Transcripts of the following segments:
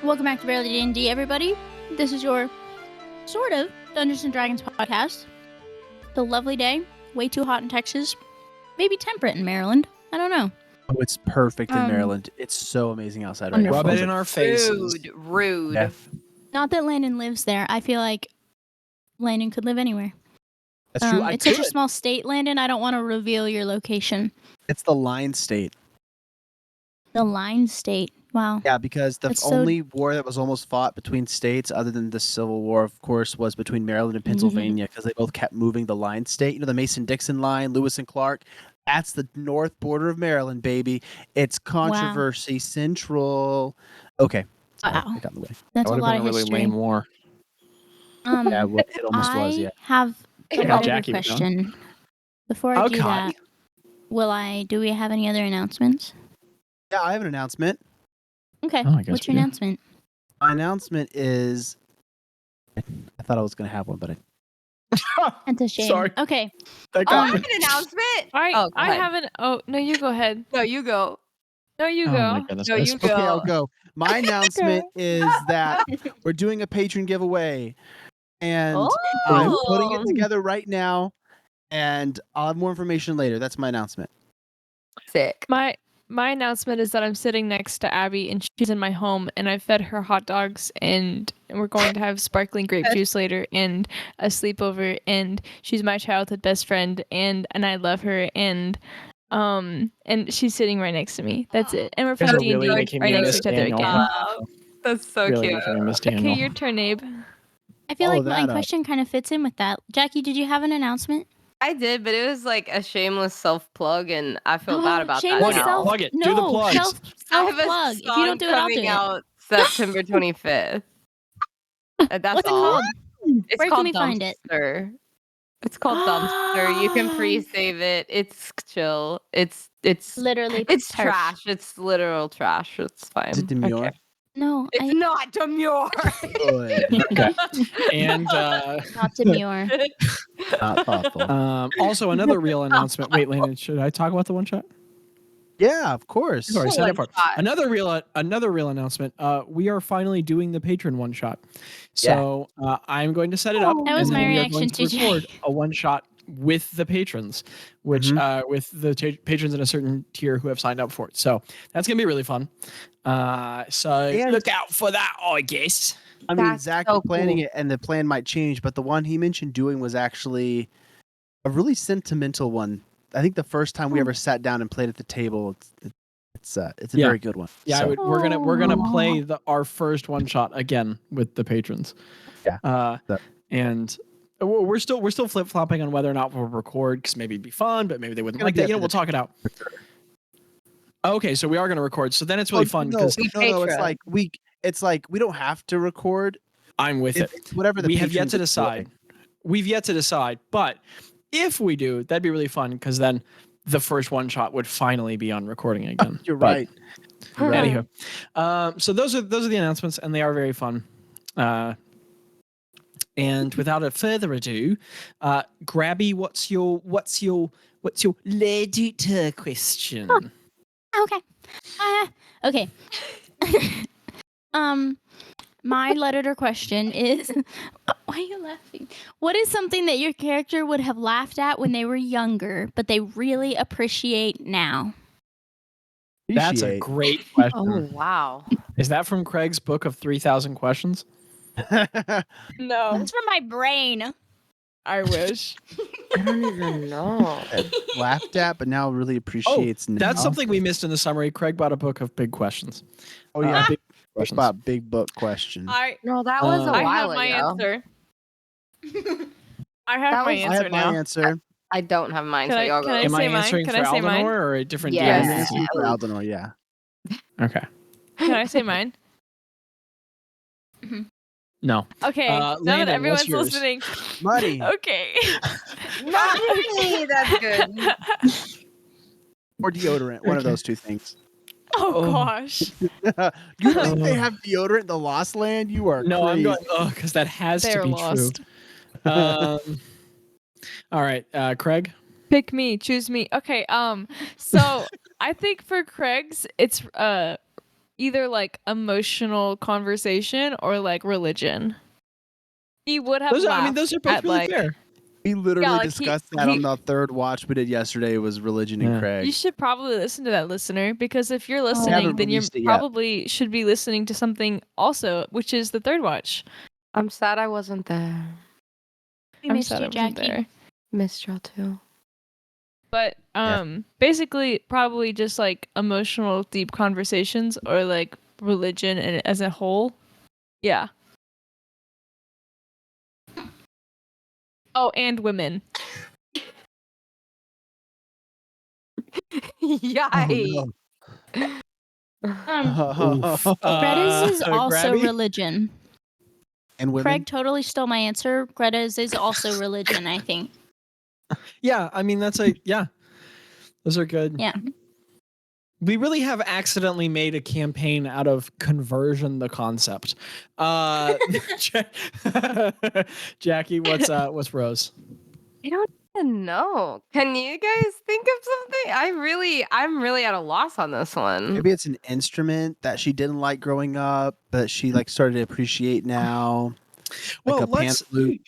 Welcome back to Barely D&D, everybody. This is your sort of Dungeons & Dragons podcast. It's a lovely day. Way too hot in Texas. Maybe temperate in Maryland. I don't know. Oh, it's perfect in Maryland. It's so amazing outside right now. Rub it in our faces. Rude. Yeah. Not that Landon lives there. I feel like Landon could live anywhere. That's true. It's such a small state, Landon. I don't want to reveal your location. It's the Line State. The Line State. Wow. Yeah, because the That's only war that was almost fought between states, other than the Civil War, of course, was between Maryland and Pennsylvania, because they both kept moving the Line State. You know, the Mason-Dixon line, Lewis and Clark. That's the north border of Maryland, baby. It's controversy central. Okay. Wow. Get out of the way. That's a lot of Been a really history. lame war. Yeah, well, it almost was, yeah. I have Yeah, another Jackie was question. Before I do Okay. that, do we have any other announcements? Yeah, I have an announcement. Okay. Oh, I guess What's your we do. announcement? My announcement is... I thought I was going to have one, but I... That's a shame. Sorry. Okay. That I guy. have an announcement. I Oh, go I ahead. haven't. Oh no, you go ahead. No, you go. No, you Oh go. my goodness. No, you go. Okay, I'll go. My announcement is that we're doing a patron giveaway, and I'm putting it together right now, and I'll have more information later. That's my announcement. Sick. My announcement is that I'm sitting next to Abby and she's in my home and I fed her hot dogs and we're going to have sparkling grape juice later and a sleepover and she's my childhood best friend and I love her and she's sitting right next to me. That's it. And we're Guys playing are really D&D making right me next miss to each other Daniel. again. That's so Really cute. making me miss Daniel. Okay, your turn, Abe. I feel Follow like my that up. question kind of fits in with that. Jackie, did you have an announcement? I did, but it was like a shameless self plug, and I feel bad about that Shameless now. self- Plug it. No, Do the plugs. I have a self-plug. If you song don't do it, I'll do coming it. out September 25th. That's What's it all. called? It's Where can called we find it? Dumpster. It's called Dumpster. You can pre-save it. It's chill. It's Literally. it's turf. trash. It's literal trash. It's fine. Is it demure? Okay. No, It's not demure. Good. Okay. And not demure. Not thoughtful. also another real announcement. Wait, Landon, should I talk about the one shot? Yeah, of course. Sorry, set it apart. One shot. Another real announcement. We are finally doing the patron one shot. So I'm going to set it up. That was and my then we are reaction going to too, record a one shot with the patrons, which with the patrons in a certain tier who have signed up for it. So that's gonna be really fun. So And- look out for that, I guess. I mean, That's Zach so is planning cool. it, and the plan might change, but the one he mentioned doing was actually a really sentimental one. I think the first time we ever sat down and played at the table, it's a Yeah. very good one. Yeah, So, we're gonna play our first one shot again with the patrons. Yeah. And we're still flip flopping on whether or not we'll record because maybe it'd be fun, but maybe they wouldn't Gonna like be that. up You know, to we'll the talk it out. Okay, so we are gonna record. So then it's really fun no, because no, it's Patreon. like we don't have to record. I'm with it. It's whatever the We have yet patrons to enjoy. decide. We've yet to decide, but if we do, that'd be really fun because then the first one shot would finally be on recording again. You're But right. You're right. Anywho, so those are the announcements, and they are very fun. And without a further ado, Grabby, what's your letter question? Okay. Okay. My letter question is why are you laughing? What is something that your character would have laughed at when they were younger, but they really appreciate now? That's a Appreciate. great Oh question. wow. Is that from Craig's book of 3,000 questions? No, It's from my brain. I wish. I don't even know. Laughed at, but now really appreciates. now. That's something we missed in the summary. Craig bought a book of big questions. Oh yeah, Big What questions. about big book question. No, that was a I I while have my ago. answer. I have That my was- I answer have now. my answer. I don't have mine, Can so I- y'all can go. I Am I say mine? answering Can for I say mine? Aldenor or a different Yes. DM? I'm answering for Aldonor, yeah. Okay. Can I say mine? No. Okay. Now Landon, that what's everyone's yours? listening. Money. Okay. Not me. That's good. Or deodorant. One of those two things. Oh, Oh. gosh. You think they have deodorant in the Lost Land? You are No, I'm crazy. going, because that has They're to be lost. true. All right, Craig. Pick me, choose me. Okay, so I think for Craig's, it's either like emotional conversation or like religion. He would have laughed. Those are both at, really like, fair. We literally like, discussed that on the third watch we did yesterday. Was religion and Craig. You should probably listen to that, listener, because if you're I listening, haven't then you released it yet. probably should be listening to something also, which is the third watch. I'm sad I wasn't there. We I'm missed sad I you, wasn't Jackie. there. Missed y'all too. But basically, probably just like emotional, deep conversations, or like religion and as a whole. Yeah. Oh, and women. Yikes. Greta's is also Grabby? religion. And women. Craig totally stole my answer. Greta's is also religion, I think. Yeah, I mean, those are good. Yeah. We really have accidentally made a campaign out of conversion the concept. Jackie, what's Rose? I don't even know. Can you guys think of something? I'm really at a loss on this one. Maybe it's an instrument that she didn't like growing up, but she like started to appreciate now. Like Well, a pan let's. flute.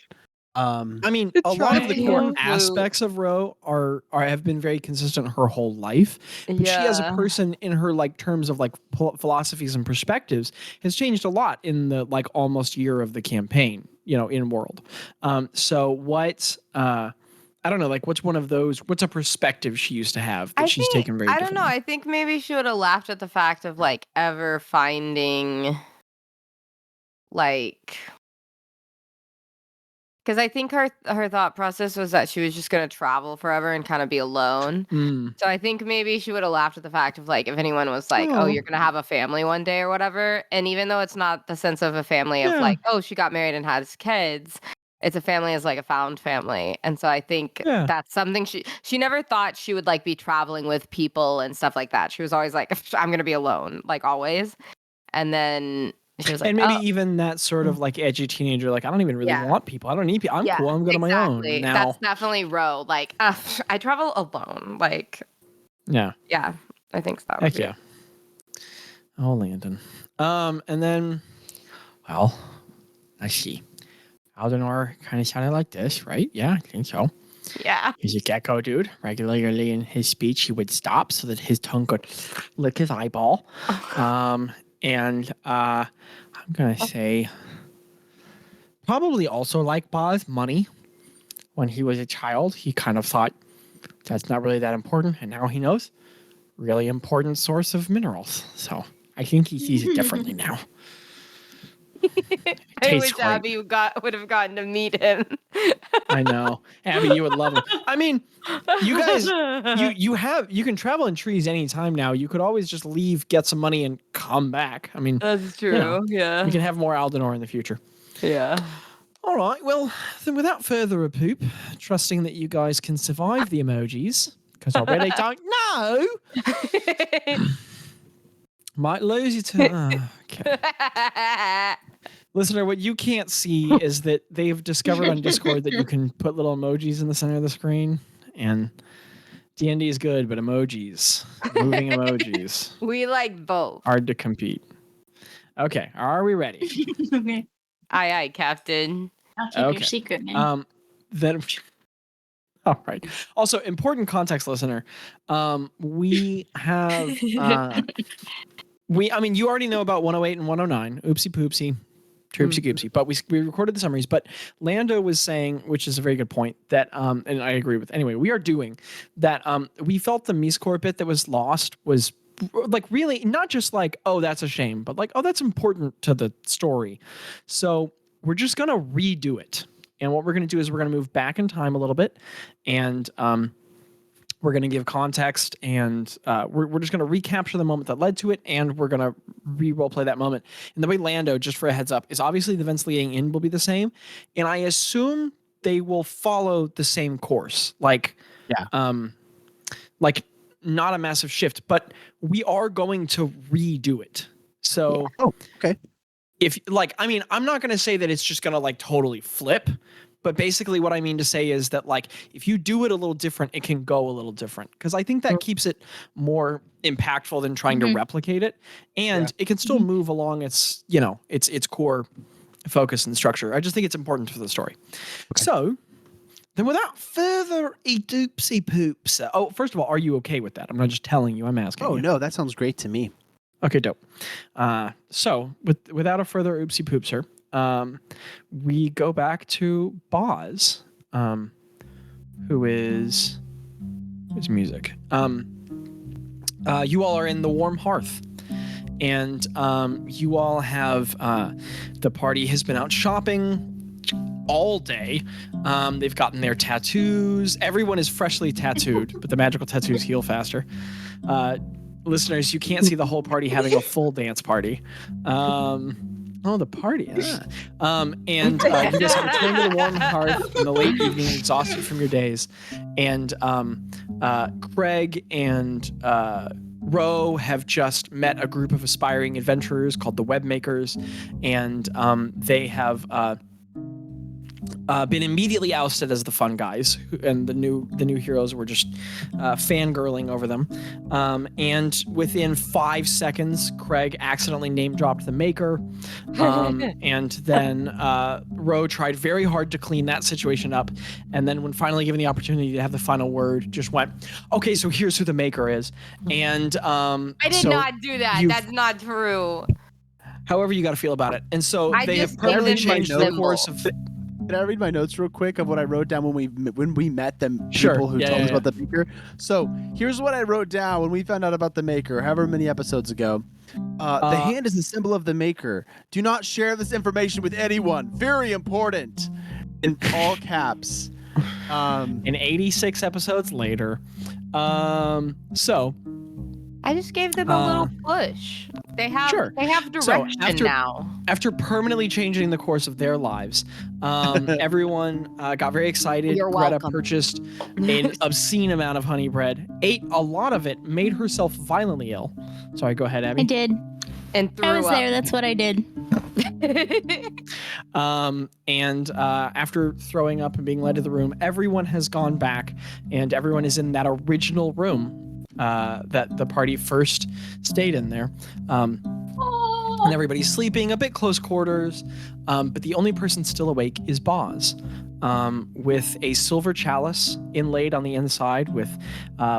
I mean, a lot of the core triangle. aspects of Ro are have been very consistent her whole life. But she, as a person, in her like terms of like philosophies and perspectives, has changed a lot in the like almost year of the campaign. In world. So what? I don't know. Like, what's one of those? What's a perspective she used to have that she's taken very? I don't know. I think maybe she would have laughed at the fact of like ever finding like. Because I think her thought process was that she was just going to travel forever and kind of be alone. So I think maybe she would have laughed at the fact of like if anyone was like, oh, you're going to have a family one day or whatever. And even though it's not the sense of a family of like, oh, she got married and has kids, it's a family as like a found family. And so I think that's something she never thought she would like be traveling with people and stuff like that. She was always like, I'm going to be alone, like always. And then she was like, and maybe even that sort of like edgy teenager, like I don't even really want people. I don't need people. I'm cool. I'm going to my own. Now, that's definitely Ro. Like, I travel alone. Like, yeah, I think so. Heck yeah. Oh, Landon. And then, well, I see. Aldenor kind of sounded like this, right? Yeah, I think so. Yeah. He's a gecko dude. Regularly in his speech, he would stop so that his tongue could lick his eyeball. And I'm going to say probably also like Bazz, money. When he was a child, he kind of thought that's not really that important. And now he knows really important source of minerals. So I think he sees it differently now. I wish Abby would have gotten to meet him. I know. Abby, you would love him. I mean, you guys, you can travel in trees anytime now. You could always just leave, get some money, and come back. I mean, that's true. Yeah. We can have more Aldenor in the future. Yeah. All right. Well, then without further ado, trusting that you guys can survive the emojis, because I really don't know. Might lose you to... okay. Listener, what you can't see is that they've discovered on Discord that you can put little emojis in the center of the screen. And D&D is good, but emojis, moving emojis. We like both. Hard to compete. Okay, are we ready? Okay. Aye, Captain. I'll keep your secret, man. Then... All right. Also, important context, listener. We have... I mean, you already know about 108 and 109. Oopsie poopsie. Troopsy goopsie. But we recorded the summaries. But Lando was saying, which is a very good point, that, and I agree with, anyway, we are doing that. We felt the Miscore bit that was lost was like really not just like, oh, that's a shame, but like, oh, that's important to the story. So we're just going to redo it. And what we're going to do is we're going to move back in time a little bit. And, we're going to give context, and we're just going to recapture the moment that led to it, and we're going to re-role play that moment. And the way Lando, just for a heads up, is obviously the events leading in will be the same, and I assume they will follow the same course. Like, like not a massive shift, but we are going to redo it. So, okay. If like, I mean, I'm not going to say that it's just going to like totally flip, But basically what I mean to say is that, like, if you do it a little different, it can go a little different. Because I think that keeps it more impactful than trying to replicate it. And it can still move along its, its core focus and structure. I just think it's important for the story. Okay. So then without further doopsy poops. Oh, first of all, are you okay with that? I'm not just telling you, I'm asking you. Oh, no, that sounds great to me. Okay, dope. So without a further oopsie poopser, we go back to Bazz, who is music. You all are in the warm hearth, and you all have the party has been out shopping all day. They've gotten their tattoos. Everyone is freshly tattooed, but the magical tattoos heal faster. Listeners, you can't see the whole party having a full dance party. The party. And you guys have returned to the warm hearth in the late evening, exhausted from your days. And Craig and Ro have just met a group of aspiring adventurers called the Webmakers, and they have been immediately ousted as the fun guys, and the new heroes were just fangirling over them. And within 5 seconds, Craig accidentally name dropped the Maker, and then Ro tried very hard to clean that situation up. And then, when finally given the opportunity to have the final word, just went, "Okay, so here's who the Maker is." And I did not do that. That's not true. However, you got to feel about it. And so they have permanently changed the course of. Can I read my notes real quick of what I wrote down when we met them? Sure. People who told us about the Maker. So here's what I wrote down when we found out about the Maker, however many episodes ago. The hand is a symbol of the Maker. Do not share this information with anyone. Very important. In all caps. In 86 episodes later. So. I just gave them a little push. They have direction now. After permanently changing the course of their lives, everyone got very excited. You're Gretta welcome. purchased an obscene amount of honey bread, ate a lot of it, made herself violently ill. Sorry, go ahead, Abby. I did. And threw I was up. there. That's what I did. And after throwing up and being led to the room, everyone has gone back, and everyone is in that original room that the party first stayed in there. And everybody's sleeping, a bit close quarters, but the only person still awake is Bazz, with a silver chalice inlaid on the inside with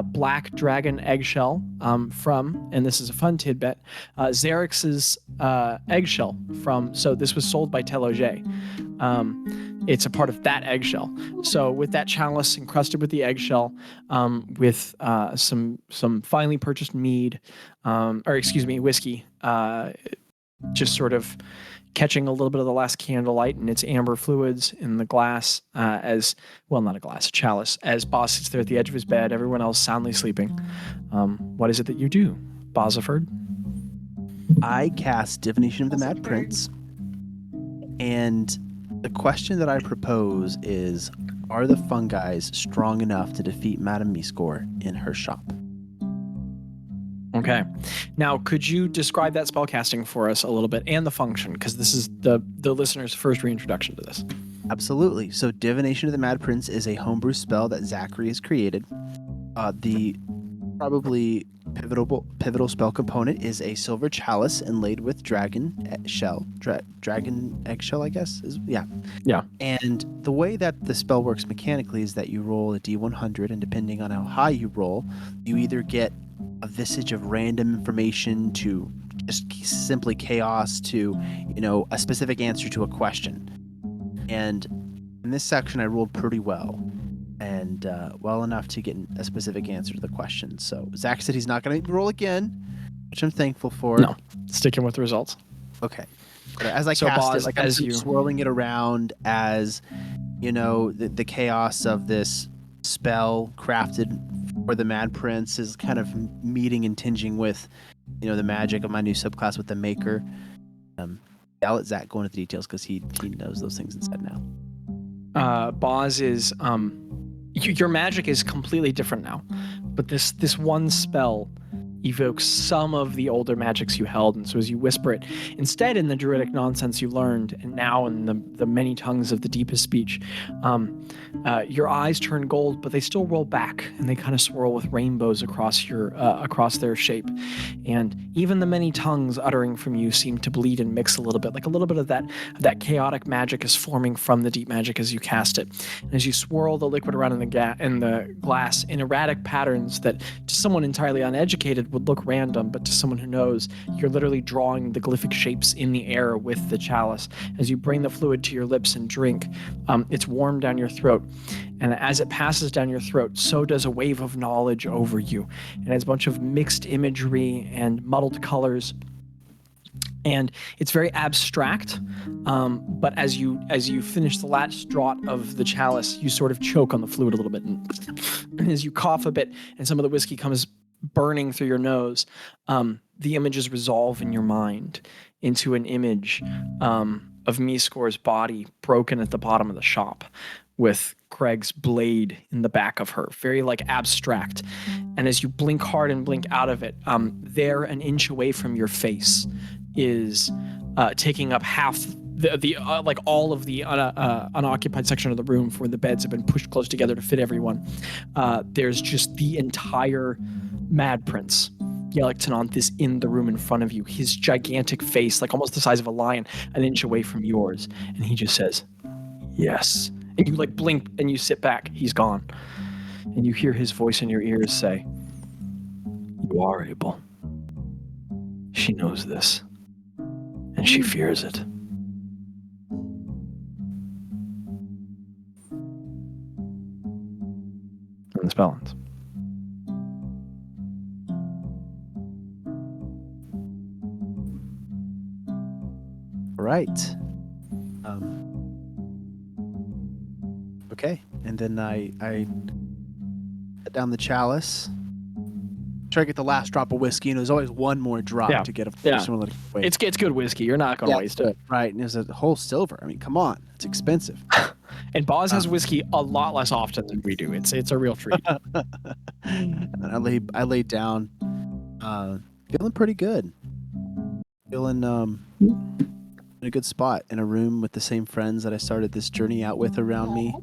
black dragon eggshell from, and this is a fun tidbit, Xerx's eggshell from, so this was sold by Tel Auger. It's a part of that eggshell. So with that chalice encrusted with the eggshell, with some finely purchased mead, whiskey, just sort of catching a little bit of the last candlelight and its amber fluids in the glass, a chalice, as Bazz sits there at the edge of his bed, everyone else soundly sleeping. What is it that you do, Bazziford? I cast Divination of the Mad Prince, and the question that I propose is, are the fungis strong enough to defeat Madame Miskor in her shop? Okay. Now, could you describe that spellcasting for us a little bit and the function? Because this is the listener's first reintroduction to this. Absolutely. So Divination of the Mad Prince is a homebrew spell that Zachary has created. The probably pivotal spell component is a silver chalice inlaid with dragon eggshell, I guess. Yeah. And the way that the spell works mechanically is that you roll a D100, and depending on how high you roll, you either get a visage of random information to just simply chaos to, a specific answer to a question. And in this section, I rolled pretty well. And well enough to get a specific answer to the question. So Zach said he's not going to roll again, which I'm thankful for. No, sticking with the results. Okay. But as I so cast Bazz, it, I'm swirling it around as, the chaos of this spell crafted for the Mad Prince is kind of meeting and tinging with, the magic of my new subclass with the Maker. I'll let Zach go into the details because he knows those things inside now. Bazz is your magic is completely different now, but this one spell evokes some of the older magics you held. And so as you whisper it, instead in the druidic nonsense you learned, and now in the many tongues of the deepest speech, your eyes turn gold, but they still roll back, and they kind of swirl with rainbows across their shape. And even the many tongues uttering from you seem to bleed and mix a little bit, like a little bit of that chaotic magic is forming from the deep magic as you cast it. And as you swirl the liquid around in the glass in erratic patterns that to someone entirely uneducated would look random, but to someone who knows, you're literally drawing the glyphic shapes in the air with the chalice. As you bring the fluid to your lips and drink, it's warm down your throat. And as it passes down your throat, so does a wave of knowledge over you. And it's a bunch of mixed imagery and muddled colors. And it's very abstract, but as you finish the last draught of the chalice, you sort of choke on the fluid a little bit. And as you cough a bit and some of the whiskey comes burning through your nose, the images resolve in your mind into an image of Meescore's body broken at the bottom of the shop with Craig's blade in the back of her, very like abstract. And as you blink hard and blink out of it, there an inch away from your face is taking up half the like all of the unoccupied section of the room where the beds have been pushed close together to fit everyone. There's just the entire Mad Prince, Yellick Tenant, is in the room in front of you. His gigantic face, like almost the size of a lion, an inch away from yours. And he just says, "Yes." And you like blink and you sit back. He's gone. And you hear his voice in your ears say, "You are able. She knows this. And she fears it." And the spell ends. Right. Okay. And then I put down the chalice. Try to get the last drop of whiskey, and there's always one more drop to get a similar weight. It's good whiskey. You're not going to waste it. Right. And there's a whole silver. I mean, come on. It's expensive. And Bazz has whiskey a lot less often than we do. It's a real treat. And I laid down, feeling pretty good. Feeling in a good spot in a room with the same friends that I started this journey out with around me.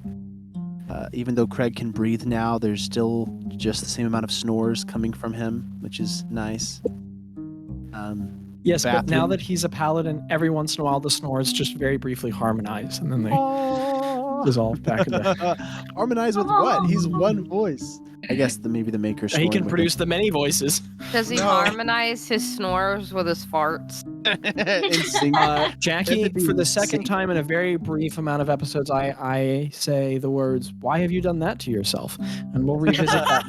Even though Craig can breathe now, there's still just the same amount of snores coming from him, which is nice. Yes, but now that he's a paladin, every once in a while the snores just very briefly harmonize, and then they dissolve back into... Harmonize with what? He's one voice. I guess maybe the maker. He can produce the many voices. Does he harmonize his snores with his farts? Jaci, for the second time in a very brief amount of episodes, I say the words, "Why have you done that to yourself?" And we'll revisit that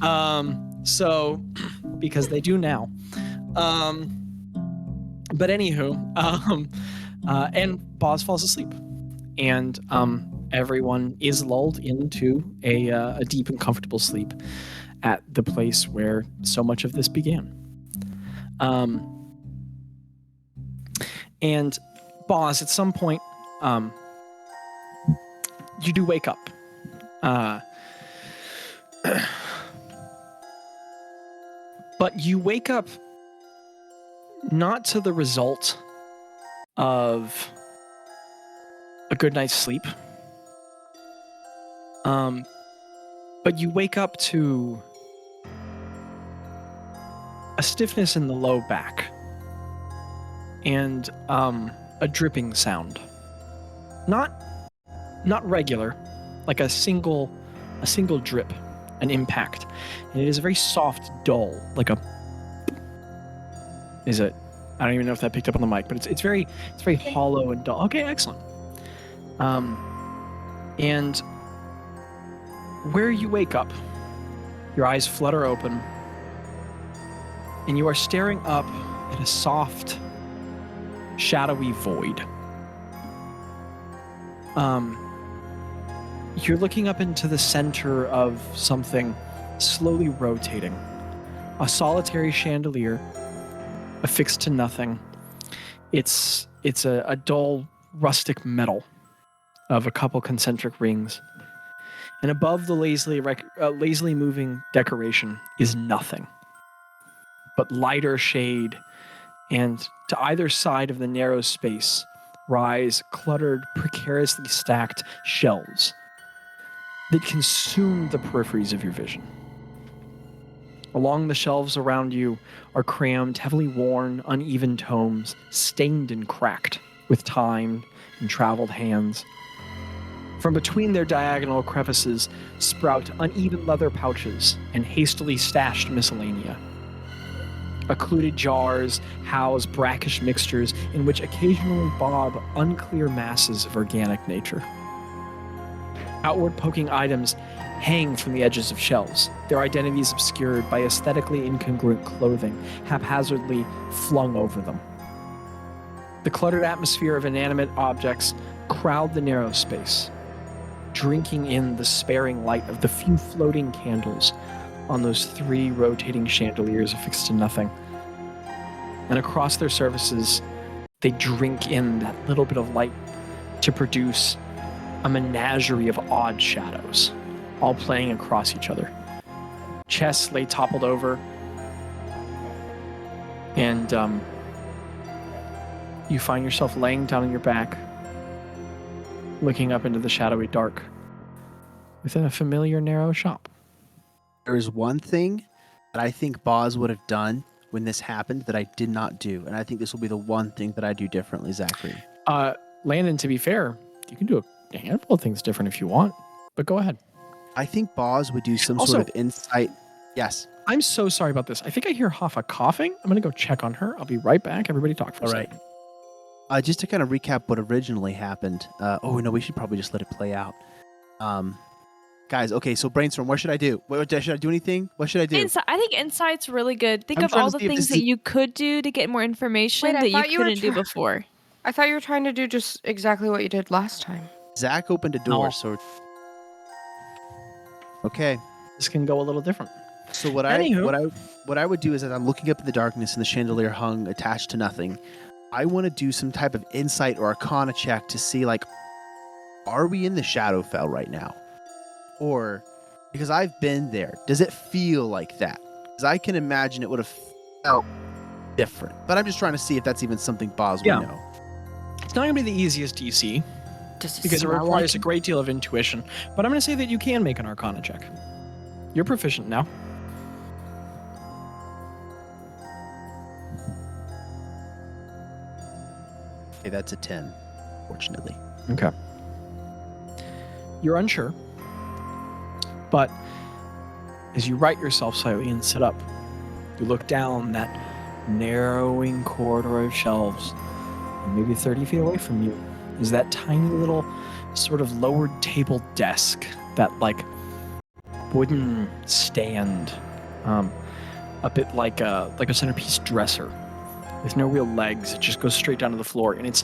later. So, because they do now. But anywho, and Bazz falls asleep, and everyone is lulled into a deep and comfortable sleep at the place where so much of this began. And Bazz, at some point, you do wake up. But you wake up not to the result of a good night's sleep. But you wake up to a stiffness in the low back and a dripping sound. Not regular, like a single drip, an impact. And it is a very soft, dull, like a... Is it? I don't even know if that picked up on the mic, but it's very hollow and dull. Okay, excellent. And where you wake up, your eyes flutter open, and you are staring up at a soft, shadowy void. You're looking up into the center of something slowly rotating. A solitary chandelier affixed to nothing. It's a dull, rustic metal of a couple concentric rings. And above the lazily moving decoration is nothing. but lighter shade, and to either side of the narrow space rise cluttered, precariously stacked shelves that consume the peripheries of your vision. Along the shelves around you are crammed, heavily worn, uneven tomes, stained and cracked with time and traveled hands. From between their diagonal crevices sprout uneven leather pouches and hastily stashed miscellanea. Occluded jars house brackish mixtures in which occasionally bob unclear masses of organic nature. Outward-poking items hang from the edges of shelves, their identities obscured by aesthetically incongruent clothing haphazardly flung over them. The cluttered atmosphere of inanimate objects crowd the narrow space, drinking in the sparing light of the few floating candles on those 3 rotating chandeliers affixed to nothing. And across their surfaces, they drink in that little bit of light to produce a menagerie of odd shadows, all playing across each other. Chests lay toppled over, and you find yourself laying down on your back, looking up into the shadowy dark within a familiar narrow shop. There is one thing that I think Bazz would have done when this happened that I did not do, and I think this will be the one thing that I do differently, Zachary. Landon, to be fair, you can do a handful of things different if you want, but go ahead. I think Bazz would do some sort of insight. Yes. I'm so sorry about this. I think I hear Hoffa coughing. I'm going to go check on her. I'll be right back. Everybody talk for a second. Just to kind of recap what originally happened. We should probably just let it play out. Guys, okay, so brainstorm. What should I do? Should I do anything? What should I do? I think insight's really good. Think of all the things that you could do to get more information that you couldn't do before. I thought you were trying to do just exactly what you did last time. Zach opened a door, so... Okay. This can go a little different. So what I would do is, as I'm looking up in the darkness and the chandelier hung attached to nothing, I want to do some type of insight or arcana check to see, like, are we in the Shadowfell right now? Or, because I've been there, does it feel like that? Because I can imagine it would have felt different. But I'm just trying to see if that's even something Bazz would know. It's not going to be the easiest DC, because it requires a great deal of intuition. But I'm going to say that you can make an arcana check. You're proficient now. Okay, that's a 10, fortunately. Okay. You're unsure, but as you right yourself slightly and sit up, you look down that narrowing corridor of shelves, and maybe 30 feet away from you is that tiny little sort of lowered table desk, that like wooden stand, a bit like a centerpiece dresser with no real legs. It just goes straight down to the floor, and it's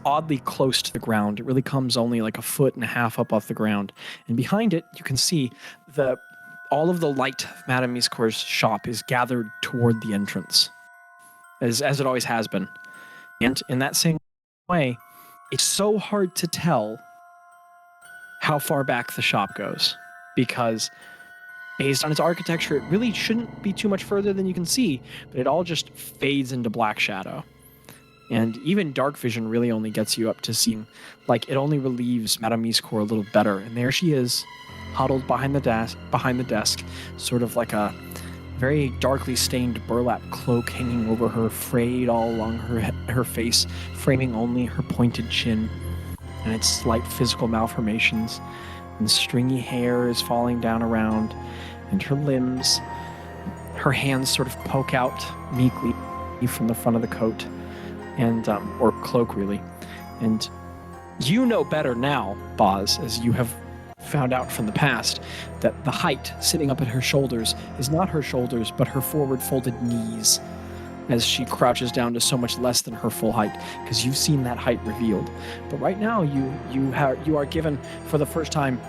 oddly close to the ground. It really comes only like 1.5 feet up off the ground, and behind it you can see all of the light of Madame Miscour's shop is gathered toward the entrance, as it always has been. And in that same way, it's so hard to tell how far back the shop goes, because based on its architecture, it really shouldn't be too much further than you can see, but it all just fades into black shadow. And even dark vision really only gets you up to seeing, like, it only relieves Madame Miscour a little better. And there she is, huddled behind the desk, sort of like a very darkly stained burlap cloak hanging over her, frayed all along her face, framing only her pointed chin and its slight physical malformations. And stringy hair is falling down around, and her limbs, her hands sort of poke out meekly from the front of the coat, and or cloak really. And you know better now, Bazz, as you have found out from the past, that the height sitting up at her shoulders is not her shoulders, but her forward folded knees, as she crouches down to so much less than her full height, because you've seen that height revealed. But right now, you are given, for the first time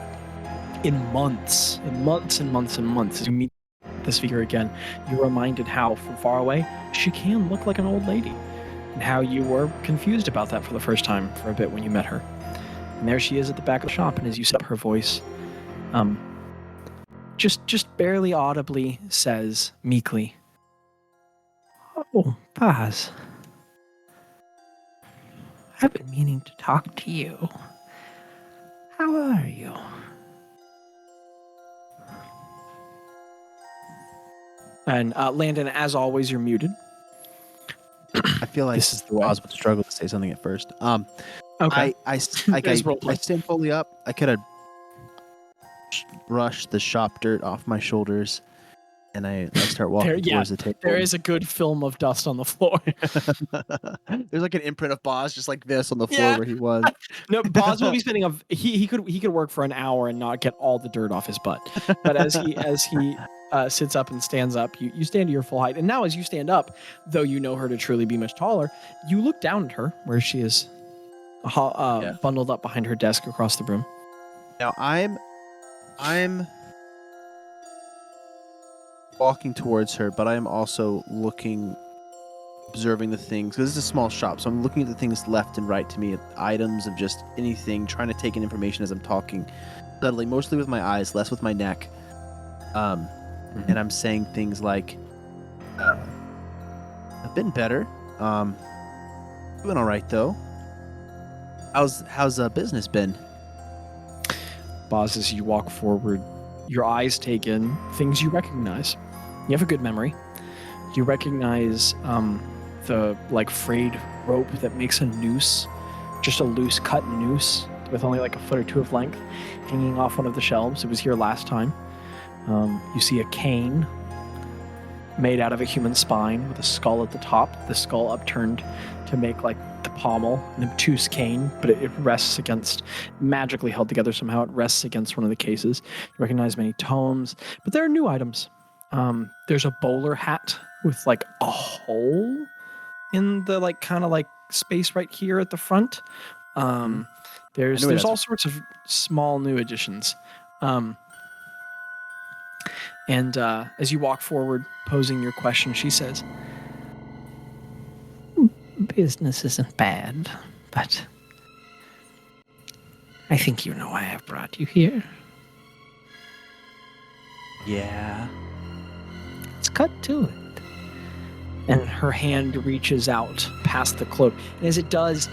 in months, as you meet this figure again, you're reminded how, from far away, she can look like an old lady, and how you were confused about that for the first time for a bit when you met her. And there she is at the back of the shop, and as you set up her voice, just barely audibly says meekly, Oh, Bazz. I've been meaning to talk to you. How are you? And Landon, as always, you're muted. I feel like This is the way. Oz would struggle to say something at first. Okay. I roleplay. stand fully up. I could have brushed the shop dirt off my shoulders, and I start walking towards the table. There is a good film of dust on the floor. There's like an imprint of Bazz just like this on the floor Yeah. where he was. No, Bazz will be spending he could work for an hour and not get all the dirt off his butt. But as he sits up and stands up, you stand to your full height. And now as you stand up, though you know her to truly be much taller, you look down at her where she is bundled up behind her desk across the room. Now I'm walking towards her, but I am also observing the things, because it's a small shop, so I'm looking at the things left and right to me, at items of just anything, trying to take in information as I'm talking, subtly, mostly with my eyes, less with my neck. And I'm saying things like, I've been better. Doing all right though. How's business been? Bazz, as you walk forward, your eyes take in things you recognize. You have a good memory. You recognize the frayed rope that makes a noose, just a loose cut noose with only like a foot or two of length, hanging off one of the shelves. It was here last time. You see a cane made out of a human spine with a skull at the top, the skull upturned to make like the pommel, an obtuse cane, but it rests against, magically held together somehow, it rests against one of the cases. You recognize many tomes, but there are new items. There's a bowler hat with like a hole in the space right here at the front. There's all sorts of small new additions. And as you walk forward, posing your question, she says, Business isn't bad, but I think you know why I've brought you here. Yeah. Let's cut to it. and her hand reaches out past the cloak. And as it does,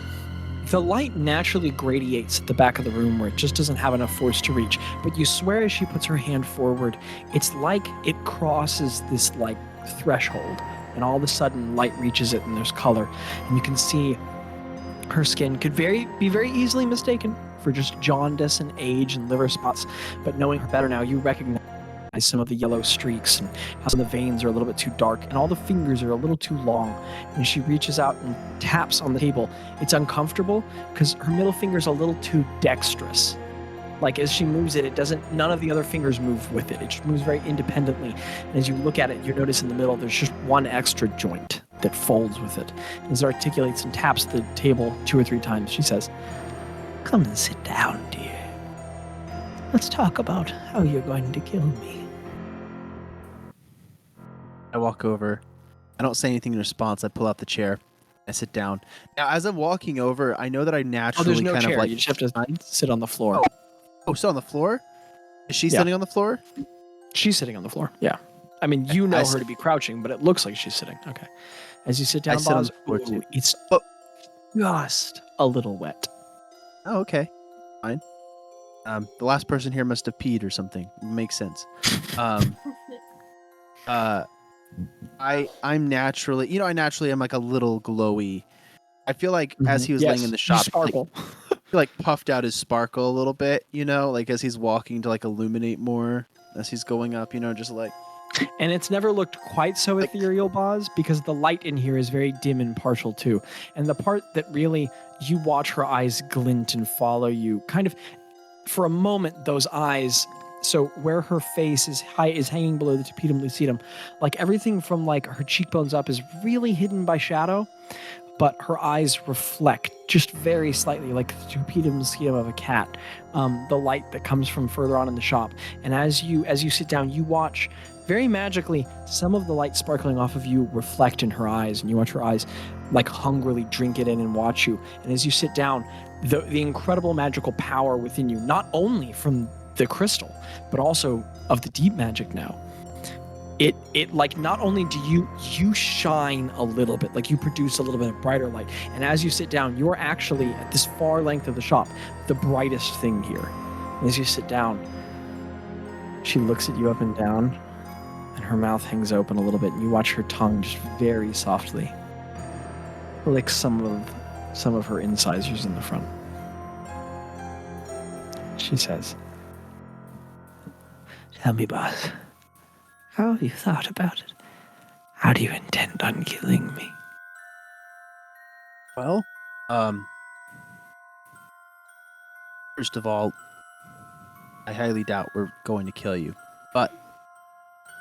the light naturally gradiates at the back of the room where it just doesn't have enough force to reach. But you swear as she puts her hand forward, it's like it crosses this threshold, and all of a sudden light reaches it and there's color. And you can see her skin could be very easily mistaken for just jaundice and age and liver spots. But knowing her better now, you recognize some of the yellow streaks and how some of the veins are a little bit too dark and all the fingers are a little too long. And she reaches out and taps on the table. It's uncomfortable because her middle finger is a little too dexterous. Like as she moves it, none of the other fingers move with it. It just moves very independently. And as you look at it, you notice in the middle, there's just one extra joint that folds with it. As it articulates and taps the table 2 or 3 times, she says, "Come and sit down, dear. Let's talk about how you're going to kill me." I walk over. I don't say anything in response. I pull out the chair. I sit down. Now, as I'm walking over, I know that I naturally there's no kind chair. of You just have to sit on the floor. Oh, so on the floor? Is she Yeah. sitting on the floor? She's sitting on the floor. Yeah. I mean, you know her to be crouching, but it looks like she's sitting. Okay. As you sit down, sit on Bazz, the floor too. it's Oh. just a little wet. Oh, okay. Fine. The last person here must have peed or something. Makes sense. I'm naturally, I naturally am like a little glowy. I feel like as he was laying in the shop, sparkle. he puffed out his sparkle a little bit, as he's walking to illuminate more as he's going up, just like. And it's never looked quite so ethereal, Bazz, because the light in here is very dim and partial too. And the part that really you watch her eyes glint and follow you, kind of for a moment, those eyes. So where her face is hanging below the tapetum lucidum, everything from her cheekbones up is really hidden by shadow, but her eyes reflect just very slightly like the tapetum lucidum of a cat, the light that comes from further on in the shop. And as you sit down, you watch very magically some of the light sparkling off of you reflect in her eyes, and you watch her eyes hungrily drink it in and watch you. And as you sit down, the incredible magical power within you, not only from the crystal, but also of the deep magic now, it like not only do you shine a little bit, like you produce a little bit of brighter light, and as you sit down, you're actually at this far length of the shop the brightest thing here. And as you sit down, she looks at you up and down, and her mouth hangs open a little bit, and you watch her tongue just very softly lick some of her incisors in the front. She says, Tell me, Bazz, how have you thought about it? How do you intend on killing me? Well, first of all, I highly doubt we're going to kill you. But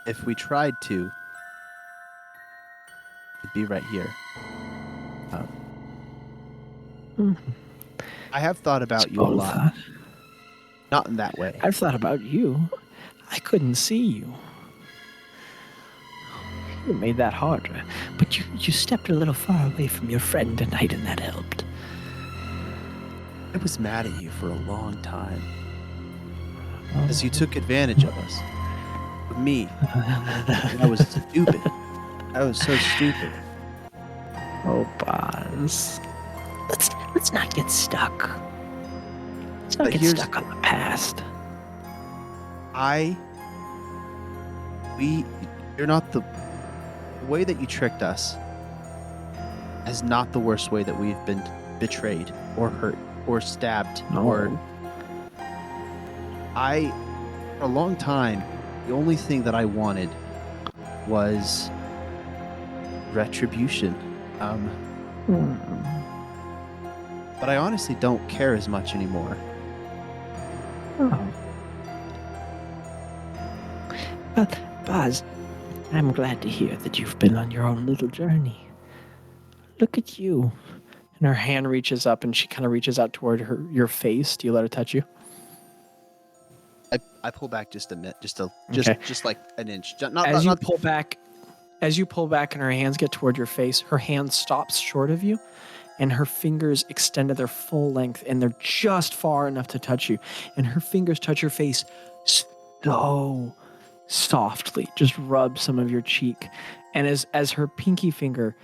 if we tried to, it'd be right here. I have thought about you a lot. Thought. Not in that way. I've thought about you. I couldn't see you. You made that harder. But you stepped a little far away from your friend tonight, and that helped. I was mad at you for a long time. Because you took advantage of us. Of me. I was stupid. I was so stupid. Oh, Bazz. Let's not get stuck. Let's not get stuck on the past. You're not the way that you tricked us is not the worst way that we've been betrayed or hurt or stabbed or for a long time, the only thing that I wanted was retribution. But I honestly don't care as much anymore. But, Bazz, I'm glad to hear that you've been on your own little journey. Look at you. and her hand reaches up and she kind of reaches out toward your face. Do you let her touch you? I pull back just a bit, just like an inch. As you pull back and her hands get toward your face, her hand stops short of you, and her fingers extend to their full length, and they're just far enough to touch you. And her fingers touch your face so softly, just rub some of your cheek. And as her pinky finger,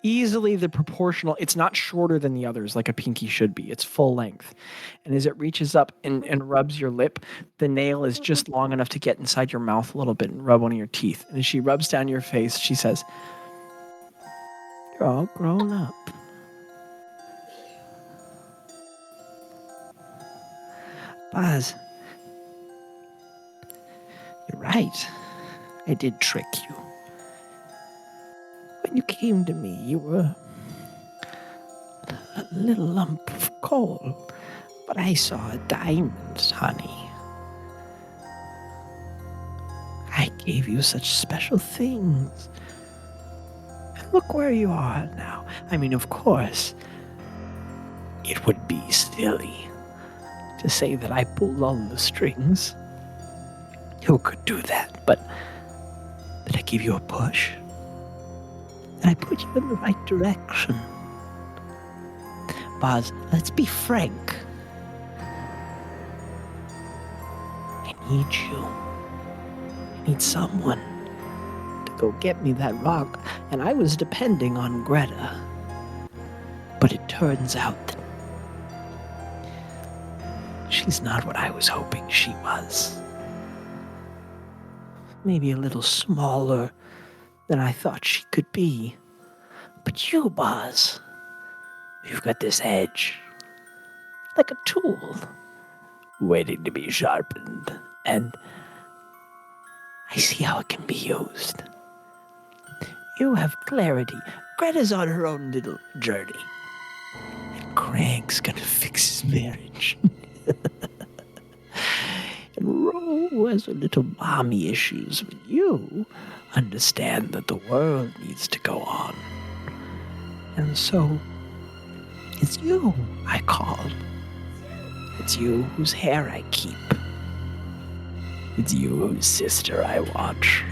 easily the proportional, it's not shorter than the others like a pinky should be. It's full length. And as it reaches up and rubs your lip, the nail is just long enough to get inside your mouth a little bit and rub one of your teeth. And as she rubs down your face, she says, "You're all grown up." Bazz, you're right. I did trick you. When you came to me, you were a little lump of coal, but I saw a diamond, honey. I gave you such special things. And look where you are now. I mean, of course, it would be silly to say that I pulled all the strings. You could do that, but did I give you a push? Did I put you in the right direction? Bazz, let's be frank. I need you. I need someone to go get me that rock, and I was depending on Gretta. But it turns out that she's not what I was hoping she was. Maybe a little smaller than I thought she could be. But you, Bazz, you've got this edge, like a tool, waiting to be sharpened, and I see how it can be used. You have clarity. Gretta's on her own little journey, and Craig's gonna fix his marriage. And Ro has her little mommy issues, but you understand that the world needs to go on. And so, it's you I call. It's you whose hair I keep. It's you whose sister I watch.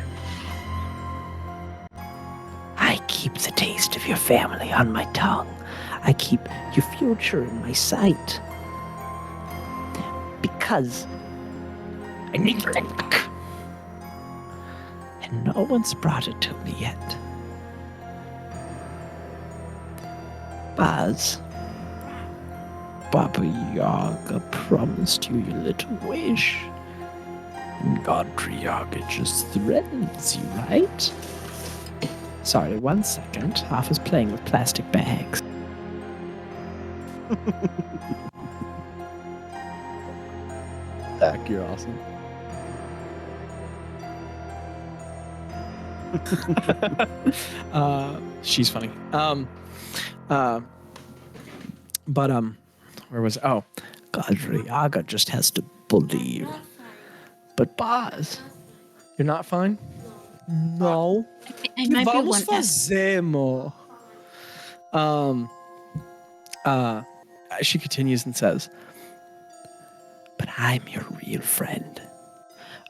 I keep the taste of your family on my tongue. I keep your future in my sight. Because I need Rick. and no one's brought it to me yet. Bazz, Baba Yaga promised you your little wish, and Godfrey Yaga just threatens you, right? Sorry, 1 second. Half is playing with plastic bags. Zach, you're awesome. She's funny. Where was it? Oh, Godfrey Yaga just has to believe. But Bazz, you're not fine? no. It might be one F. fazemos. She continues and says, But I'm your real friend.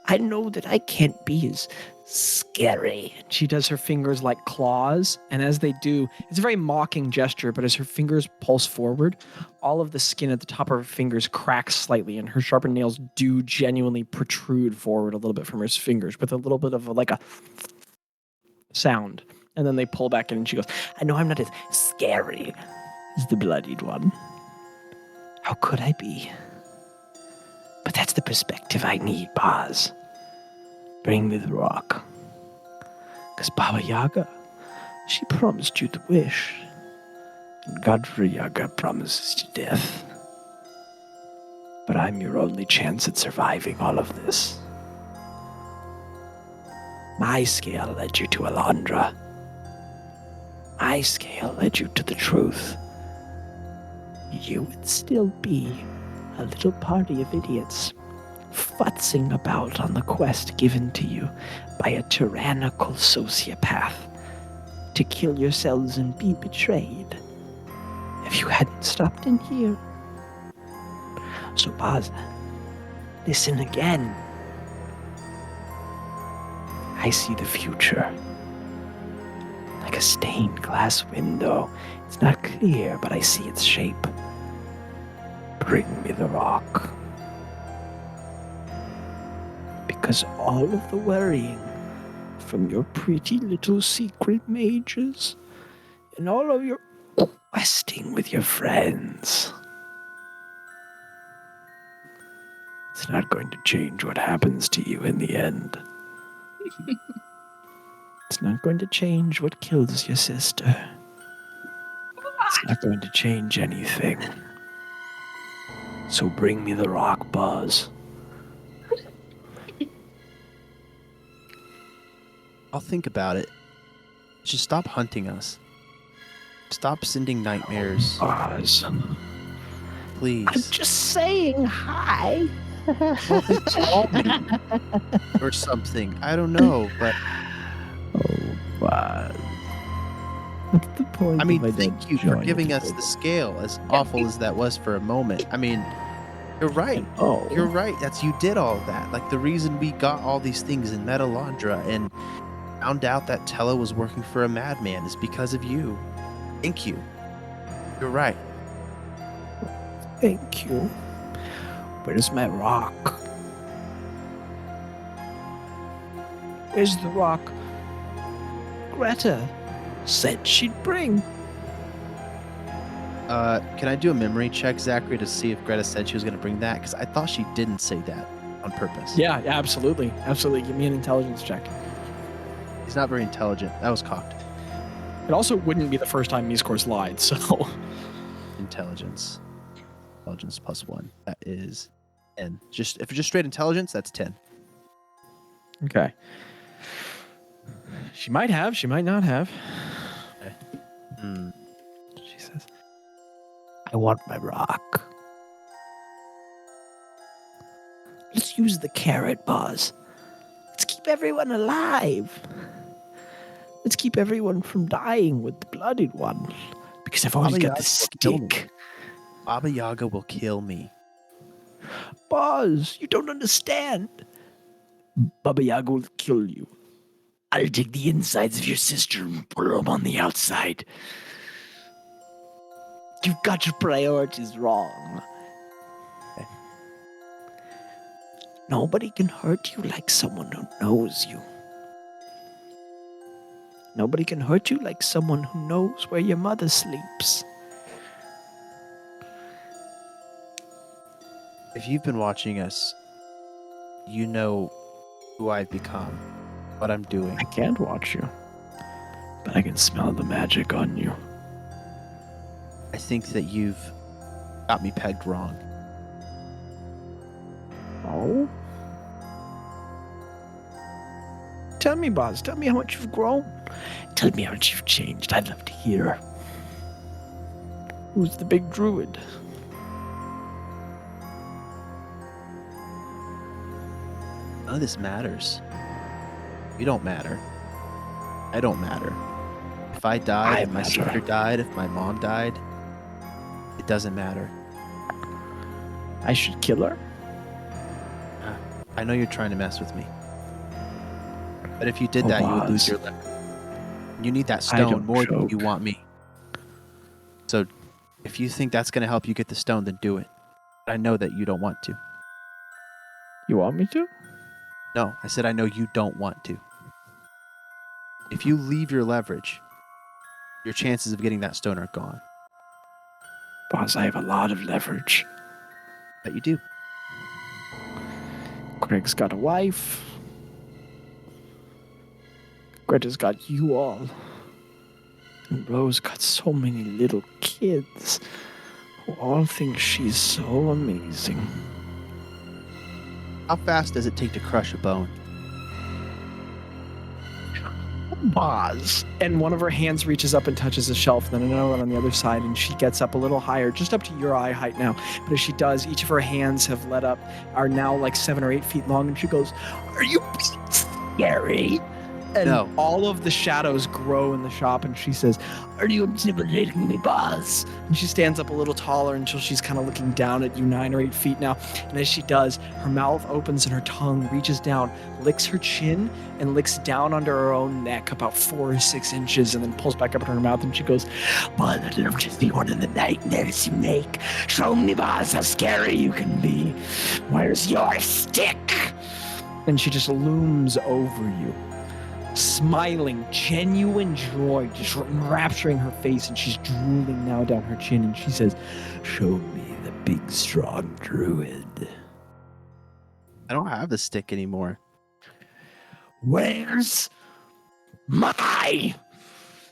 I know that I can't be as scary. she does her fingers like claws, and as they do, it's a very mocking gesture, but as her fingers pulse forward, all of the skin at the top of her fingers cracks slightly, and her sharpened nails do genuinely protrude forward a little bit from her fingers with a little bit of like a sound. And then they pull back in, and she goes, I know I'm not as scary as the bloodied one. How could I be? But that's the perspective I need, Bazz. Bring me the rock. Because Baba Yaga, she promised you the wish. And Godfrey Yaga promises you death. But I'm your only chance at surviving all of this. My scale led you to Alondra. My scale led you to the truth. You would still be a little party of idiots futzing about on the quest given to you by a tyrannical sociopath to kill yourselves and be betrayed if you hadn't stopped in here. So, Bazz, listen again. I see the future like a stained glass window. It's not clear, but I see its shape. Bring me the rock. Because all of the worrying from your pretty little secret mages and all of your questing with your friends, it's not going to change what happens to you in the end. It's not going to change what kills your sister. It's not going to change anything. So bring me the rock, Bazz. I'll think about it. Just stop hunting us. Stop sending nightmares, Bazz. please. I'm just saying hi. Well, then call me or something. I don't know, but Oh, Bazz. What's the point? I mean, of thank you for joining giving us today? the scale, as awful as that was for a moment. I mean, you're right. Oh, You're right. That's you did all of that. Like the reason we got all these things in Metalandra and found out that Tella was working for a madman is because of you. Thank you. You're right. thank you. Where's my rock? Where's the rock Gretta said she'd bring? Can I do a memory check, Zachary, to see if Greta said she was going to bring that? Because I thought she didn't say that on purpose. yeah, absolutely. Absolutely. Give me an intelligence check. He's not very intelligent. That was cocked. It also wouldn't be the first time Miscourse lied, so. Intelligence. Intelligence +1. That is 10. If it's just straight intelligence, that's 10. Okay. She might have, she might not have. Hmm. She says, I want my rock. Let's use the carrot, Bazz. Let's keep everyone alive. Let's keep everyone from dying with the blooded one. Because I've always Baba got the Yaga will kill me. stick. Baba Yaga will kill me. Bazz, you don't understand. Baba Yaga will kill you. I'll take the insides of your sister and put them on the outside. You've got your priorities wrong. Okay. Nobody can hurt you like someone who knows you. Nobody can hurt you like someone who knows where your mother sleeps. If you've been watching us, you know who I've become, what I'm doing. I can't watch you, but I can smell the magic on you. I think that you've got me pegged wrong. Oh? Tell me, Bazz. Tell me how much you've grown. Tell me how much you've changed. I'd love to hear. Who's the big druid? None of this matters. You don't matter. I don't matter. If I died, if my sister died, if my mom died, it doesn't matter. I should kill her? I know you're trying to mess with me. But if you did that, you would lose your leverage. You need that stone more than you want me. So if you think that's going to help you get the stone, then do it. But I know that you don't want to. You want me to? No, I said I know you don't want to. If you leave your leverage, your chances of getting that stone are gone. Bazz, I have a lot of leverage. But you do. Greg's got a wife. Gretta's got you all. And Rose got so many little kids who all think she's so amazing. How fast does it take to crush a bone? Bazz. And one of her hands reaches up and touches a shelf, then another one on the other side, and she gets up a little higher, just up to your eye height now. But as she does, each of her hands have led up, are now like 7 or 8 feet long, and she goes, "Are you scary?" And No. all of the shadows grow in the shop, and she says, "Are you intimidating me, Bazz?" And she stands up a little taller until she's kind of looking down at you 9 or 8 feet now. And as she does, her mouth opens and her tongue reaches down, licks her chin, and licks down under her own neck about 4 or 6 inches, and then pulls back up in her mouth, and she goes, "Bazz, I'd love to see one of the nightmares you make. Show me, Bazz, how scary you can be. Where's your stick?" And she just looms over you, smiling, genuine joy just enrapturing her face, and she's drooling now down her chin, and she says, "Show me the big, strong druid." I don't have the stick anymore. "Where's my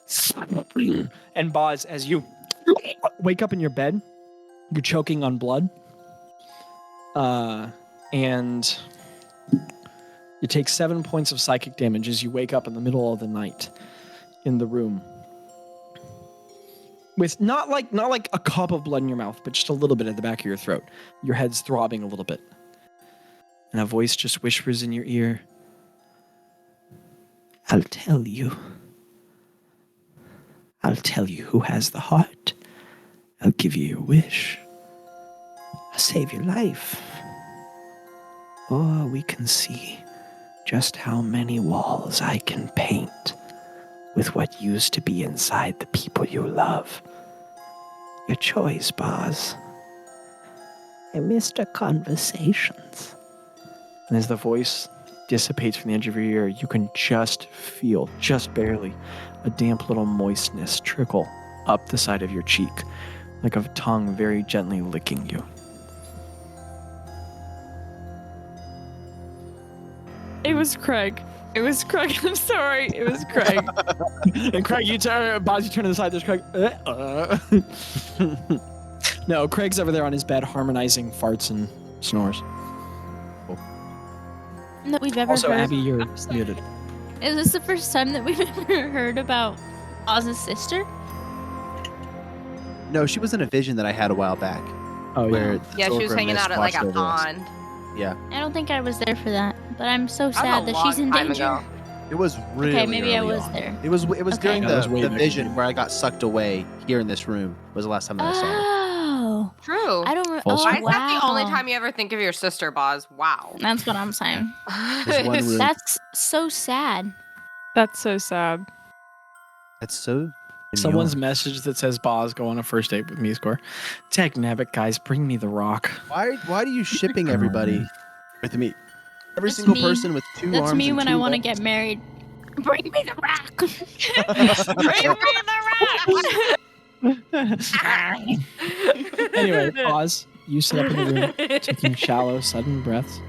something?" And Bazz, as you wake up in your bed, you're choking on blood, and you take 7 points of psychic damage as you wake up in the middle of the night in the room. With not like a cup of blood in your mouth, but just a little bit at the back of your throat. Your head's throbbing a little bit. And a voice just whispers in your ear, I'll tell you. I'll tell you who has the heart. I'll give you your wish. I'll save your life. Or we can see just how many walls I can paint with what used to be inside the people you love. Your choice, Bazz. I missed our conversations. And as the voice dissipates from the edge of your ear, you can just feel, just barely, a damp little moistness trickle up the side of your cheek, like a tongue very gently licking you. It was Craig. It was Craig. I'm sorry. It was Craig. And Craig, Bazz, you turn to the side, there's Craig. No, Craig's over there on his bed harmonizing farts and snores. That we've ever Also, heard. Abby, you're muted. Is this the first time that we've ever heard about Oz's sister? No, she was in a vision that I had a while back. Oh, where yeah. the Yeah, she was silver hanging mist out at like washed a over us. pond. Yeah, I don't think I was there for that, but I'm so That was sad a that long she's in time danger. ago. it was really. Okay, maybe I early was on. there. It was Okay. during Yeah, that was way the back vision then. where I got sucked away here in this room. Was the last time that I saw her. Oh, True. I don't. Full Oh, circle. Why is that the only wow. time you ever think of your sister, Bazz? Wow. That's what I'm saying. There's one room. That's so sad. That's so sad. That's so. Someone's demure. message that says, "Bazz, go on a first date with me." Score. Tech-nabbit, guys, bring me the rock. Why do you shipping everybody with me? Every That's single me. person with 2 arms. That's me and when 2 I want to legs? get married. Bring me the rock. Bring me the rock. Anyway, pause. You sit up in the room, taking shallow, sudden breaths.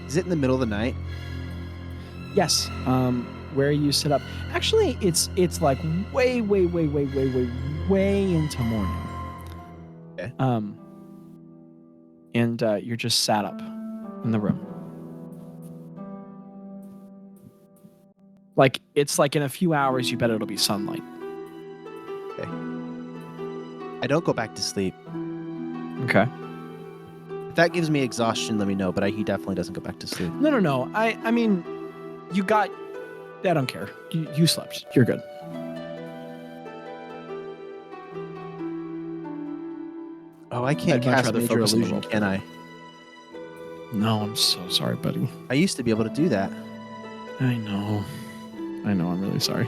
Is it in the middle of the night? Yes. Where you sit up. Actually, it's like way into morning. Okay. And you're just sat up in the room. Like it's like in a few hours, you bet it'll be sunlight. Okay. I don't go back to sleep. Okay. If that gives me exhaustion, let me know. But he definitely doesn't go back to sleep. No. I mean, you got. I don't care. You slept. You're good. Oh, I can't I'd much cast rather Major focus on the Illusion, role. can I? No, I'm so sorry, buddy. I used to be able to do that. I know. I'm really sorry.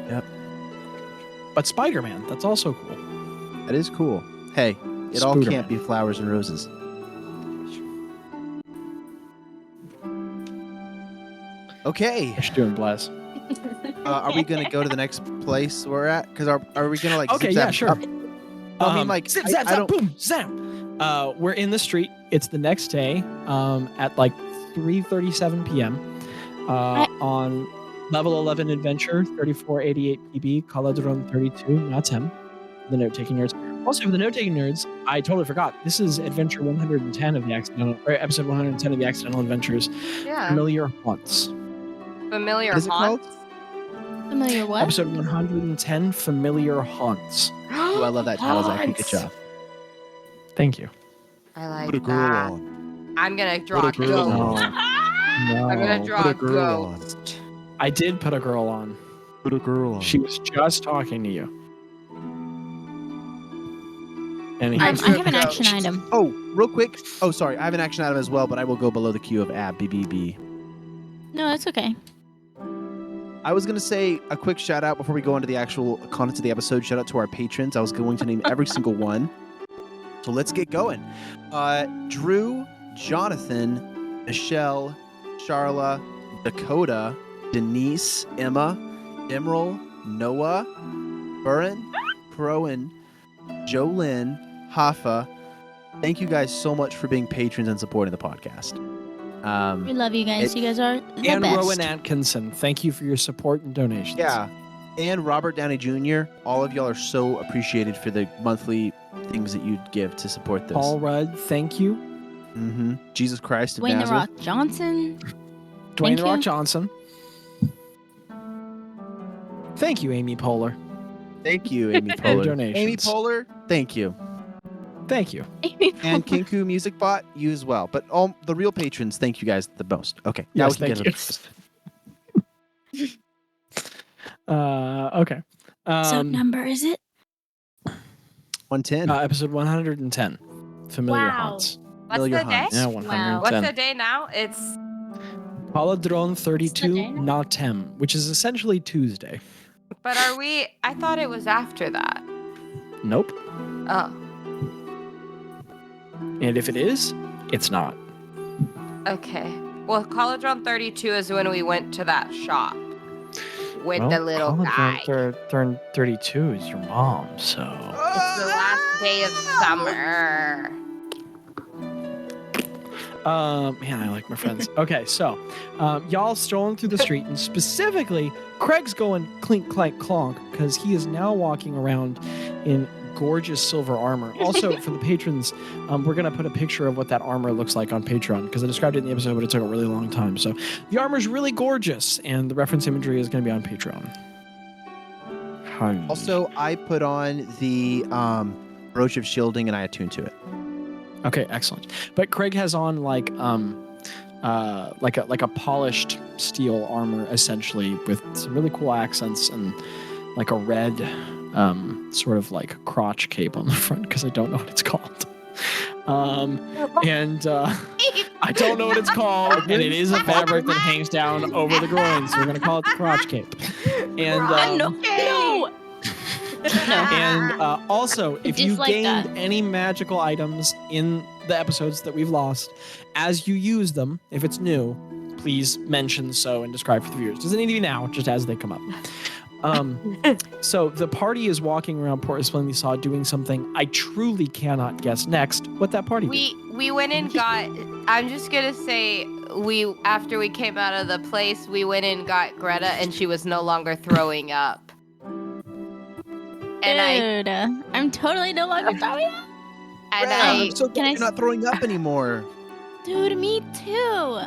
Yep. But Spider-Man, that's also cool. That is cool. Hey, it all Spooderman. can't be flowers and roses. Okay. What you doing, Blaz? Are we gonna go to the next place we're at? Because are we gonna like? Okay, zip, yeah, zap, sure. up? I mean, like, zip, I zap, zap, don't- boom, zap. We're in the street. It's the next day. At like 3:37 p.m. On level 11 adventure 3488 PB, Caladron 32, not 10. The note-taking nerds. Also, for the note-taking nerds, I totally forgot. This is adventure 110 of the accidental, or episode 110 of the accidental adventures. Yeah. Familiar haunts. Familiar What is it called? haunts. Familiar what? Episode 110, familiar haunts. Oh, I love that title, Zachary. Good Haunts. job. Thank you. I like Put a girl that. on. I'm gonna draw a girl ghost. on. I'm gonna draw Put a a girl on. ghost. I did put a girl on. Put a girl on. She was just talking to you. Anyhow. I have an Ghost. action item. Oh, real quick. Oh, sorry. I have an action item as well, but I will go below the queue of Abby BBB. No, that's okay. I was going to say a quick shout out before we go into the actual contents of the episode. Shout out to our patrons. I was going to name every single one. So let's get going. Drew, Jonathan, Michelle, Charla, Dakota, Denise, Emma, Emerald, Noah, Burin, Proen, Jolynn, Hoffa. Thank you guys so much for being patrons and supporting the podcast. We love you guys. You guys are the And best. Rowan Atkinson, thank you for your support and donations. Yeah. And Robert Downey Jr., all of y'all are so appreciated for the monthly things that you give to support this. Paul Rudd, thank you. Mm-hmm. Jesus Christ of Dwayne the Nazareth. Rock Johnson. Dwayne Thank The Rock you. Johnson. Thank you, Amy Poehler. Thank you, Amy your Poehler. donations. Amy Poehler, thank you. Thank you. And Kinku Music Bot, you as well. But all the real patrons, thank you guys the most. Okay, now Yes, we can thank get you. into Okay. So number is it? 110. Episode 110. Familiar Wow. haunts. What's Familiar the day? haunts. Yeah, Wow. 110. What's the day now? It's Paladron What's the day 32 now? Nautem, which is essentially Tuesday. but are we I thought it was after that. Nope. Oh. And if it is, it's not. Okay. Well, Caladron 32 is when we went to that shop with the little guy. Paladron 32 is your mom, so. It's the last day of summer. Man, I like my friends. Okay, so y'all strolling through the street, and specifically, Craig's going clink, clank, clonk because he is now walking around in gorgeous silver armor. Also, for the patrons, we're going to put a picture of what that armor looks like on Patreon because I described it in the episode, but it took a really long time. So the armor is really gorgeous, and the reference imagery is going to be on Patreon. Also, I put on the brooch of shielding and I attuned to it. Okay, excellent. But Craig has on like a polished steel armor essentially with some really cool accents and like a red sort of like crotch cape on the front because I don't know what it's called. And I don't know what it's called, and it is a fabric that hangs down over the groin, so we're gonna call it the crotch cape. And No. And also, if you dislike gained that. any magical items in the episodes that we've lost, as you use them, if it's new, please mention so and describe for the viewers. Doesn't need to be now, just as they come up. So the party is walking around Port Esplanade Saw doing something I truly cannot guess next what that party did. We went and got. I'm just gonna say after we came out of the place, we went and got Gretta, and she was no longer throwing up. And Dude, I'm totally no longer throwing up. And I'm so glad can I you're not throwing up anymore. Dude, me too.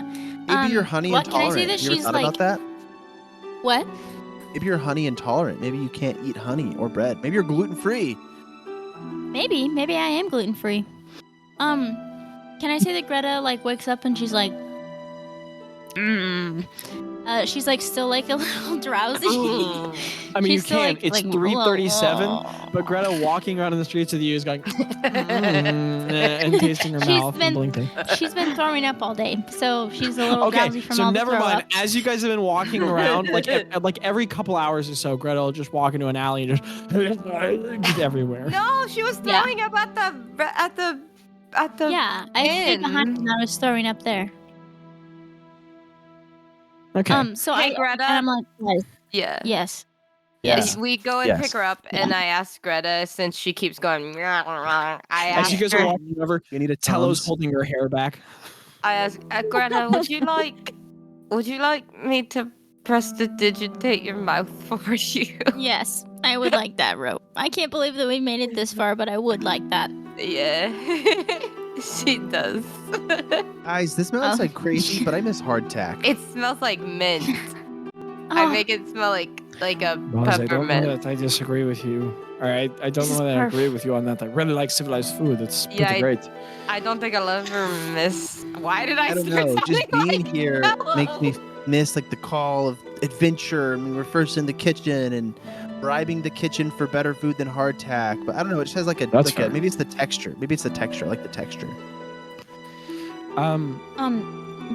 Maybe you're honey what, can I intolerant. say that You ever she's thought like about that? what? Maybe you're honey intolerant. Maybe you can't eat honey or bread. Maybe you're gluten free. Maybe I am gluten free. Can I say that Greta like wakes up and she's like, she's like still like a little drowsy. I mean, She's you still, can. like- It's like, 3:37, but Greta walking around in the streets of the U is going and tasting her She's mouth and been- blinking. She's been throwing up all day, so she's a little Okay, drowsy from so all never the throw mind. up. As you guys have been walking around, like every couple hours or so, Greta will just walk into an alley and just everywhere. no, she was Yeah. throwing up at the. Yeah, I stayed behind in. and I was throwing up there. Okay. So Hey, Greta. and I'm like, guys, Yeah. yes. Yes. We go and Yes. pick her up, and I asked Greta, since she keeps going, I As you asked guys are her, walking over, You need a Tello's Tums? holding her hair back. I asked Greta, would you like me to prestidigitate your mouth for you? Yes, I would like that rope. I can't believe that we made it this far, but I would like that. Yeah, she does. Guys, this smells Oh. like crazy, but I miss hardtack. It smells like mint. I Oh, make it smell like a Buzz, I don't know peppermint. that I disagree with you. All right, I don't This know is that I agree perfect. with you on that. I really like civilized food. It's pretty Yeah, I- great. I don't think I'll ever miss. Why did I, I don't start know. Just sounding being like here Tello? makes me miss like the call of adventure. I mean, we're first in the kitchen and bribing the kitchen for better food than hardtack. But I don't know. It just has like a, That's like a fair. maybe it's the texture. Maybe it's the texture. I like the texture.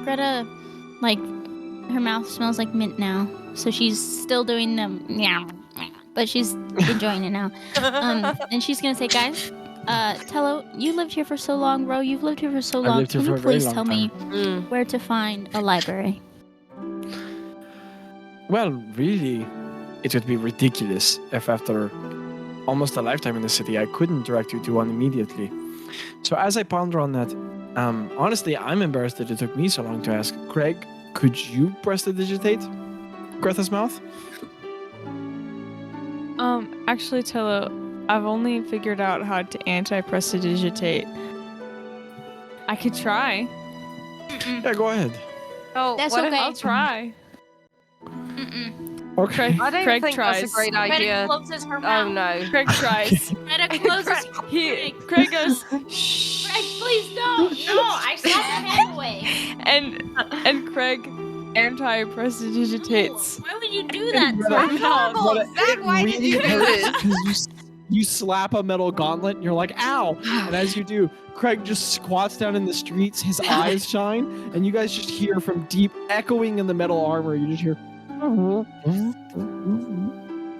Greta, like, her mouth smells like mint now, so she's still doing the meow, but she's enjoying it now. And she's gonna say, guys, Tello, you lived here for so long, bro. You've lived here for so I've long. lived here Can for you a very please long tell me Mm. where to find a library? Well, really, it would be ridiculous if after almost a lifetime in the city, I couldn't direct you to one immediately. So as I ponder on that, honestly, I'm embarrassed that it took me so long to ask. Craig, could you prestidigitate Greta's mouth? Actually, Tello, I've only figured out how to anti-prestidigitate. I could try. Yeah, go ahead. Oh, That's what okay. I'll try. Okay. I don't Craig think tries. that's a great Greta idea. closes her Oh mouth. no. Craig tries. Greta closes. Craig goes, shh. Greg, please don't. No, I slapped her hand away. And Craig anti-prestidigitates. Why would you do that? Greta, Zach? That's horrible. Zach, why did you do this? Because you slap a metal gauntlet and you're like, ow! And as you do, Craig just squats down in the streets, his eyes shine, and you guys just hear from deep, echoing in the metal armor, you just hear.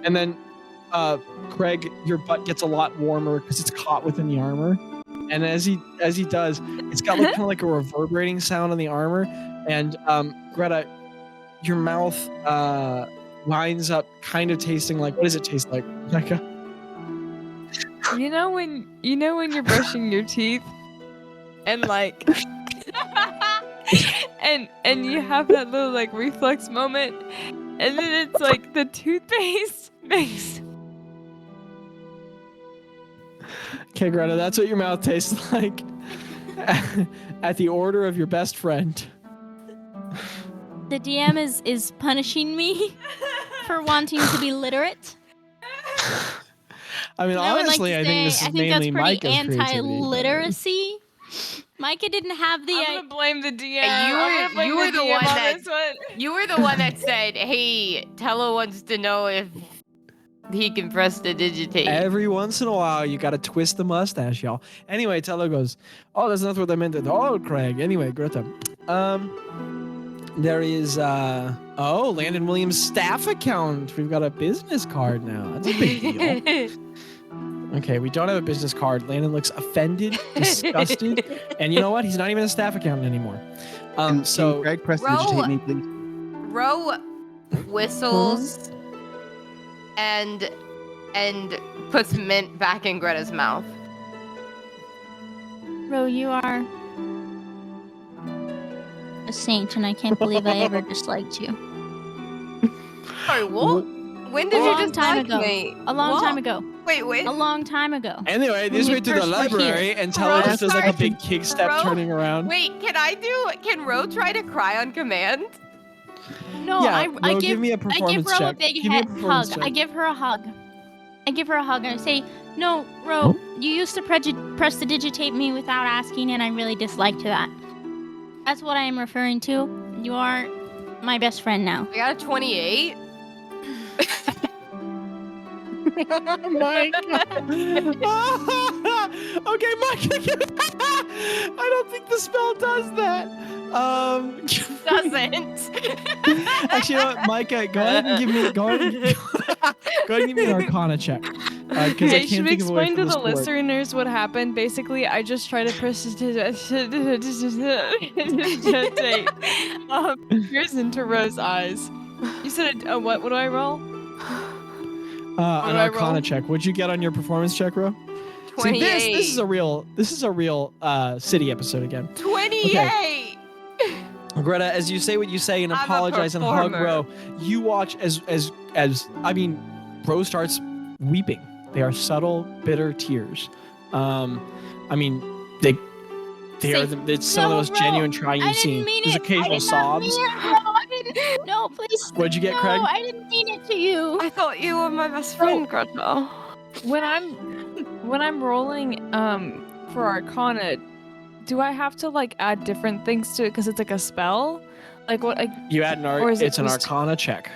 And then, Craig, your butt gets a lot warmer because it's caught within the armor. And as he does, it's got like kind of like a reverberating sound on the armor. And Greta, your mouth winds up kind of tasting like, what does it taste like? Like a, You know when you're brushing your teeth and like and you have that little like reflex moment and then it's like the toothpaste makes okay, Greta, that's what your mouth tastes like at the order of your best friend. The DM is punishing me for wanting to be literate. I mean, And I would like honestly, to I say, think this is I think that's mainly pretty Micah's creativity. anti-literacy. Micah didn't have the. I'm gonna blame the DM. You were the DM one on that- this one. You were the one that said, "Hey, Tello wants to know if he can prestidigitate." Every once in a while, you gotta twist the mustache, y'all. Anyway, Tello goes, "Oh, that's not what I meant at all, Craig." Anyway, Greta, There is Landon Williams' staff account. We've got a business card now. That's a big deal. Okay, we don't have a business card. Landon looks offended, disgusted, and you know what? He's not even a staff accountant anymore. Can So Greg press Roll- digitate me, please? Ro whistles and puts mint back in Gretta's mouth. Ro, you are a saint, and I can't believe I ever disliked you. Sorry, what? When did A you long just time like ago. me? A long What? time ago. Wait, wait. A long time ago. anyway, When this we way to the first were library, here. and Teller just does like a Sorry. big kick step Ro- turning around. Wait, can Ro try to cry on command? No, Yeah, I Ro, give give me a I give performance Ro a check. big Give me a hug. performance check. I give her a hug. I give her a hug and I say, "No, Ro, you used to press the digitate me without asking, and I really disliked that. That's what I am referring to. You are my best friend now." I got a 28. Oh my god. Okay, Micah. I don't think the spell does that. Doesn't. Actually, you know what, Micah, go ahead and give me an Arcana check. Because I Okay, can't should we think of a way explain for to this the to work. listeners what happened? Basically, I just tried to press digitate yours into Rose's eyes. You said what? What do I roll? An do I Arcana roll? check. What'd you get on your performance check, Ro? 28. See, this is a real city episode again. 28. Greta, as you say what you say and I'm a apologize and hug performer. Ro, you watch as I mean, Ro starts weeping. They are subtle, bitter tears. I mean, it's some of the most Ro, genuine crying I you've didn't seen. mean There's it. occasional I did not sobs. mean it, Ro. I didn't. No, please. What'd you get, No, Craig? I didn't mean it to you. I thought you were my best friend, Gretta. When I'm rolling for Arcana, do I have to like add different things to it because it's like a spell? Like what? Like You add Or is it it's an just- Arcana check.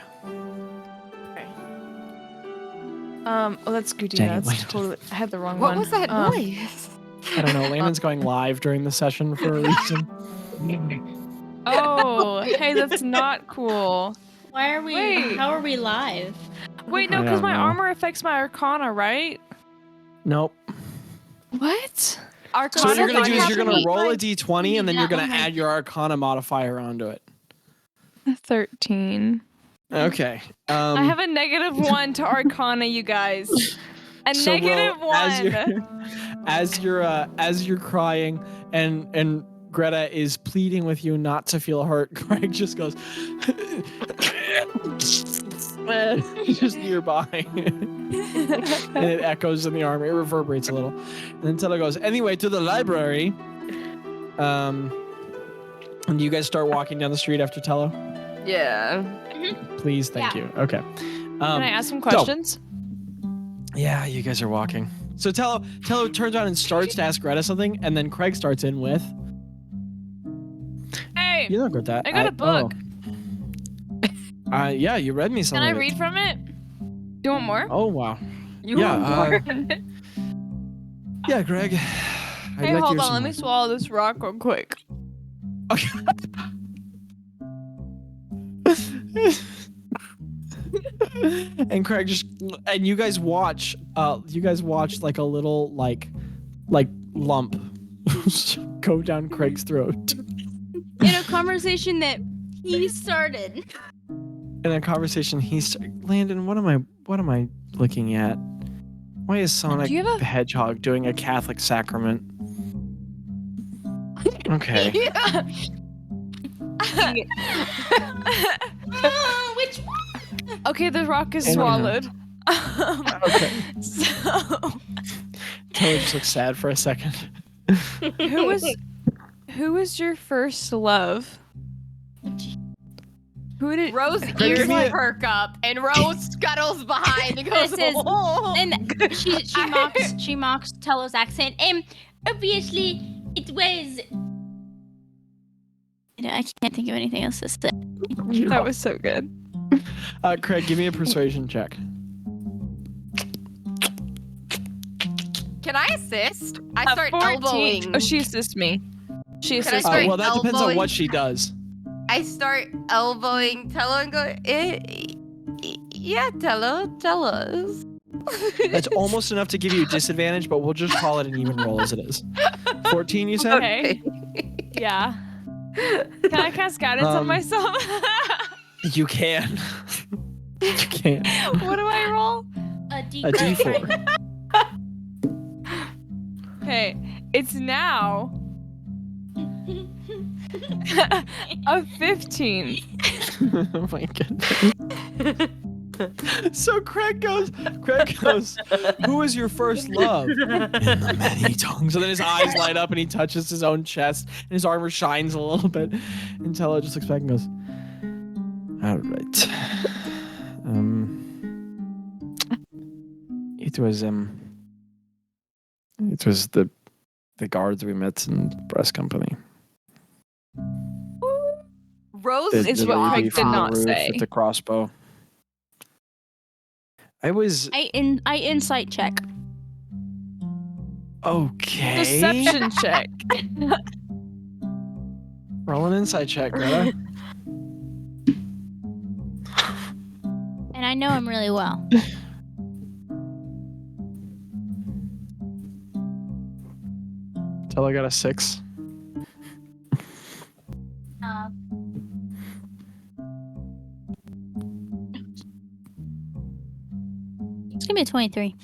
oh, that's Gudina. Dang it, That's Landon. totally. I had the wrong What one. was that noise? I don't know. Landon's going live during the session for a reason. Oh, hey, that's not cool. Why are we? Wait. How are we live? Wait, no, I because don't my know. armor affects my Arcana, right? Nope. What? So Arcana what you're gonna do is has you're to gonna be- roll a d20 and then you're gonna Yeah, add your Arcana modifier onto it. 13. Okay. I have a -1 to Arcana, you guys. A So, Ro, -1. as you're crying and Greta is pleading with you not to feel hurt, Craig just goes just nearby. And it echoes in the armor. It reverberates a little. And then Tella goes, anyway, to the library. And you guys start walking down the street after Tello? Yeah. Please, thank you. Okay. Can I ask some questions? Yeah, you guys are walking. So Tello turns around and starts to ask Greta something, and then Craig starts in with, Hey, "You don't get that. I got a book. Yeah, you read me Can something. I read from it? You want more? Oh wow. You Yeah, want more? Yeah, Greg. Hey, hold on. Let me swallow this rock real quick. Okay. And Craig and you guys watch like a little like lump go down Craig's throat. In a conversation that he started. In a conversation Landon, what am I looking at? Why is Sonic Do you have the Hedgehog doing a Catholic sacrament? Okay. Which one? Okay, the rock is Anyhow. swallowed. Okay. So, Taylor just looks sad for a second. who was your first love? Who did Rose Greg, ears give me a- perk up, and Rose scuttles behind and goes, This is- "Oh." And she mocks Tello's accent. Obviously it was. I can't think of anything else to say. That was so good. Craig, give me a persuasion check. Can I assist? I A start 14. elbowing. Oh, she assists me. She Can I assists start me. Well, that depends on elbowing? what she does. I I start elbowing Tello and go, yeah, Tello, tell us. That's almost enough to give you a disadvantage, but we'll just call it an even roll as it is. 14, you said? Okay. Yeah. Can I cast guidance on myself? You can. You can. What do I roll? A A D4. Okay, it's now a 15. Oh my goodness. So Craig goes, who was your first love? In the many tongues. So then his eyes light up and he touches his own chest and his armor shines a little bit. And Tello just looks back and goes, all right. It was the guards we met in the press company. Rose Is The what lady Craig did from the not roof say. with the crossbow. I insight check. okay. Deception check. Roll an insight check, Greta. And I know him really well. Till I got a 6. It's gonna be a 23.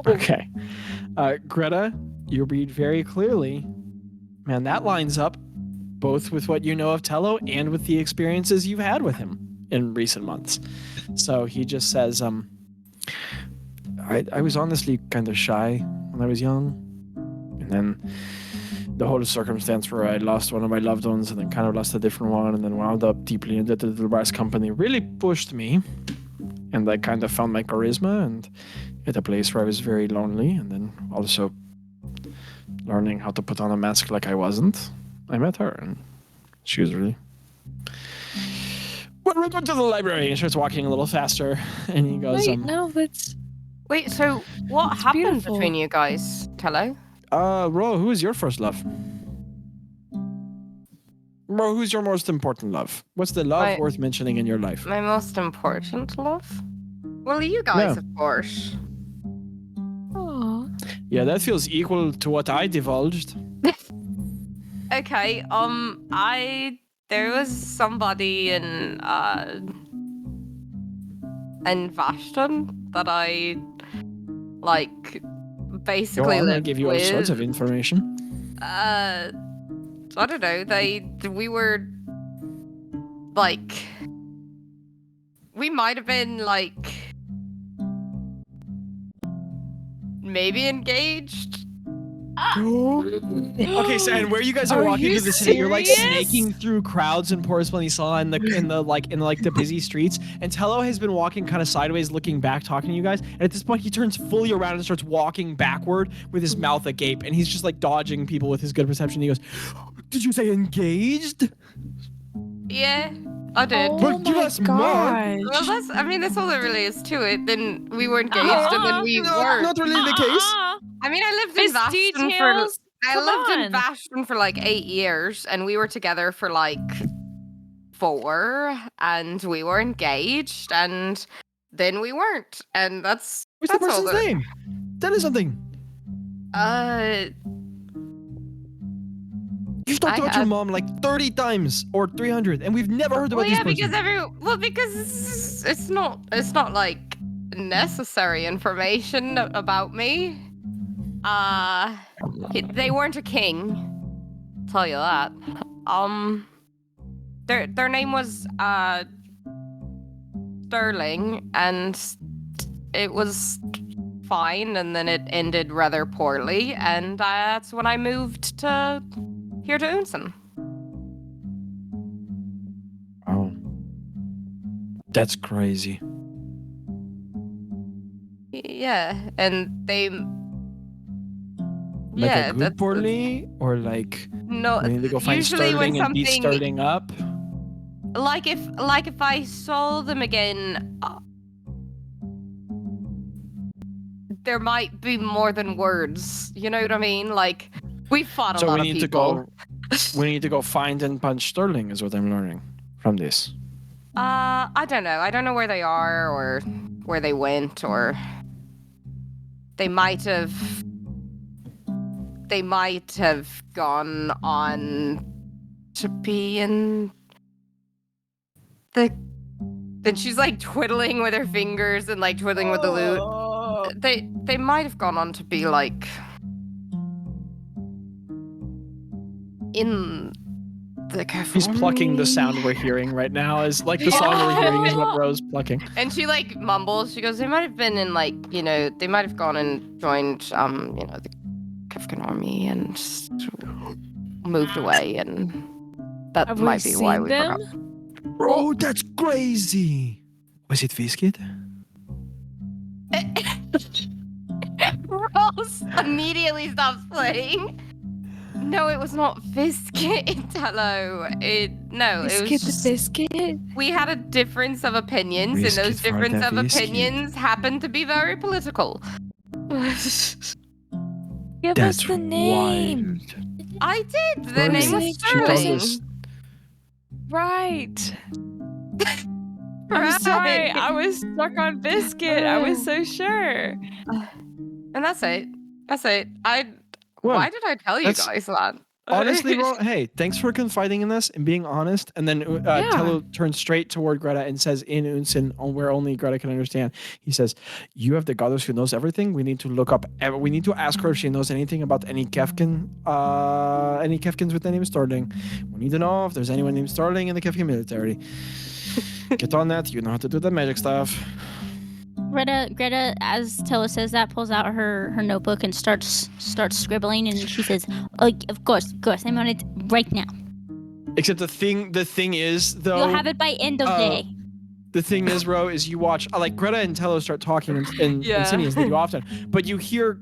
Okay. Greta, you read very clearly. Man, that lines up both with what you know of Tello and with the experiences you've had with him in recent months. So he just says, I was honestly kind of shy when I was young. And then the whole circumstance where I lost one of my loved ones and then kind of lost a different one and then wound up deeply into the little brass company really pushed me. And I kind of found my charisma and at a place where I was very lonely and then also learning how to put on a mask like I wasn't. I met her and she was really... Well, we're going to the library and starts walking a little faster and he goes, Wait, no, that's... Wait, so what It's happened beautiful. between you guys, Tello? Ro, who is your first love? Ro, who's your most important love? What's the love worth mentioning in your life? My most important love? Well, you guys, of course. Aww. Yeah, that feels equal to what I divulged. Okay, there was somebody in Vashton that I, like, basically I lived give you all with. sorts of information. I don't know, we were, like, we might have been, like, maybe engaged? Okay, so and where you guys are Are walking you through the city, you're like serious? snaking through crowds in Port Peninsula in the busy streets. And Tello has been walking kind of sideways, looking back, talking to you guys. And at this point, he turns fully around and starts walking backward with his mouth agape. And he's just like dodging people with his good perception. He goes, "Did you say engaged?" Yeah, I did. Oh But give my us more. gosh. Well, that's all there really is to it. Then we were engaged, and then we No, weren't. not really the case. I mean, I lived in Miss Vashton Details? I Come lived in on. Vashton for like 8 years, and we were together for like 4, and we were engaged, and then we weren't, and that's What's the all person's there- name? Tell us something. You've talked I about your have- mom like 30 times or 300, and we've never heard about Well, this yeah, person. because it's not like necessary information about me. They weren't a king. Tell you that. Their name was Sterling, and it was fine, and then it ended rather poorly, and that's when I moved to here to Unsen. Oh, that's crazy. Yeah, and they. Like yeah, a good that's poorly, or like no. we need to go find Usually when Sterling and beat something Sterling up. like if I saw them again, there might be more than words. You know what I mean? Like we fought a So lot we of need people. to go. We need to go find and punch Sterling, is what I'm learning from this. I don't know. I don't know where they are or where they went, or they might have gone on to be in the. Then she's like twiddling with her fingers and like twiddling with the lute. They might have gone on to be like in the cafe. He's plucking the sound we're hearing right now. Is like the song we're hearing is what Rose plucking. And she like mumbles. She goes, "They might have been in like, you know, they might have gone and joined you know, the Kefkin army and moved away, and that Have might we be why seen we them? forgot." Bro, that's crazy. Was it Viscid? Rose immediately stops playing. No, it was not Biscuit Tello. It was Biscuit the biscuit. we had a difference of opinions, and Biscuit those for difference the of biscuit. opinions happened to be very political. Give us the name. Wild. I did. The Sterling. name was She She told Sterling. us. Right. I'm Right. sorry. I was stuck on biscuit. I was so sure. And that's it. That's it. Well, Why did I tell you that's- guys that? Honestly, bro, hey, thanks for confiding in us and being honest. And then Tello turns straight toward Greta and says in Unsin, where only Greta can understand, he says, "You have the goddess who knows everything. We need to look up. We need to ask her if she knows anything about any Kefkin, any Kefkins with the name Sterling. We need to know if there's anyone named Sterling in the Kefkin military. Get on that. You know how to do the magic stuff." Greta, as Tella says that, pulls out her notebook and starts scribbling, and she says, "Oh, of course, I'm on it right now. Except the thing is though, You'll have it by end of day." the thing is, bro, is you watch like Greta and Tello start talking in Yeah. Insidious, as they do often, but you hear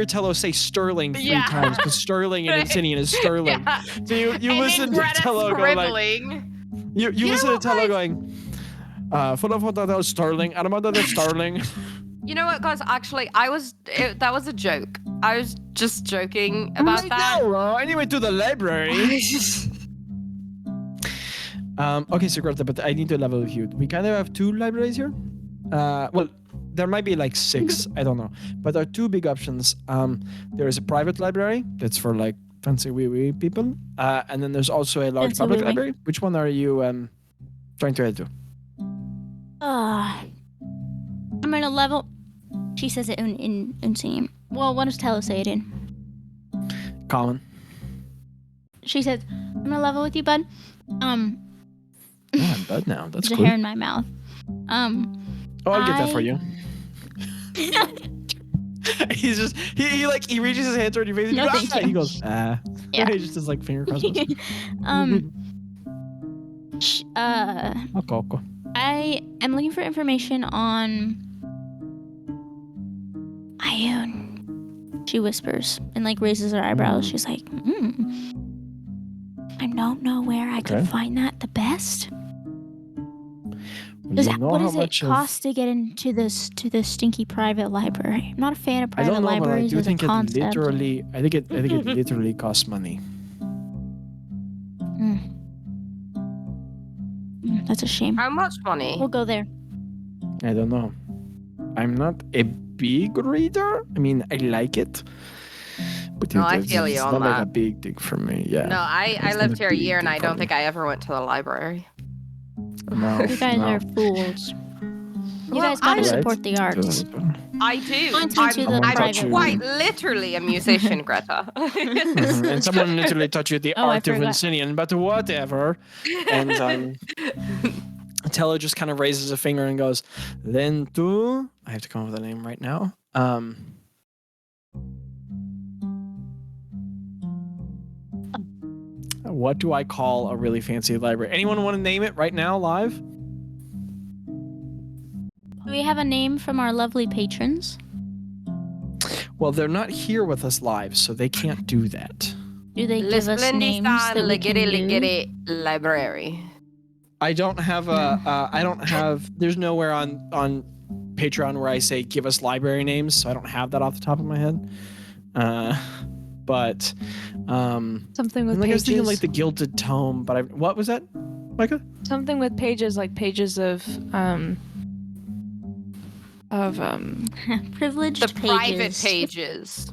Tello say Sterling 3 Yeah. times because Sterling in Insidious is Sterling. Yeah. So you And listen then to Greta Tello go like scribbling. you You listen know to Tello what, going, full of that Sterling, Armada that Sterling. You know what, guys? Actually, that was a joke. I was just joking about that. No, anyway, to the library. Okay, so Greta, but I need to level with you. We kind of have 2 libraries here. Well, there might be like 6, I don't know. But there are 2 big options. There is a private library that's for like fancy wee people. And then there's also a large Fancy public wee-wee. library. Which one are you trying to head to? I'm gonna level. She says it in Unseen. Well, what does Tella say it in? Common. She says, "I'm gonna level with you, bud." Yeah, but now that's There's cool. a hair in my mouth. Oh, I'll get that for you. He's just he reaches his hand toward your face and No, he goes, thank you. he goes, Yeah. He just does like finger crossbows. Okay. I am looking for information on Ayun. She whispers and like raises her eyebrows. She's like, I don't know where I Okay. could find that the best. You know What how does it much of- cost to get into this the stinky private library? I'm not a fan of I private don't know, but I libraries do as think a it concept. literally. I think it literally costs money. That's a shame. How much money? We'll go there. I don't know. I'm not a big reader. I mean, I like it, but No, I it's feel you on not like that. a big thing for me. Yeah. No, I It's lived not here a big year and thing I for don't me. think I ever went to the library. No, You guys no. are fools. You Well, guys gotta I- support the arts. I do. Point me to the I'm private quite one. literally a musician, Greta. Mhm, and someone literally taught you the Oh, I art of forgot. Insidian, but whatever. And Tello just kind of raises a finger and goes, "Then to." I have to come up with a name right now. What do I call a really fancy library? Anyone want to name it right now, live? Do we have a name from our lovely patrons? Well, they're not here with us live, so they can't do that. Do they Le give us names that we can do? Liggity Library. I don't have there's nowhere on Patreon where I say give us library names, so I don't have that off the top of my head. But Something with I was thinking pages. like the Gilded Tome, but what was that, Micah? Something with pages, like pages of Privileged The private pages. pages.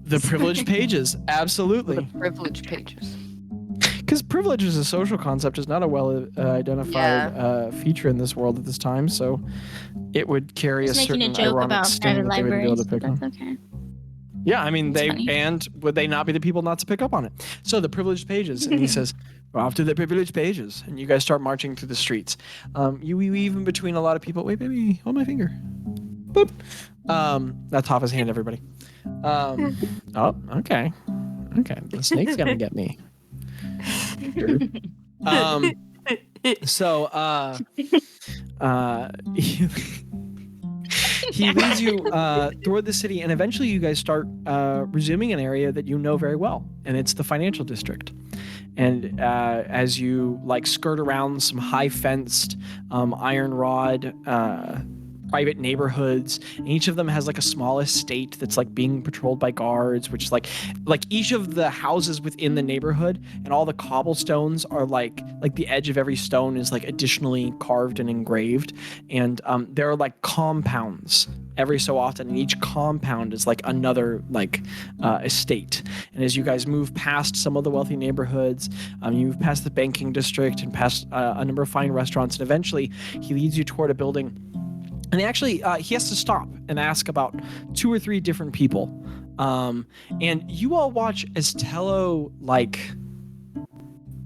The privileged pages, absolutely. The privileged pages. Because privilege as a social concept is not a well identified feature in this world at this time, so it would carry Just a making certain a joke ironic about sting private that they wouldn't be able libraries, to but pick on. that's okay. Yeah, I mean, That's funny. and would they not be the people not to pick up on it? So the privileged pages, and he says, "We're off to the privileged pages," and you guys start marching through the streets. You weave in between a lot of people. Wait, baby, hold my finger. Boop. That's off his hand, everybody. Oh, okay. The snake's gonna get me. He leads you toward the city, and eventually you guys start resuming an area that you know very well, and it's the financial district. And as you like skirt around some high fenced iron rod private neighborhoods, and each of them has like a small estate that's like being patrolled by guards, which is like each of the houses within the neighborhood and all the cobblestones are like the edge of every stone is like additionally carved and engraved, and there are like compounds every so often, and each compound is like another estate. And as you guys move past some of the wealthy neighborhoods, you move past the banking district and past a number of fine restaurants, and eventually he leads you toward a building. And he has to stop and ask about 2 or 3 different people. And you all watch as Tello,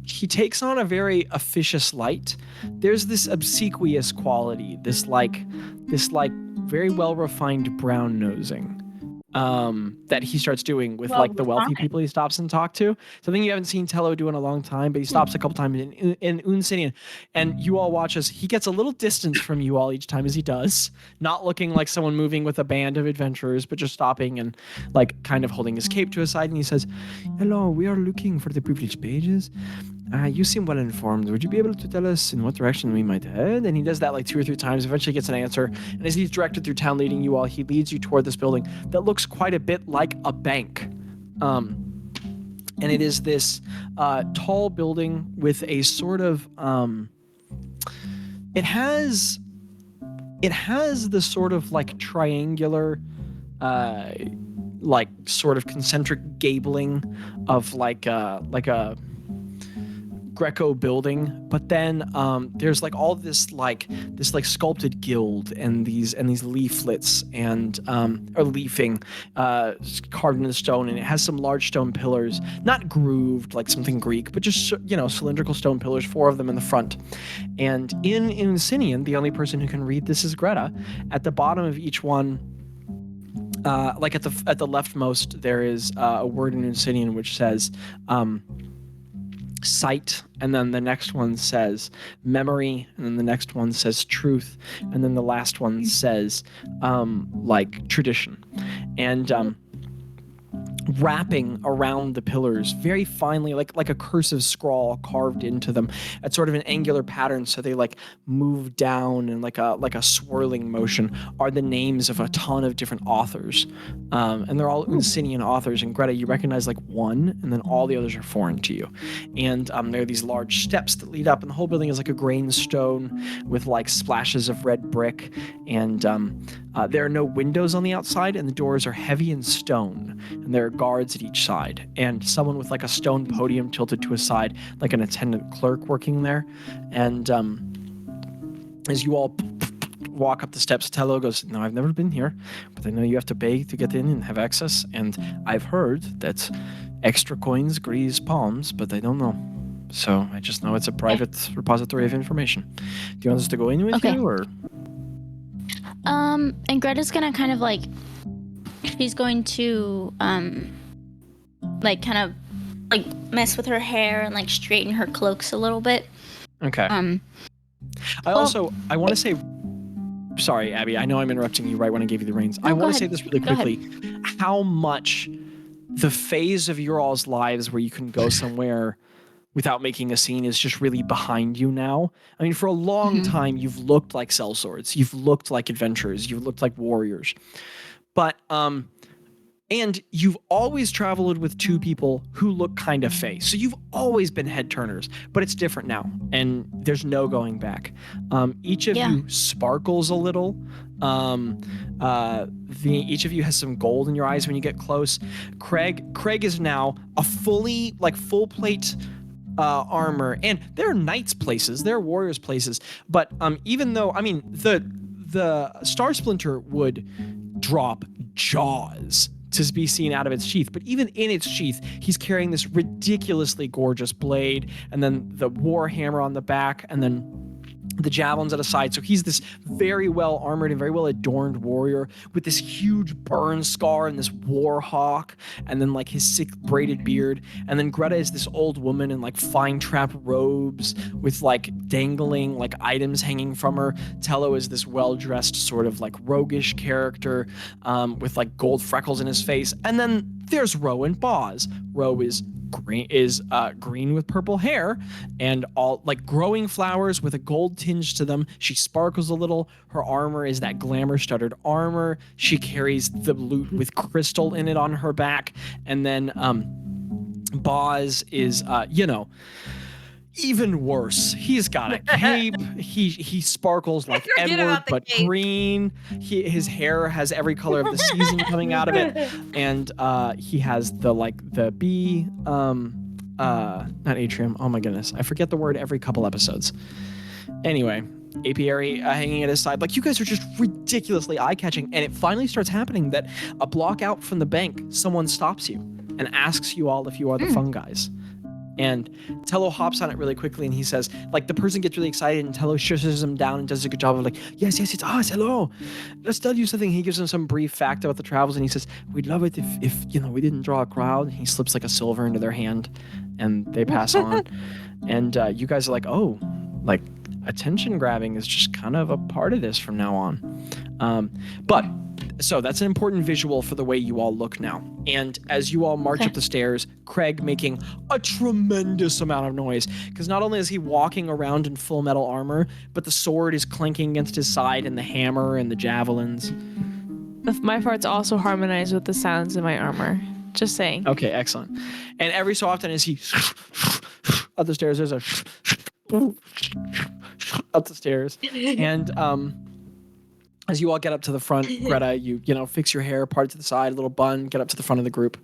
he takes on a very officious light. There's this obsequious quality, this very well-refined brown nosing that he starts doing with the wealthy people he stops and talk to. Something you haven't seen Tello do in a long time, but he stops a couple times in Unsinian, and you all watch as he gets a little distance from you all each time as he does, not looking like someone moving with a band of adventurers, but just stopping and kind of holding his cape to his side, and he says, "Hello, we are looking for the privileged pages. You seem well informed. Would you be able to tell us in what direction we might head?" And he does that 2 or 3 times, eventually gets an answer. And as he's directed through town leading you all, he leads you toward this building that looks quite a bit like a bank. And it is this tall building with a sort of it has the sort of triangular sort of concentric gabling of like a Greco building, but then there's all this sculpted gild and these leaflets and or leafing carved into stone, and it has some large stone pillars, not grooved like something Greek, but just cylindrical stone pillars, 4 of them in the front. And in Unsinian, the only person who can read this is Gretta. At the bottom of each one, at the leftmost, there is a word in Unsinian which says sight, and then the next one says memory, and then the next one says truth, and then the last one says tradition. And wrapping around the pillars very finely, like a cursive scrawl carved into them at sort of an angular pattern, so they move down and like a swirling motion, are the names of a ton of different authors, and they're all Unsinian authors. And Greta, you recognize one, and then all the others are foreign to you. And there are these large steps that lead up, and the whole building is like a grain stone with splashes of red brick, and there are no windows on the outside, and the doors are heavy and stone, and there are guards at each side, and someone with a stone podium tilted to a side, like an attendant clerk working there. And as you all walk up the steps, Tello goes, "No, I've never been here, but I know you have to pay to get in and have access, and I've heard that extra coins grease palms, but I don't know. So I just know it's a private repository of information. Do you want us to go in with you, or?" And Greta's gonna kind of she's going to mess with her hair and straighten her cloaks a little bit. Okay. I want to say, sorry, Abby, I know I'm interrupting you right when I gave you the reins. I want to say this really quickly. How much the phase of your all's lives where you can go somewhere without making a scene is just really behind you now. I mean, for a long time, you've looked like sellswords. You've looked like adventurers. You've looked like warriors. But And you've always traveled with two people who look kind of fey. So you've always been head turners, but it's different now. And there's no going back. Each of you sparkles a little. Each of you has some gold in your eyes when you get close. Craig is now a full plate armor, and there are knights places, there are warriors places, but even though the Star Splinter would drop jaws to be seen out of its sheath, but even in its sheath, he's carrying this ridiculously gorgeous blade, and then the war hammer on the back, and then the javelins at a side. So he's this very well armored and very well adorned warrior with this huge burn scar and this war hawk, and then like his sick braided beard. And then Gretta is this old woman in like fine trap robes with like dangling like items hanging from her. Tello is this well-dressed sort of like roguish character with like gold freckles in his face. And then there's Ro and Bazz. Ro is green with purple hair and all like growing flowers with a gold tinge to them. She sparkles a little. Her armor is that glamour studded armor. She carries the loot with crystal in it on her back. And then Bazz is even worse. He's got a cape. He sparkles like Edward, but cape. Green. His hair has every color of the season coming out of it, and he has the bee. Not atrium. Oh my goodness, I forget the word every couple episodes. Anyway, apiary hanging at his side. Like, you guys are just ridiculously eye-catching, and it finally starts happening that a block out from the bank, someone stops you and asks you all if you are the fungis. And Tello hops on it really quickly, and he says, like, the person gets really excited, and Tello shushes him down and does a good job of like, yes, it's us, hello. Let's tell you something. He gives him some brief fact about the travels, and he says, we'd love it if we didn't draw a crowd. And he slips like a silver into their hand, and they pass on. And you guys are like, oh, like, attention grabbing is just kind of a part of this from now on. So that's an important visual for the way you all look now. And as you all march up the stairs, Craig making a tremendous amount of noise, because not only is he walking around in full metal armor, but the sword is clinking against his side, and the hammer and the javelins. My farts also harmonize with the sounds in my armor. Just saying. Okay, excellent. And every so often as he up the stairs, there's a up the stairs. And as you all get up to the front, Gretta, you fix your hair, part to the side, a little bun, get up to the front of the group.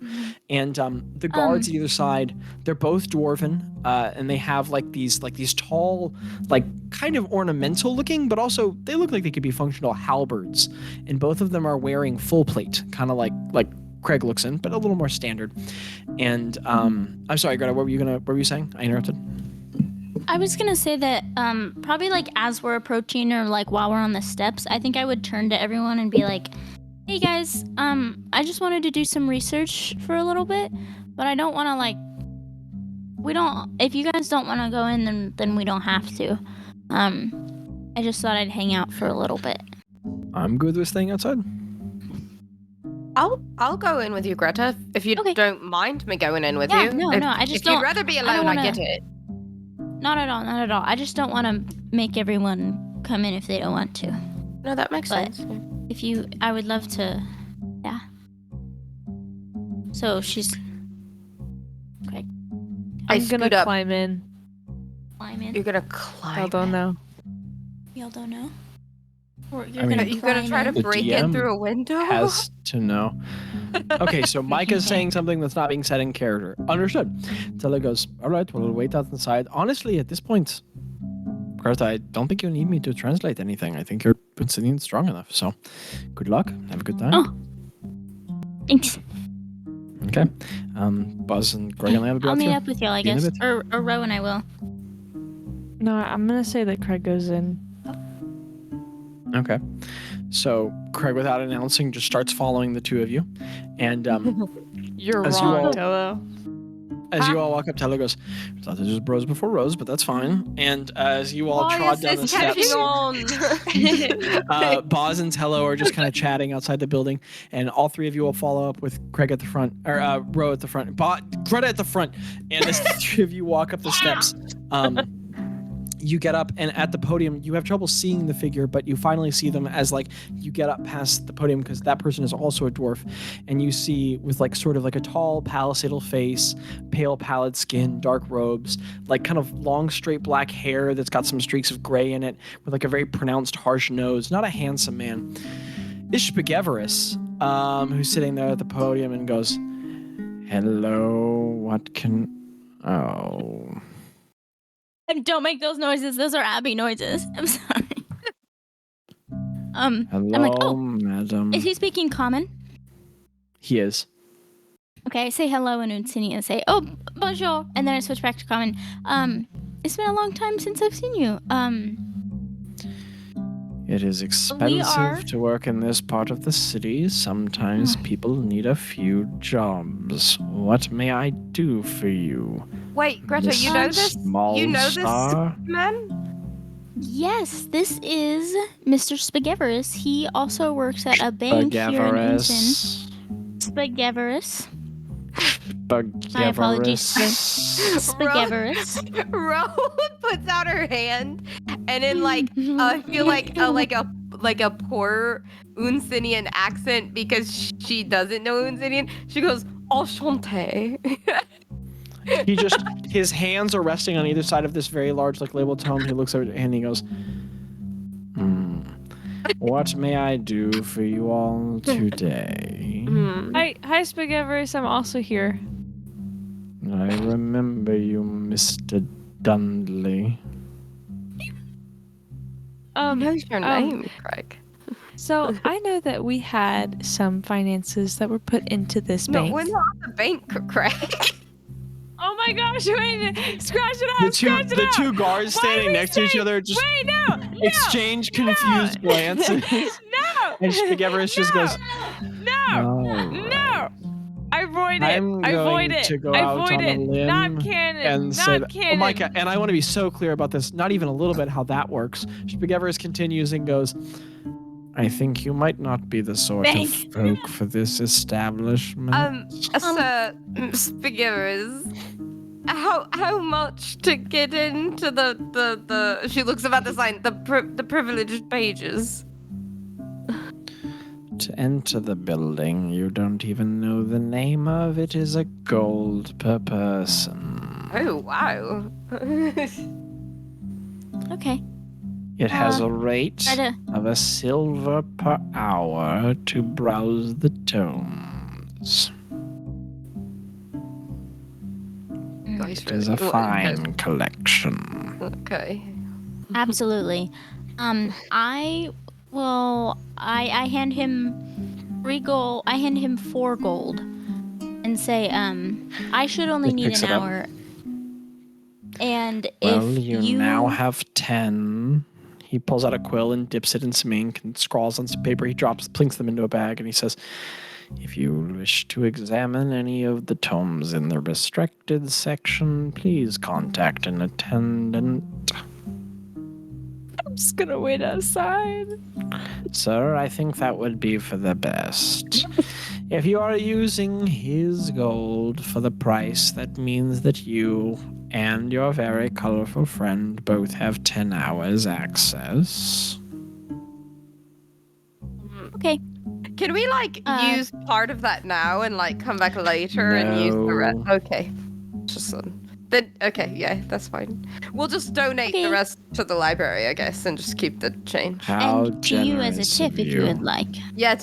And the guards at either side, they're both dwarven, and they have like these tall, like kind of ornamental looking, but also they look like they could be functional halberds. And both of them are wearing full plate, kind of like Craig looks in, but a little more standard. And I'm sorry, Gretta, what were you saying? I interrupted. I was gonna say that probably like as we're approaching or like while we're on the steps, I think I would turn to everyone and be like, hey guys, I just wanted to do some research for a little bit, but I don't want to if you guys don't want to go in, then we don't have to. I just thought I'd hang out for a little bit. I'm good with staying outside. I'll go in with you, Gretta, if you don't mind me going in with you. No, I just if don't. If you'd rather be alone, I get it. Not at all. I just don't want to make everyone come in if they don't want to. No, that makes sense. I would love to, yeah. So she's... Okay. I'm gonna climb in. Climb in? You're gonna climb I don't know. Y'all don't know? Or you're gonna try to break in through a window? Has to know. Okay, so Micah's saying something that's not being said in character. Understood. Tella goes, all right, we'll wait out inside. Honestly, at this point, Greta, I don't think you need me to translate anything. I think you're sitting strong enough. So, good luck. Have a good time. Oh, thanks. Okay. Bazz and Greg and Landon will be I'll meet up with y'all, I guess. Or Ro and I will. No, I'm gonna say that Craig goes in. Okay. So Craig, without announcing, just starts following the two of you. And you're wrong, Tello. As you all walk up, Tello goes, I thought this was bros before rose, but that's fine. And as you all trot down the steps, Bazz and Tello are just kind of chatting outside the building, and all three of you will follow up with Craig at the front, or Ro at the front, Greta at the front. And as the three of you walk up the steps, you get up, and at the podium, you have trouble seeing the figure, but you finally see them as like you get up past the podium because that person is also a dwarf, and you see with like sort of like a tall palisadal face, pale pallid skin, dark robes, like kind of long straight black hair that's got some streaks of gray in it, with like a very pronounced harsh nose. Not a handsome man. It's Spageverus, who's sitting there at the podium and goes, "Hello, what can? Oh." And don't make those noises. Those are Abby noises. I'm sorry. Hello, I'm like, oh, madam. is he speaking common? He is. Okay, I say hello in Unsini and say, oh, bonjour. And then I switch back to common. It's been a long time since I've seen you. It is expensive to work in this part of the city. Sometimes people need a few jobs. What may I do for you? Wait, Greta, Miss you know this? Small You know Star? this man? Yes, this is Mr. Spageverus. He also works at a bank here in Ensign. Spageverus. My apologies, Spageverus. Rose puts out her hand, and in like I feel like a poor Unsinian accent because she doesn't know Unsinian. She goes, "Enchanté." He just, his hands are resting on either side of this very large, like, label tome. He looks over and he goes, what may I do for you all today? Hi, Spageverus. I'm also here. I remember you, Mr. Dundley. What's your name, Craig? So I know that we had some finances that were put into this bank. No, we're not the bank, Craig. Oh my gosh, wait, scratch it out, The two guards standing next to each other just exchange confused glances. No! And Spageverus just goes, No! I void it. I'm going to go out on a limb Not canon. and say Not that, canon. oh, Micah, and I want to be so clear about this, not even a little bit how that works. Spageverus continues and goes, I think you might not be the sort of folk for this establishment. Sir, Spageverus, how much to get into the she looks about the sign, the privileged pages? To enter the building, you don't even know the name of it, is a gold per person. Oh, wow. Okay. It has a rate of a silver per hour to browse the tomes. It is a fine collection. Okay. Absolutely. I hand him 3 gold. I hand him 4 gold, and say, I should only need an hour. And if you now have 10. He pulls out a quill and dips it in some ink and scrawls on some paper. He plinks them into a bag, and he says, if you wish to examine any of the tomes in the restricted section, please contact an attendant. I'm just gonna wait outside. Sir, I think that would be for the best. If you are using his gold for the price, that means that you and your very colorful friend both have 10 hours access. Okay. Can we use part of that now and come back later and use the rest? Okay. Just then okay, yeah, that's fine. We'll just donate the rest to the library, I guess, and just keep the change. How and to you as a tip if you would like. Yeah.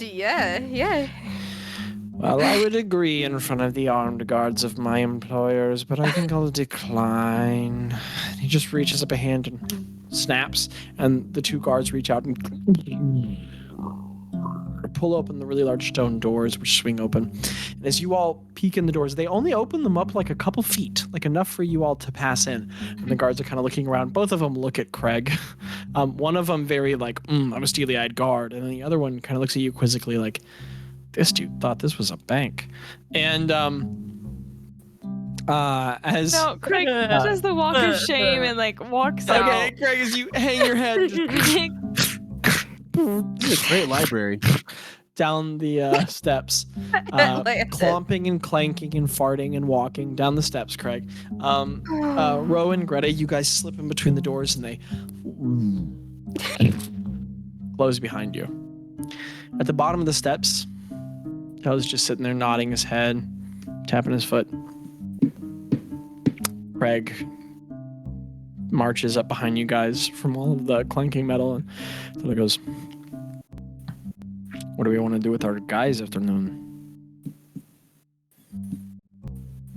Well, I would agree in front of the armed guards of my employers, but I think I'll decline. He just reaches up a hand and snaps, and the 2 guards reach out and pull open the really large stone doors, which swing open. And as you all peek in the doors, they only open them up like a couple feet, like enough for you all to pass in. And the guards are kind of looking around. Both of them look at Craig. One of them very I'm a steely-eyed guard, and then the other one kind of looks at you quizzically like, this dude thought this was a bank. And as Craig does the walk of shame and walks out. Okay, Craig, as you hang your head, It's a great library. down the steps, clomping and clanking and farting and walking down the steps, Craig. Rowan, Greta, you guys slip in between the doors and they close behind you. At the bottom of the steps, Taylor's just sitting there nodding his head, tapping his foot. Craig marches up behind you guys from all of the clanking metal, and Taylor goes, "What do we want to do with our guys afternoon?"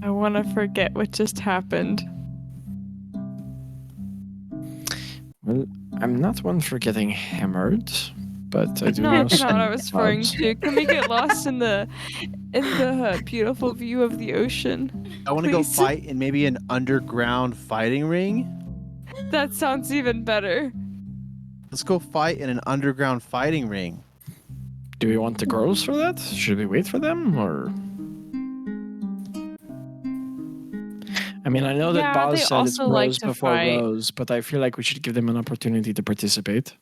I want to forget what just happened. Well, I'm not one for getting hammered, but I do No, know that's not some what I was referring pubs. to. Can we get lost in the beautiful view of the ocean? I want to go Please. fight in maybe an underground fighting ring. That sounds even better. Let's go fight in an underground fighting ring. Do we want the girls for that? Should we wait for them, or? I mean, I know that Yeah, Bazz they said it's also like Rose to before fight. Rose, but I feel like we should give them an opportunity to participate.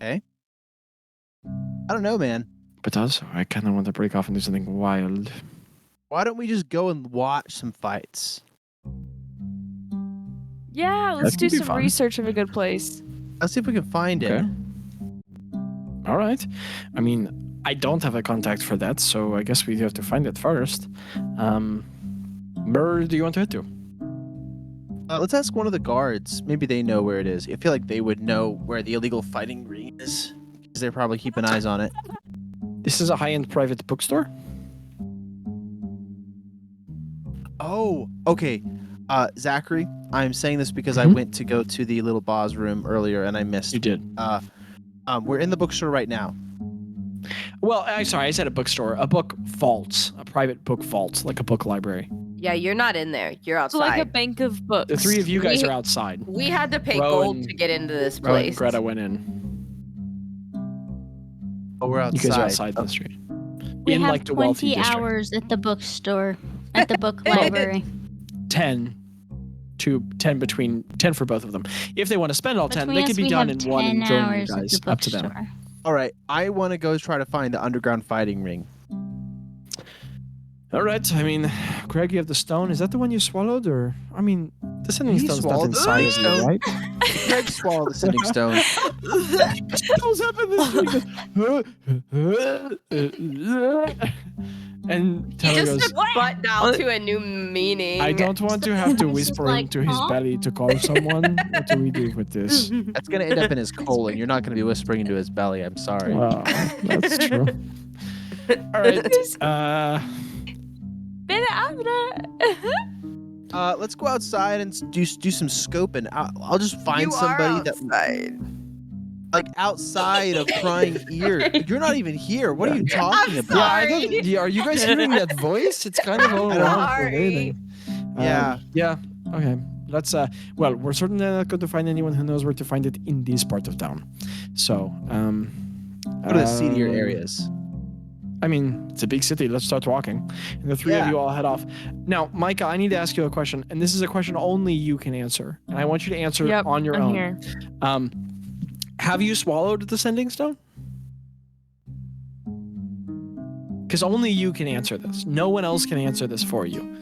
I don't know, man. But also, I kind of want to break off and do something wild. Why don't we just go and watch some fights? Yeah, let's That do could be some fun. research of a good place. Let's see if we can find it. Okay. All right. I mean, I don't have a contact for that, so I guess we have to find it first. Where do you want to head to? Let's ask one of the guards. Maybe they know where it is. I feel like they would know where the illegal fighting ring is, because they're probably keeping eyes on it. This is a high-end private bookstore. Oh, okay. Zachary, I'm saying this because I Mhm. went to go to the little Bazz room earlier and I missed. You did. We're in the bookstore right now. Well, I'm sorry, I said a bookstore. A book vault. A private book vault, like a book library. Yeah, you're not in there. You're So outside. like a bank of books. The three of you guys We- are outside. We had to pay Rowan- gold to get into this Rowan and place. Greta went in. Oh, we're outside. You guys are outside the street. We in have like the wealthy 20 district. hours at the bookstore, at the book library. 10 between 10 for both of them. If they want to spend all 10, Between they us, could be we done have in one 10 and join you hours at guys. the Up to them. bookstore. All right, I want to go try to find the underground fighting ring. All right. I mean, Craig, you have the stone. Is that the one you swallowed, or I mean, the sending He stone's not swallowed the inside of sending you, stone. right? Craig swallowed the sending stone. What's happening? And He Taylor just goes, took butt down to a new meaning. I don't want to have to He's whisper like, into his huh? belly to call someone. What do we do with this? That's gonna end up in his colon. You're not gonna be whispering into his belly. I'm sorry. Wow, that's true. All right. Bene Abra. Let's go outside and do some scoping. I'll just find You somebody are that outside. like outside of Crying Ear. You're not even here. What are you talking I'm about? Yeah, I Sorry. don't. Yeah, are you guys hearing that voice? It's kind of all I'm around. sorry. Yeah. Yeah. Okay. Let's. Well, we're certainly not going to find anyone who knows where to find it in this part of town. So. Go to the seedier areas. I mean, it's a big city. Let's start walking. And the three of Yeah. you all head off. Now, Micah, I need to ask you a question, and this is a question only you can answer, and I want you to answer it Yep, on your I'm own. here. Have you swallowed the sending stone? Because only you can answer this. No one else can answer this for you.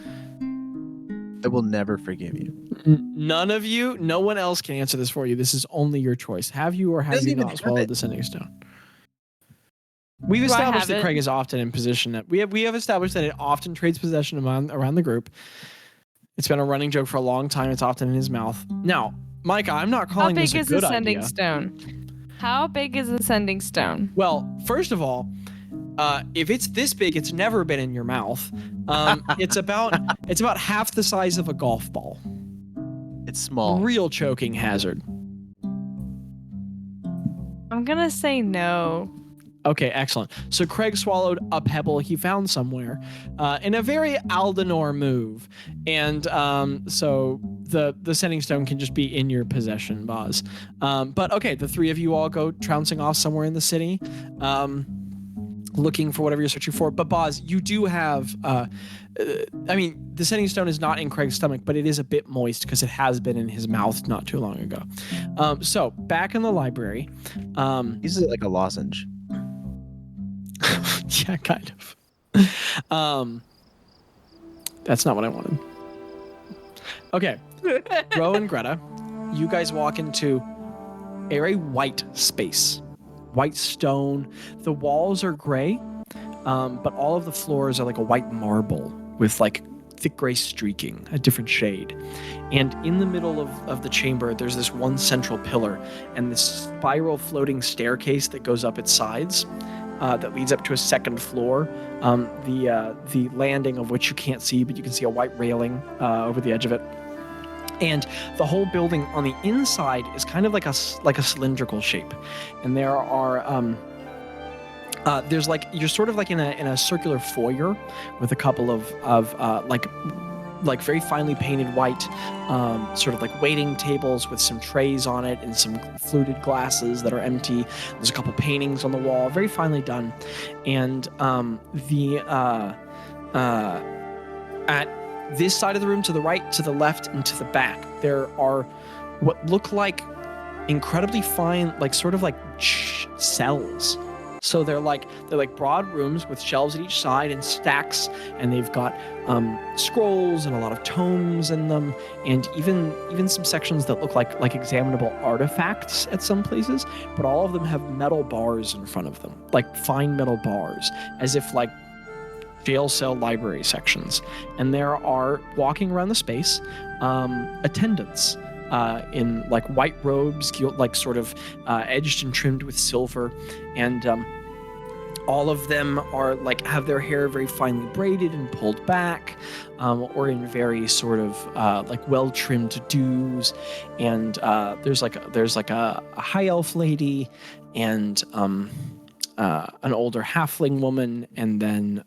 I will never forgive you. None of you, no one else can answer this for you. This is only your choice. Have you or have Doesn't you even not have swallowed it. the sending stone? We've Do I established have that it? Craig is often in possession. That we have established that it often trades possession around the group. It's been a running joke for a long time. It's often in his mouth. Now, Micah, I'm not How calling big this a is the good sending idea. stone? How big is the sending stone? Well, first of all, if it's this big, it's never been in your mouth. It's about half the size of a golf ball. It's small. Real choking hazard. I'm gonna say no. Okay, excellent. So Craig swallowed a pebble he found somewhere in a very Aldenor move. And so the sending stone can just be in your possession, Bazz. But okay, the three of you all go trouncing off somewhere in the city, looking for whatever you're searching for. But Bazz, you do have, I mean, the sending stone is not in Craig's stomach, but it is a bit moist because it has been in his mouth not too long ago. So back in the library. Uses it like a lozenge. Yeah, kind of. That's not what I wanted. Okay. Ro and Greta, you guys walk into a very white space. White stone. The walls are gray, but all of the floors are like a white marble with like thick gray streaking, a different shade. And in the middle of the chamber, there's this one central pillar and this spiral floating staircase that goes up its sides that leads up to a second floor. The landing of which you can't see, but you can see a white railing over the edge of it. And the whole building on the inside is kind of like a cylindrical shape. And there are there's like, you're sort of like in a circular foyer with a couple of like very finely painted white sort of like waiting tables with some trays on it and some fluted glasses that are empty. There's a couple paintings on the wall, very finely done. And at this side of the room, to the right, to the left, and to the back, there are what look like incredibly fine, like sort of like cells. So they're like broad rooms with shelves at each side and stacks, and they've got scrolls and a lot of tomes in them, and even some sections that look like examinable artifacts at some places. But all of them have metal bars in front of them, like fine metal bars, as if like jail cell library sections. And there are, walking around the space, attendants in like white robes, like sort of edged and trimmed with silver, and all of them are like have their hair very finely braided and pulled back, or in very sort of like well trimmed do's. And there's like a high elf lady and an older halfling woman, and then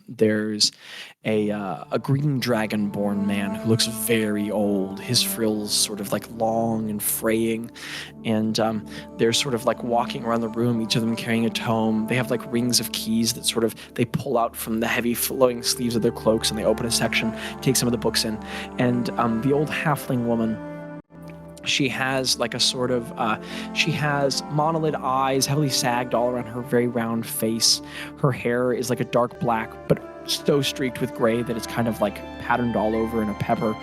there's a green dragonborn man who looks very old. His frills sort of like long and fraying, and they're sort of like walking around the room, each of them carrying a tome. They have like rings of keys that sort of they pull out from the heavy flowing sleeves of their cloaks, and they open a section, take some of the books in. And the old halfling woman, she has like a sort of, she has monolid eyes, heavily sagged all around her very round face. Her hair is like a dark black, but so streaked with gray that it's kind of like patterned all over in a pepper.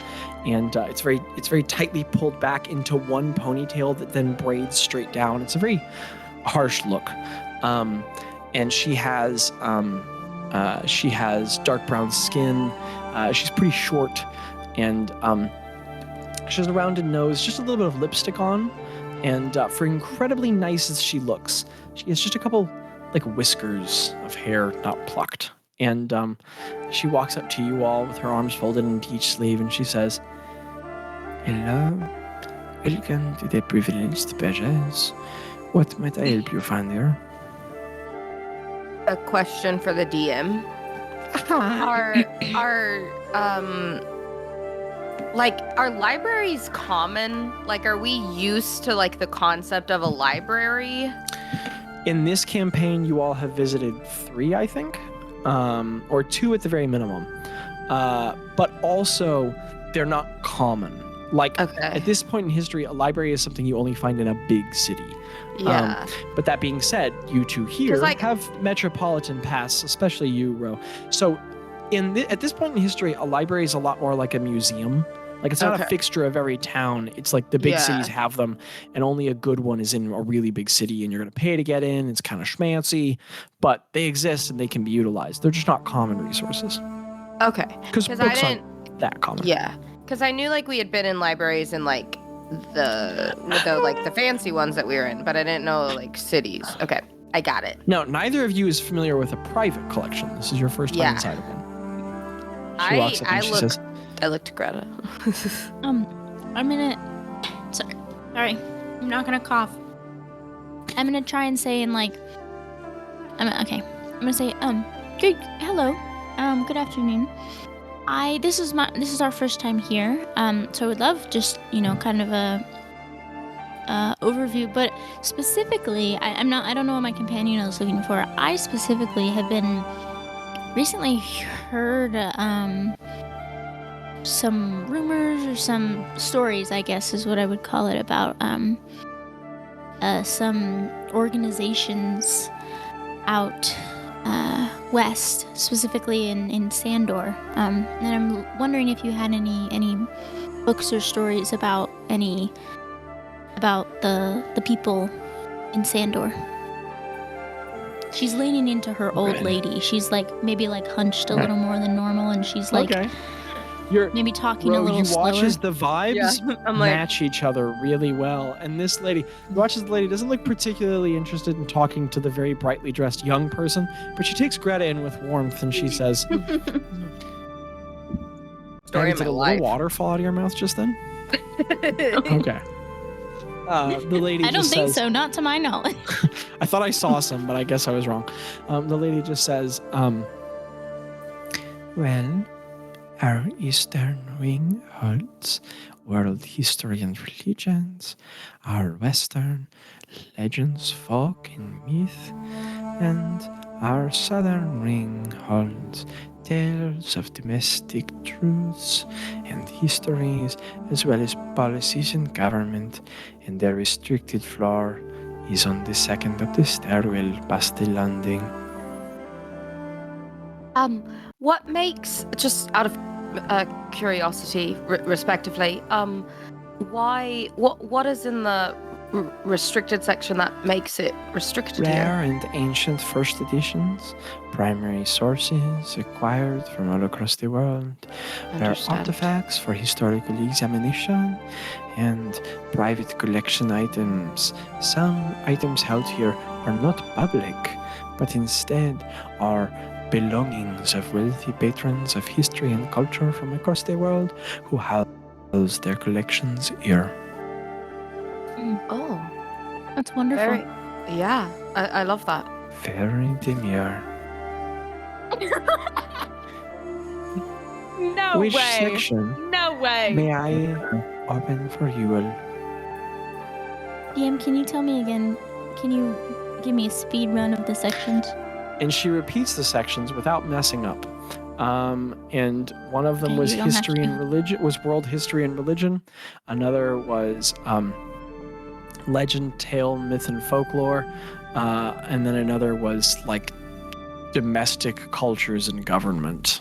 And it's very tightly pulled back into one ponytail that then braids straight down. It's a very harsh look. And she has dark brown skin. She's pretty short, and she has a rounded nose, just a little bit of lipstick on, and for incredibly nice as she looks, she has just a couple like whiskers of hair not plucked. And she walks up to you all with her arms folded into each sleeve, and she says, "Hello, welcome to the privileged Bazz. What might I help you find there?" A question for the DM. Are libraries common? Like, are we used to like the concept of a library? In this campaign, you all have visited 3, I think, or 2 at the very minimum. But also, they're not common. Like, at this point in history, a library is something you only find in a big city. Yeah. But that being said, you two here have metropolitan paths, especially you, Ro. So at this point in history, a library is a lot more like a museum. Like, it's not a fixture of every town. It's like the big cities have them, and only a good one is in a really big city, and you're going to pay to get in. It's kind of schmancy, but they exist and they can be utilized. They're just not common resources. Okay. Because books aren't that common. Yeah. Because I knew like we had been in libraries in like the fancy ones that we were in, but I didn't know like cities. Okay. I got it. No, neither of you is familiar with a private collection. This is your first time inside of one. She walks up and she says, I looked to Greta. I'm gonna. Sorry, I'm not gonna cough. I'm gonna try and say in like. I'm gonna say good. Hello. Good afternoon. This is our first time here. So I would love just kind of a overview, but specifically, I don't know what my companion is looking for. I specifically have been recently heard some rumors or some stories, I guess is what I would call it, about some organizations out west, specifically in Sandor. And I'm wondering if you had any books or stories about the people in Sandor. She's leaning into her old lady. She's maybe hunched a little more than normal, and she's maybe talking a little slower. You watch as the vibes I'm match each other really well. And this lady, you watch as the lady doesn't look particularly interested in talking to the very brightly dressed young person, but she takes Gretta in with warmth and she says, Story of did my a life. little water fall out of your mouth just then? Okay. The lady I don't just think says, so, not to my knowledge. I thought I saw some, but I guess I was wrong. The lady just says, Well, our Eastern Wing holds world history and religions, our Western legends, folk, and myth, and our Southern Ring holds tales of domestic truths and histories, as well as policies and government, and their restricted floor is on the second of the stairwell past the landing. What makes, just out of curiosity, respectively, what is in the restricted section that makes it restricted here? Rare and ancient first editions, primary sources acquired from all across the world, rare Understand. artifacts for historical examination, and private collection items. Some items held here are not public, but instead are belongings of wealthy patrons of history and culture from across the world who house their collections here. Oh, That's wonderful. very, yeah, I love that. Very demure. No Which way. section No way. may I open for you all? DM, can you tell me again? Can you give me a speed run of the sections? and she repeats the sections without messing up. And one of them Okay, was you don't have history to. and religion, was world history and religion. Another was legend, tale, myth, and folklore. And then another was like domestic cultures and government.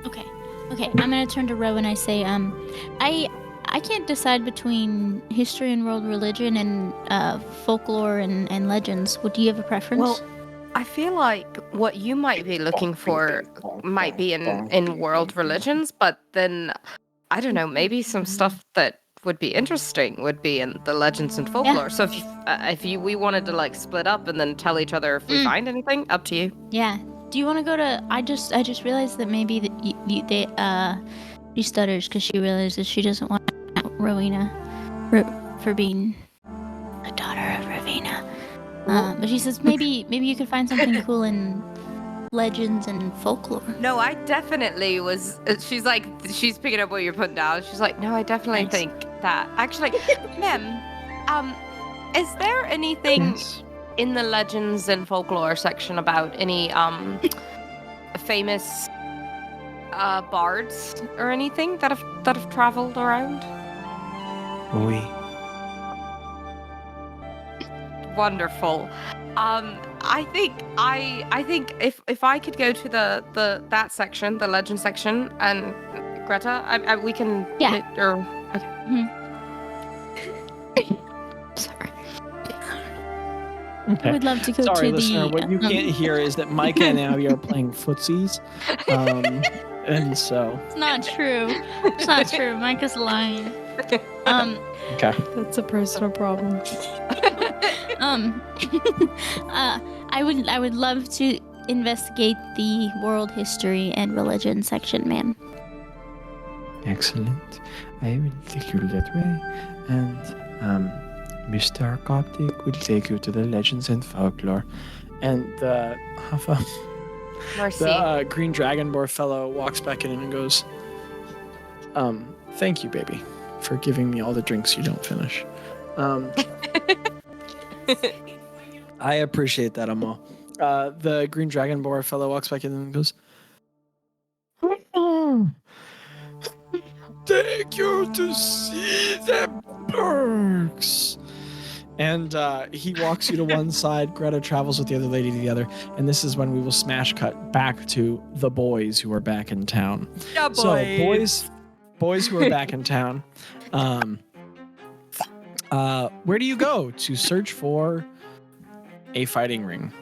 Okay. Okay, I'm gonna turn to Ro and I say, I can't decide between history and world religion and folklore and legends. Would you have a preference? Well, I feel like what you might be looking for might be in world religions, but then I don't know, maybe some stuff that would be interesting would be in the legends and folklore. So if we wanted to like split up and then tell each other if we find anything, up to you. yeah. Do you want to go to? I just realized that maybe she stutters because she realizes she doesn't want out Rowena for being a daughter of Ravina. But she says maybe you could find something cool in legends and folklore. No, I definitely was. She's picking up what you're putting down. She's like, no, I definitely Nice. think that. Actually, Mem, is there anything Yes. in the legends and folklore section about any famous bards or anything that have traveled around? Oui. Wonderful. I think if I could go to that section, the legend section, and Greta, we can. Yeah. Sorry. I would love to go Sorry, to listener. the. What you can't hear is that Micah and Abby are playing footsies, and so It's not true. It's not true. Micah's lying. okay. That's a personal problem. I would love to investigate the world history and religion section, ma'am. Excellent. I will take you that way, and Mr. Coptic will take you to the legends and folklore. And Mercy. the green dragonborn fellow walks back in and goes, "Thank you, baby, for giving me all the drinks you don't finish. I appreciate that, Amo." The green dragonborn fellow walks back in and goes, "Take you to see the perks. And he walks you to one side. Greta travels with the other lady to the other. And this is when we will smash cut back to the boys who are back in town. Yeah, boys. So boys who are back in town. Where do you go to search for a fighting ring?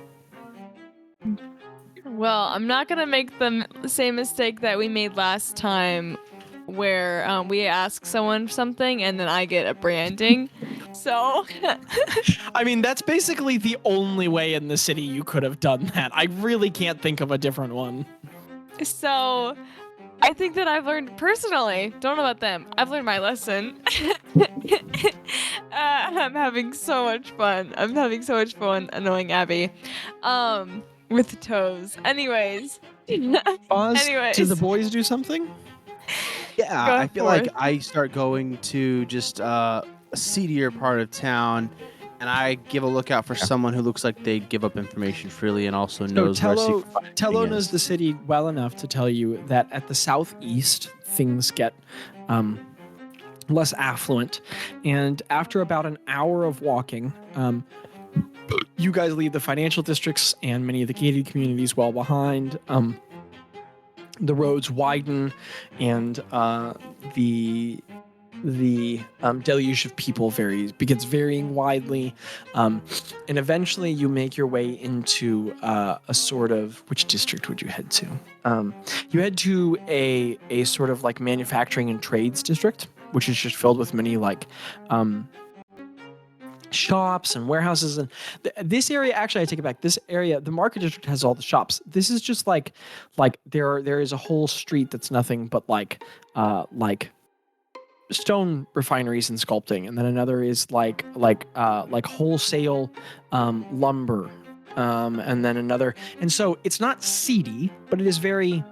Well, I'm not gonna make the same mistake that we made last time, where we ask someone something and then I get a branding. So, I mean, that's basically the only way in the city you could have done that. I really can't think of a different one. So, I think that I've learned personally. Don't know about them. I've learned my lesson. I'm having so much fun. I'm having so much fun annoying Abby. With toes. Anyways. Bazz, do the boys do something? Yeah, Go I feel for like it. I start going to just a seedier part of town, and I give a lookout for someone who looks like they give up information freely and also knows where Tello secret fighting knows is. the city well enough to tell you that at the southeast, things get less affluent. And after about an hour of walking, you guys leave the financial districts and many of the gated communities well behind. The roads widen, and the deluge of people begins varying widely, and eventually you make your way into a sort of, which district would you head to? You head to a sort of like manufacturing and trades district, which is just filled with many like shops and warehouses. And this area, actually, I take it back. This area, the market district, has all the shops. This is just like there is a whole street that's nothing but like stone refineries and sculpting, and then another is like wholesale lumber, and then another. And so it's not seedy, but it is very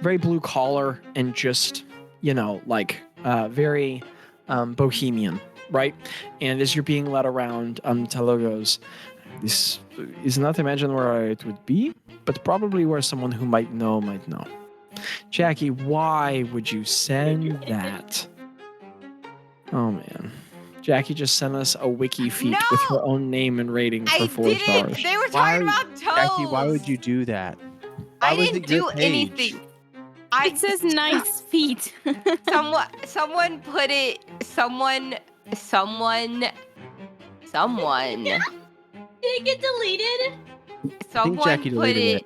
very blue collar and just very bohemian, right? And as you're being led around, Tello goes, "This is not imagine where it would be, but probably where someone who might know might know." Jaci, why would you send that? Oh man. Jaci just sent us a wiki feed with her own name and rating for I 4 didn't. stars. They were talking about toes. Jackie, why would you do that? Why I was didn't it your do page? anything. It says nice feet. Someone put it. Someone. Did it get deleted? Someone Jackie put deleted it.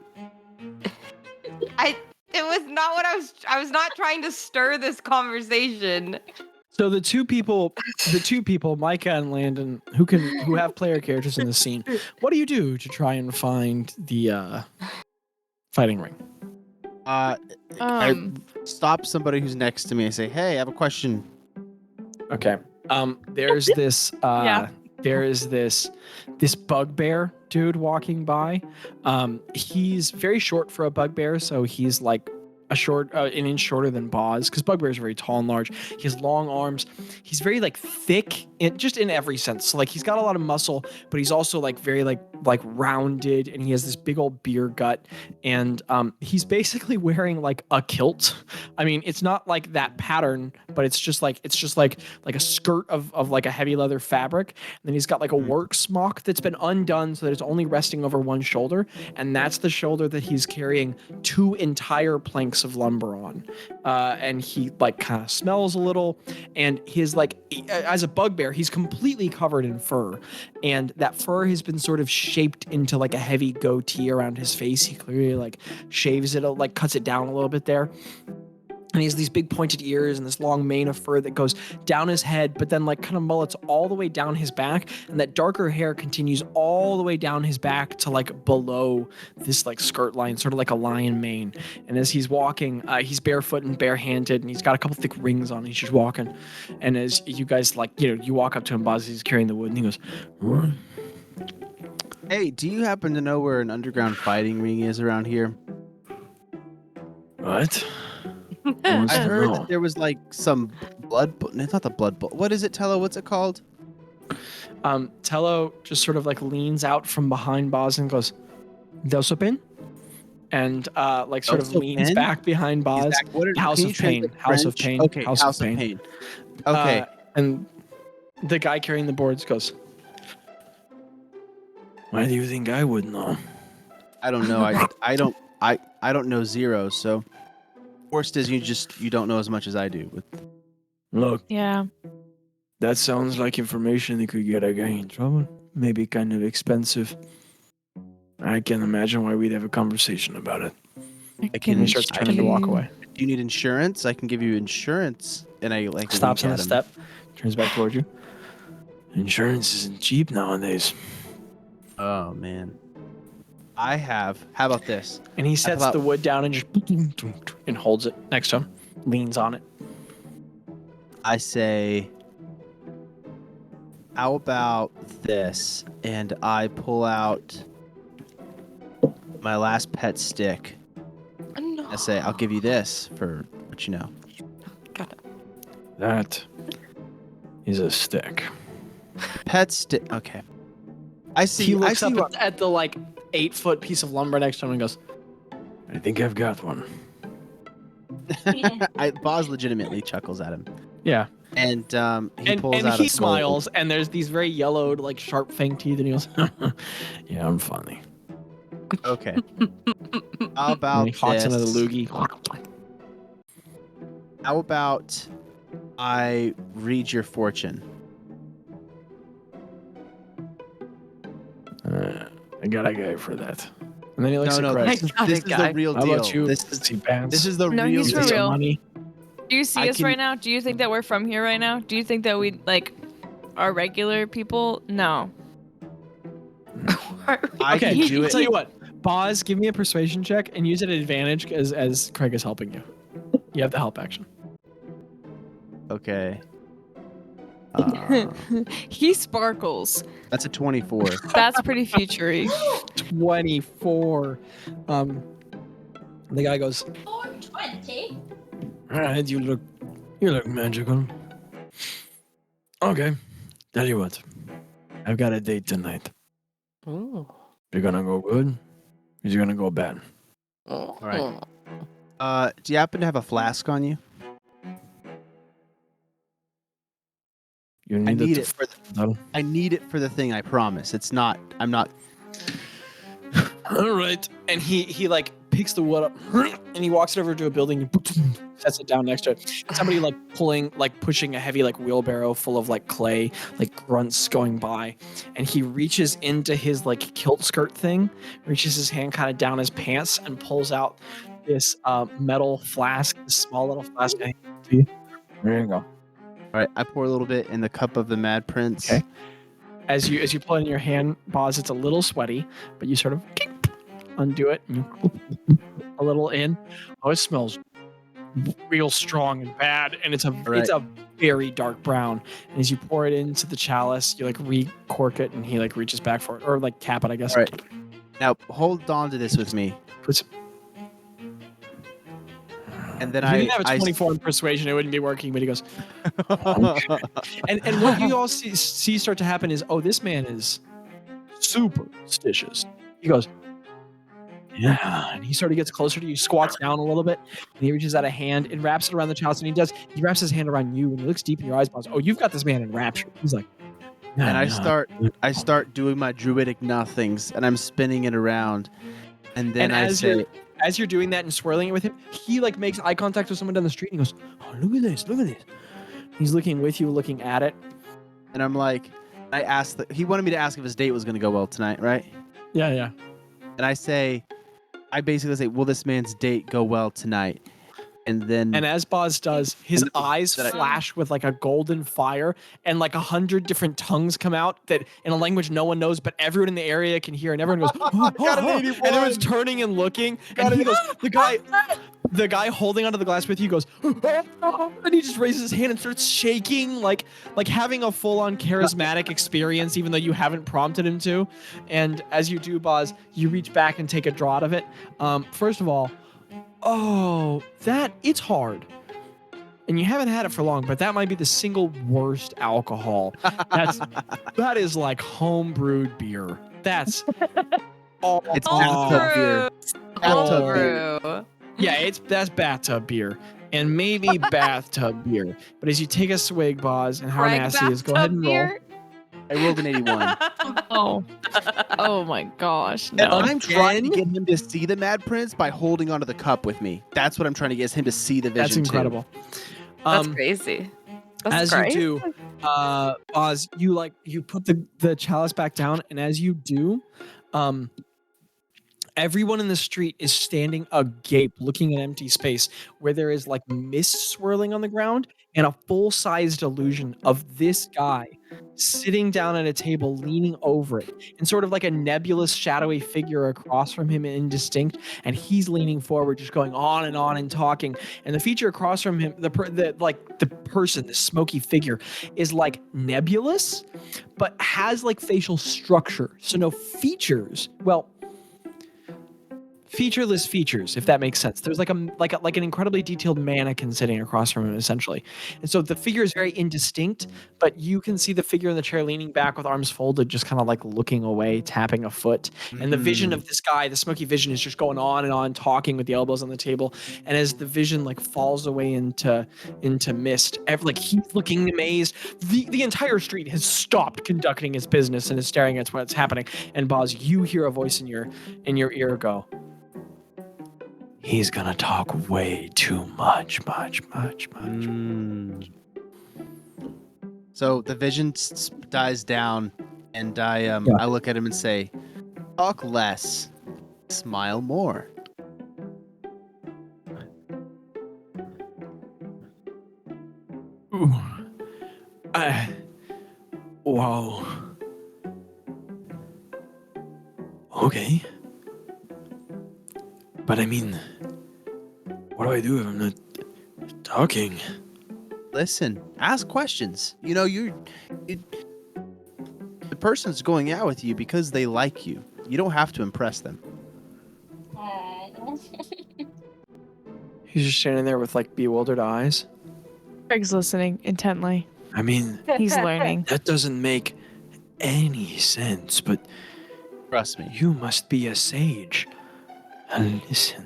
It was not what I was not trying to stir this conversation. So the two people, Micah and Landon, who have player characters in the scene, what do you do to try and find the fighting ring? I stop somebody who's next to me and say, "Hey, I have a question." Okay. There's this there is this bugbear dude walking by. He's very short for a bugbear, so he's like an inch shorter than Bazz, because bugbears are very tall and large. He has long arms. He's very like thick just in every sense. So like he's got a lot of muscle, but he's also like very like rounded, and he has this big old beer gut, and he's basically wearing like a kilt. I mean, it's not like that pattern, but it's just like a skirt of like a heavy leather fabric. And then he's got like a work smock that's been undone so that it's only resting over one shoulder, and that's the shoulder that he's carrying 2 entire planks of lumber on. And he like kind of smells a little, and his like as a bugbear, he's completely covered in fur, and that fur has been sort of shaped into like a heavy goatee around his face. He clearly like shaves it, like cuts it down a little bit there. And he has these big pointed ears and this long mane of fur that goes down his head, but then like kind of mullets all the way down his back. And that darker hair continues all the way down his back to like below this like skirt line, sort of like a lion mane. And as he's walking, he's barefoot and barehanded, and he's got a couple thick rings on. He's just walking. And as you guys you walk up to him, Bazz, he's carrying the wood, and he goes, "What?" Hey, do you happen to know where an underground fighting ring is around here? "What?" I heard that there was like some blood. It's not the blood bowl. What is it, Tello? What's it called? Tello just sort of like leans out from behind Bazz and goes, "Delsopen?" And like sort of leans back behind Bazz. House of Pain. House of Pain. Okay, House of Pain. Okay. And The guy carrying the boards goes, Why do you think I would know? I don't know. I don't know zero. So worst is you don't know as much as I do. Look, Yeah. that sounds like information that could get a guy in trouble. Maybe kind of expensive. I can imagine why we'd have a conversation about it. I can. and he starts turning to walk away. Do you need insurance? I can give you insurance. And I like Stops on wink a at him. step, turns back towards you. Insurance isn't cheap nowadays. Oh man. How about this? And he sets about- the wood down and just and holds it next to him, leans on it. I say, how about this? And I pull out my last pet stick. No. I say, I'll give you this for what you know. Got it. That is a stick. Pet stick. Okay. I see. He I looks see up what- at the like 8-foot piece of lumber next to him and goes, I think I've got one. Bazz legitimately chuckles at him, yeah. and he pulls And out he a smiles, and there's these very yellowed, like sharp fang teeth, and he goes, Yeah, I'm funny. gold. Okay. How and about he hawks this? into the loogie. How about I read your fortune? I got a guy for that. And then he looks No, at no, Chris. got this it, is guy. the real How deal. about you? This is the No, real he's for deal. real. Money. Do you see I us can- right now? Do you think that we're from here right now? Do you think that we like are regular people? No. I Okay, can do I'll it. tell you what. Bazz, give me a persuasion check and use it at advantage as Craig is helping you. You have the help action. Okay. He sparkles. That's a 24. That's pretty futury. 24. The guy goes, 420. Alright, you look magical. Okay. Tell you what. I've got a date tonight. Ooh. You're gonna go good? Or you're gonna go bad? All right. Do you happen to have a flask on you? You I need to it for No. I need it for the thing. I promise. It's not. I'm not. all right. And he like picks the wood up and he walks it over to a building and sets it down next to it. Somebody pushing a heavy like wheelbarrow full of like clay, like grunts going by. And he reaches into his like kilt skirt thing, reaches his hand kind of down his pants and pulls out this metal flask, this small little flask. And There you go. All right. I pour a little bit in the cup of the Mad Prince. Okay. As you pull it in your hand, Bazz, it's a little sweaty, but you sort of undo it and you a little in. Oh, it smells real strong and bad, and it's a very dark brown. And as you pour it into the chalice, you like re-cork it, and he like reaches back for it, or like cap it, I guess. All right. Now hold on to this with me. Puts- And then If you didn't have a 24 in persuasion, it wouldn't be working. But he goes, and what you all see start to happen is, oh, this man is superstitious. He goes, yeah, and he sort of gets closer to you, squats down a little bit, and he reaches out a hand and wraps it around the chalice. And he wraps his hand around you, and he looks deep in your eyes. Goes, oh, you've got this man in rapture. He's like, and I start doing my druidic nothings, and I'm spinning it around, and then I say, as you're doing that and swirling it with him, he like makes eye contact with someone down the street, and he goes, oh, look at this, look at this. He's looking with you, looking at it. and I'm like, he wanted me to ask if his date was going to go well tonight, right? Yeah. And I basically say, will this man's date go well tonight? And then And as Bazz does, his And eyes that I- flash with like a golden fire, and like 100 different tongues come out that in a language no one knows, but everyone in the area can hear, and everyone goes, got an 81. and everyone's turning and looking, and he goes, the guy holding onto the glass with you goes, and he just raises his hand and starts shaking, like having a full-on charismatic experience, even though you haven't prompted him to. And as you do, Bazz, you reach back and take a draught of it. First of all, it's hard. And you haven't had it for long, but that might be the single worst alcohol. That is like home-brewed beer. That's it's bathtub beer. Bathtub beer. True. Yeah, that's bathtub beer. and maybe bathtub beer. But as you take a swig, Bazz, and how Greg nasty it is, go ahead and roll. beer? I rolled an 81. Oh my gosh. And No. I'm trying to get him to see the Mad Prince by holding onto the cup with me. That's what I'm trying to get him to see the vision. That's incredible. That's crazy. That's As great. you do, Bazz, you put the chalice back down, and as you do, everyone in the street is standing agape, looking at empty space where there is like mist swirling on the ground and a full-sized illusion of this guy sitting down at a table, leaning over it, and sort of like a nebulous, shadowy figure across from him, indistinct, and he's leaning forward, just going on and talking. And the feature across from him, the person, the smoky figure, is like nebulous, but has like facial structure, so no features. Well, featureless features, if that makes sense. There's like an incredibly detailed mannequin sitting across from him, essentially. And so the figure is very indistinct, but you can see the figure in the chair leaning back with arms folded, just kind of like looking away, tapping a foot. And the vision of this guy, the smoky vision, is just going on, talking with the elbows on the table. And as the vision like falls away into mist, he's looking amazed. The entire street has stopped conducting its business and is staring at what's happening. And Bazz, you hear a voice in your ear go, "He's gonna talk way too much. So the vision dies down, and I look at him and say, "Talk less, smile more." Ooh. Wow. Okay. But I mean, what do I do if I'm not talking? Listen, ask questions. You know, the person's going out with you because they like you. You don't have to impress them. He's just standing there with like bewildered eyes. Greg's listening intently. I mean, He's learning. that doesn't make any sense, but Trust me. you must be a sage. And listen.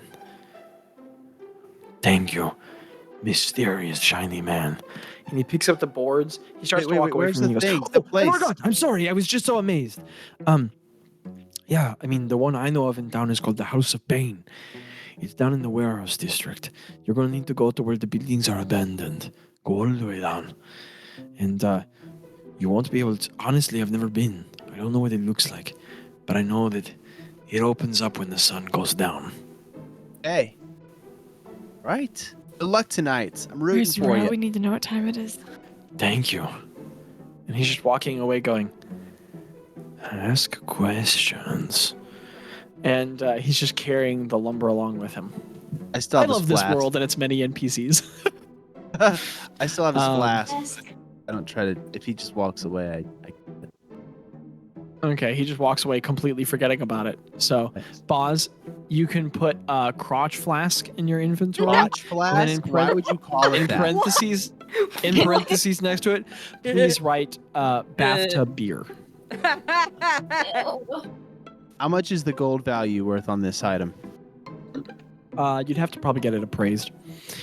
Thank you, mysterious shiny man. And he picks up the boards. He starts to walk away where's from me. the He thing? goes, The oh my place. god, I'm sorry. I was just so amazed. Yeah, I mean, the one I know of in town is called the House of Pain. It's down in the warehouse district. You're going to need to go to where the buildings are abandoned. Go all the way down. And you won't be able to... Honestly, I've never been. I don't know what it looks like. But I know that it opens up when the sun goes down. Hey. Right. Good luck tonight. I'm rooting Where's for Ro? you. We need to know what time it is. Thank you. And he's just walking away going, ask questions. And he's just carrying the lumber along with him. I still I have love his this world and its many NPCs. I still have his flask. Yes. I don't try to. If he just walks away, I Okay, he just walks away completely forgetting about it. So, Bazz, you can put a crotch flask in your inventory. Crotch And flask. then in Why would you call in it that? parentheses, next to it, please write bathtub beer. How much is the gold value worth on this item? You'd have to probably get it appraised.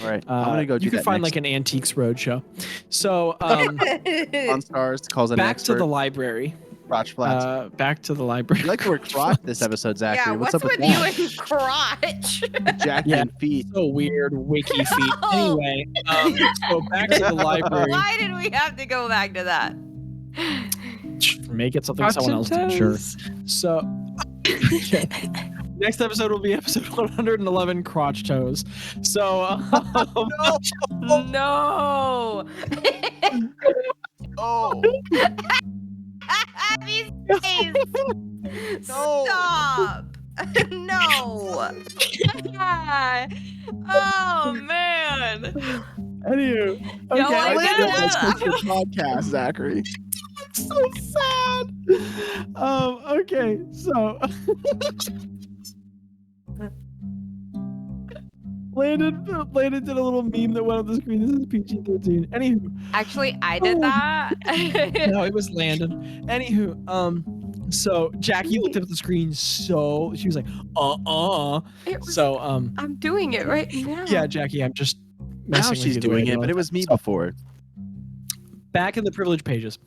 All right, I'm gonna go do You can that find next like an antiques roadshow. So, on Stars calls it an back expert. to the library. Crotch flask. Back to the library. You like the word crotch this episode, Zachary. Yeah, What's what's up with with you that? and crotch? Jackie Yeah. and feet. So weird, wiki feet. No. Anyway, so back to the library. Why did we have to go back to that? Make it something someone else did, sure. So, okay. Next episode will be episode 111, crotch toes. So, No. Oh, Abby's face. No. Stop. No. Oh man. anywho, No, okay. I Landon, gotta- let's fix your podcast, Zachary. So sad. Okay, so Landon did a little meme that went on the screen. This is PG-13. Anywho, Actually, I did that. no, it was Landon. Anywho, so Jackie looked up at the screen, so she was like, It was- So, I'm doing it right now. yeah, Jackie, I'm just Now messing with she's you the way doing I do it, all but the it was time. me So, before. back in the privilege pages.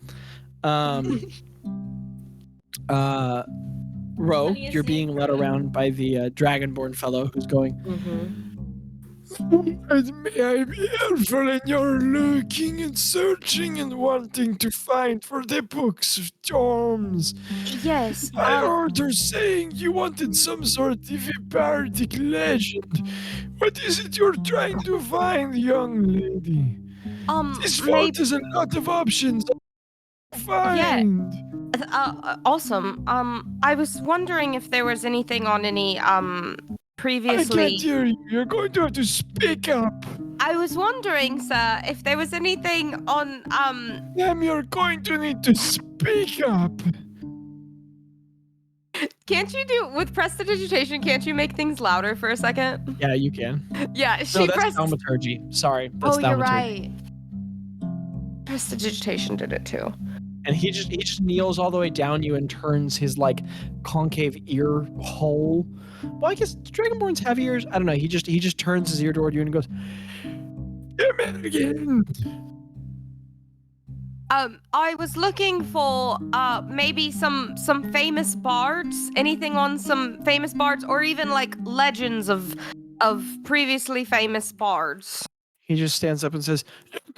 Ro, you're being led around by the dragonborn fellow who's going, may I be helpful? And you're looking and searching and wanting to find for the books of charms. Yes. I heard her saying you wanted some sort of bardic legend. What is it you're trying to find, young lady? This fort has a lot of options. Find. Awesome. I was wondering if there was anything on any I previously. can't hear you. You're going to have to speak up. I was wondering, sir, if there was anything on Ma'am, you're going to need to speak up. Can't you do with prestidigitation? Can't you make things louder for a second? Yeah, you can. Yeah, No, she that's pressed. thaumaturgy. Sorry, that's Oh, you're thaumaturgy. right. Prestidigitation did it too. And he just kneels all the way down you and turns his like concave ear hole. Well, I guess Dragonborns have ears. I don't know. He just turns his ear toward you and goes, "Come in again." I was looking for maybe some famous bards, anything on some famous bards, or even like legends of previously famous bards. He just stands up and says,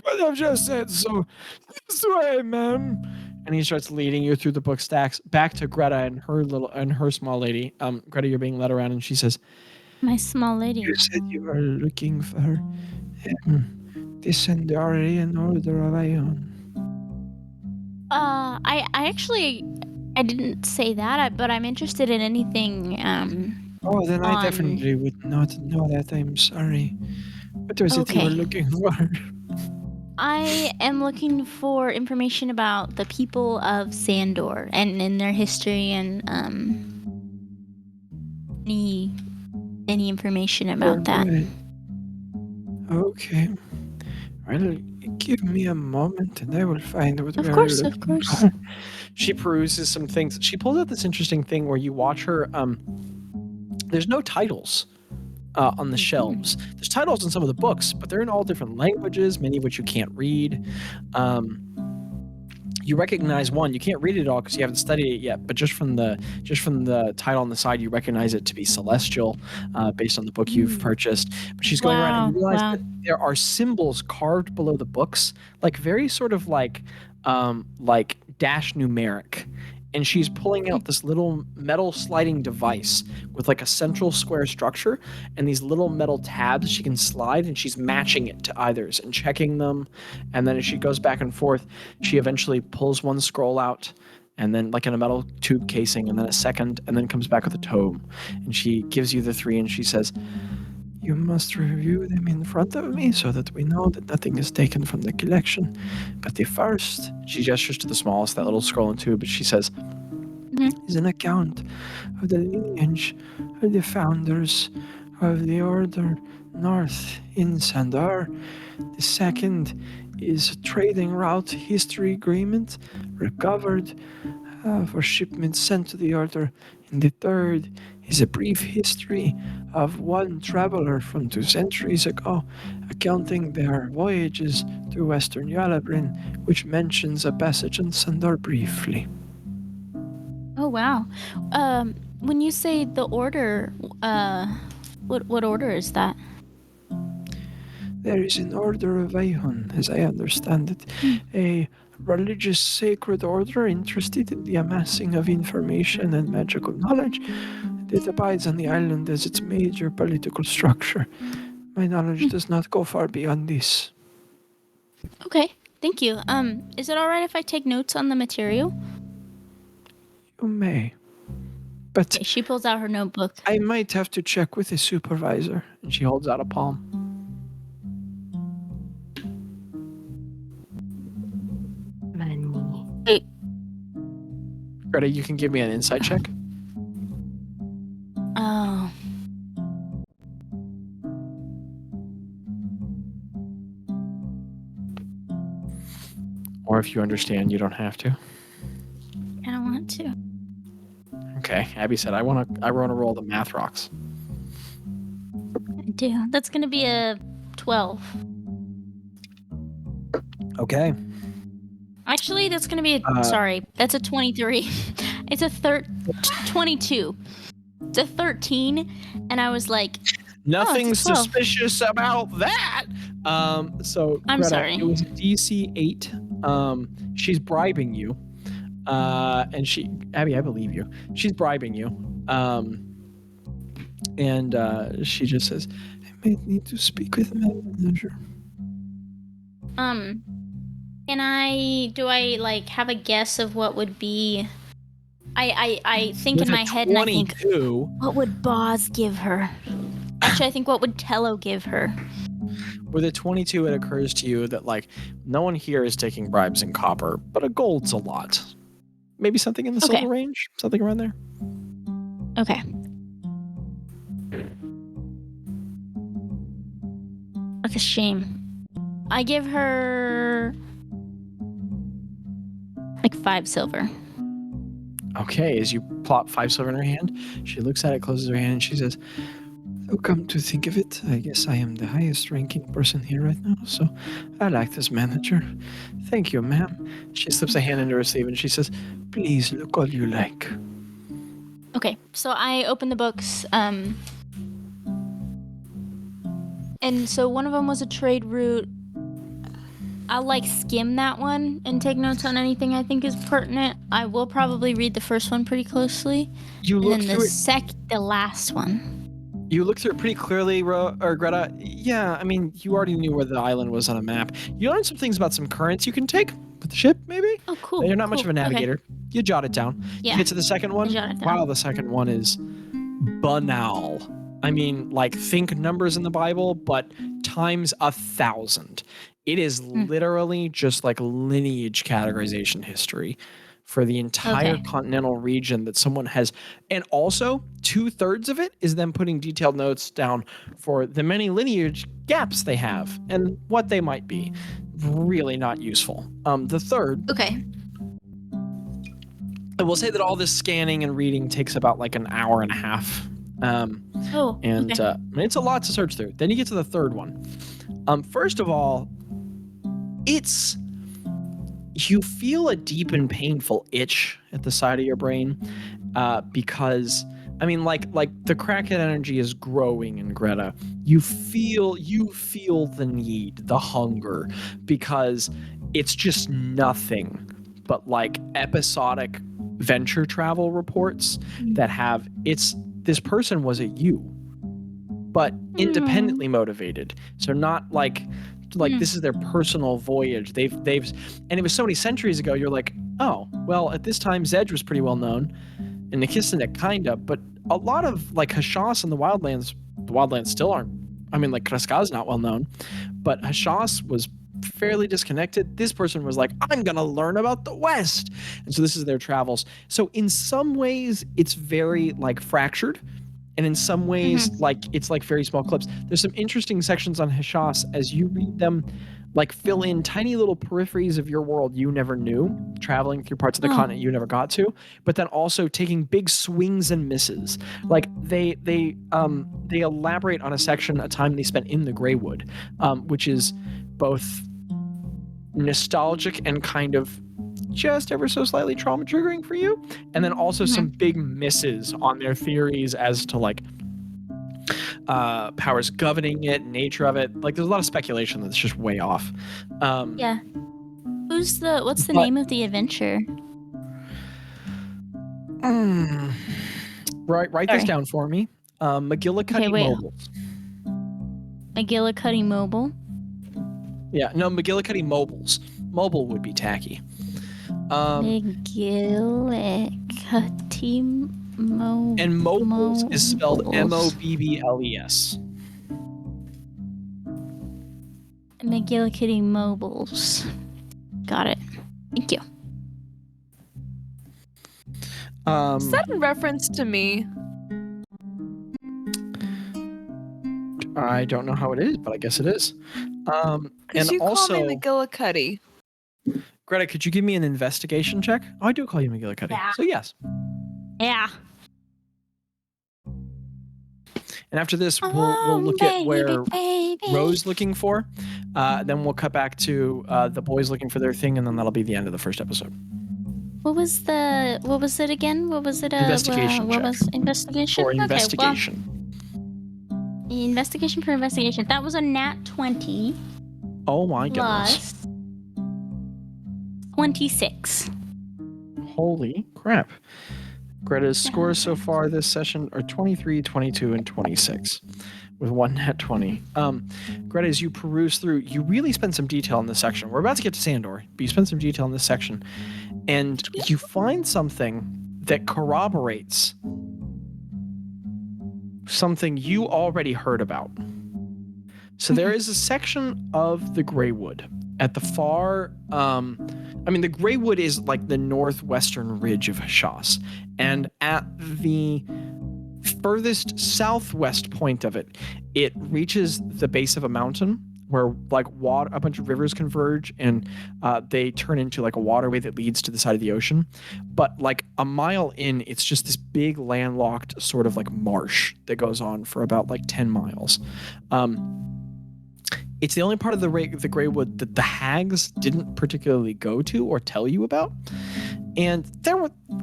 "But I've just said so. This way, ma'am." And he starts leading you through the book stacks back to Gretta and her small lady. Gretta, you're being led around, and she says, My small lady. "You said you were looking for the Sandarian Order of Ion." I actually I didn't say that, but I'm interested in anything. Oh, then I on- definitely would not know that. I'm sorry. What was it you were Okay. looking for? I am looking for information about the people of Sandor and in their history and any information about that. Right. Okay. Well, give me a moment and I will find what Of we are course, looking of course. for. She peruses some things. She pulls out this interesting thing where you watch her. There's no titles on the shelves. There's titles in some of the books, but they're in all different languages, many of which you can't read. You recognize one. You can't read it all because you haven't studied it yet, but just from the title on the side, you recognize it to be celestial, based on the book you've purchased. But she's going around and you realize that there are symbols carved below the books, like very sort of like dash numeric. And she's pulling out this little metal sliding device with like a central square structure and these little metal tabs she can slide, and she's matching it to either's and checking them. And then as she goes back and forth, she eventually pulls one scroll out, and then like in a metal tube casing, and then a second, and then comes back with a tome. And she gives you the three and she says, "You must review them in front of me so that we know that nothing is taken from the collection. But the first," she gestures to the smallest, that little scroll and tube, but she says, "is an account of the lineage of the founders of the Order North in Sandar. The second is a trading route history agreement recovered for shipments sent to the Order. And the third is a brief history of one traveler from 2 centuries ago, accounting their voyages through Western Yalabrin, which mentions a passage in Sandar briefly." Oh wow. When you say the order, what order is that? There is an Order of Ihun, as I understand it, a religious sacred order interested in the amassing of information and magical knowledge that abides on the island as its major political structure. My knowledge does not go far beyond this. Okay, thank you. Is it all right if I take notes on the material? You may. But Okay, she pulls out her notebook. I might have to check with the supervisor. And she holds out a palm. Money. Greta, you can give me an insight check. Oh. Or if you understand, you don't have to. I don't want to. Okay. Abby said, I want to roll the math rocks. I do. That's gonna be a 12. Okay. Actually, that's gonna be sorry. That's a 23. It's a 22. It's a 13, and I was like, Nothing it's a 12. suspicious about that. So I'm Gretta, sorry. it was a DC 8. She's bribing you. And Abby, I believe you. She's bribing you. And she just says, I may need to speak with my manager. Do I like have a guess of what would be? I think With in a my head, and I think, 22, what would Bazz give her? Actually, I think what would Tello give her? with a 22, it occurs to you that like no one here is taking bribes in copper, but a gold's a lot. Maybe something in the silver range, something around there. Okay. That's a shame. I give her like 5 silver. Okay, as you plop 5 silver in her hand, she looks at it, closes her hand, and she says, "Oh, come to think of it, I guess I am the highest ranking person here right now, so I like this manager. Thank you, ma'am." She slips a hand into her sleeve and she says, "Please look all you like." Okay, so I open the books, and so one of them was a trade route. I'll like skim that one and take notes on anything I think is pertinent. I will probably read the first one pretty closely. You look and then through it. the last one. You look through it pretty clearly, Greta. Yeah, I mean, you already knew where the island was on a map. You learned some things about some currents you can take with the ship, maybe? Oh, cool. You're not much of a navigator. Okay. You jot it down. Yeah. You get to the second one. I jot it down. Wow, the second one is banal. I mean, like, think numbers in the Bible, but times 1,000. It is literally just like lineage categorization history for the entire continental region that someone has. And also 2/3 of it is them putting detailed notes down for the many lineage gaps they have and what they might be. Really not useful. The third. Okay. I will say that all this scanning and reading takes about like an hour and a half. It's a lot to search through. Then you get to the third one. First of all, you feel a deep and painful itch at the side of your brain, because I mean, like the crackhead energy is growing in Greta. You feel the need, the hunger, because it's just nothing but like episodic venture travel reports that have this person was a you, but independently motivated. So not like this is their personal voyage. They've and it was so many centuries ago. You're like, oh well, at this time Zedge was pretty well known, and Nikistinik kinda, but a lot of like Hashas and the Wildlands still aren't. I mean, like Kraska's not well known, but Hashas was fairly disconnected. This person was like, I'm gonna learn about the West, and so this is their travels. So in some ways, it's very like fractured. And in some ways, like it's like very small clips. There's some interesting sections on Hashas as you read them, like fill in tiny little peripheries of your world you never knew, traveling through parts of the continent you never got to, but then also taking big swings and misses. Like they elaborate on a time they spent in the Greywood, which is both nostalgic and kind of just ever so slightly trauma triggering for you, and then also some big misses on their theories as to like powers governing it, nature of it. Like there's a lot of speculation that's just way off. What's the name of the adventure? Write this down for me. McGillicuddy Mobiles. McGillicuddy Mobile. Yeah, no, McGillicuddy Mobiles. Mobile would be tacky. McGillicuddy Mobiles. And Mobiles is spelled Mobbles. McGillicuddy Mobiles. Got it. Thank you. Is that in reference to me? I don't know how it is, but I guess it is. Because you also, call me McGillicuddy. Greta, could you give me an investigation check? Oh, I do call you McGillicuddy. Yeah. So yes. Yeah. And after this, we'll look at where Rose looking for. Then we'll cut back to the boys looking for their thing, and then that'll be the end of the first episode. What was it again? What was it? Investigation what check. was investigation? For Okay, investigation. well, investigation for investigation. That was a nat 20 Oh my goodness. plus 26. Holy crap. Gretta's scores so far this session are 23, 22, and 26 with one nat 20. Gretta, as you peruse through, you really spend some detail in this section. We're about to get to Sandor, but you spend some detail in this section, and you find something that corroborates something you already heard about. So there is a section of the Greywood at the far, the Greywood is like the northwestern ridge of Hashas, and at the furthest southwest point of it, it reaches the base of a mountain where like a bunch of rivers converge, and they turn into like a waterway that leads to the side of the ocean. But like a mile in, it's just this big landlocked sort of like marsh that goes on for about like 10 miles. It's the only part of the Greywood that the hags didn't particularly go to or tell you about. And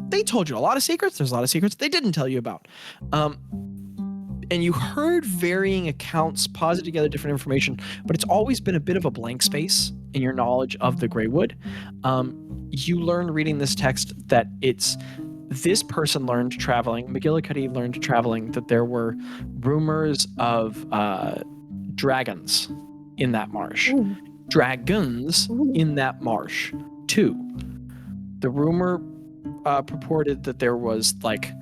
they told you a lot of secrets. There's a lot of secrets they didn't tell you about. And you heard varying accounts, posited together different information, but it's always been a bit of a blank space in your knowledge of the Greywood. You learn reading this text that this person learned traveling, McGillicuddy learned traveling, that there were rumors of dragons in that marsh. Ooh. Dragons in that marsh, too. The rumor purported that there was like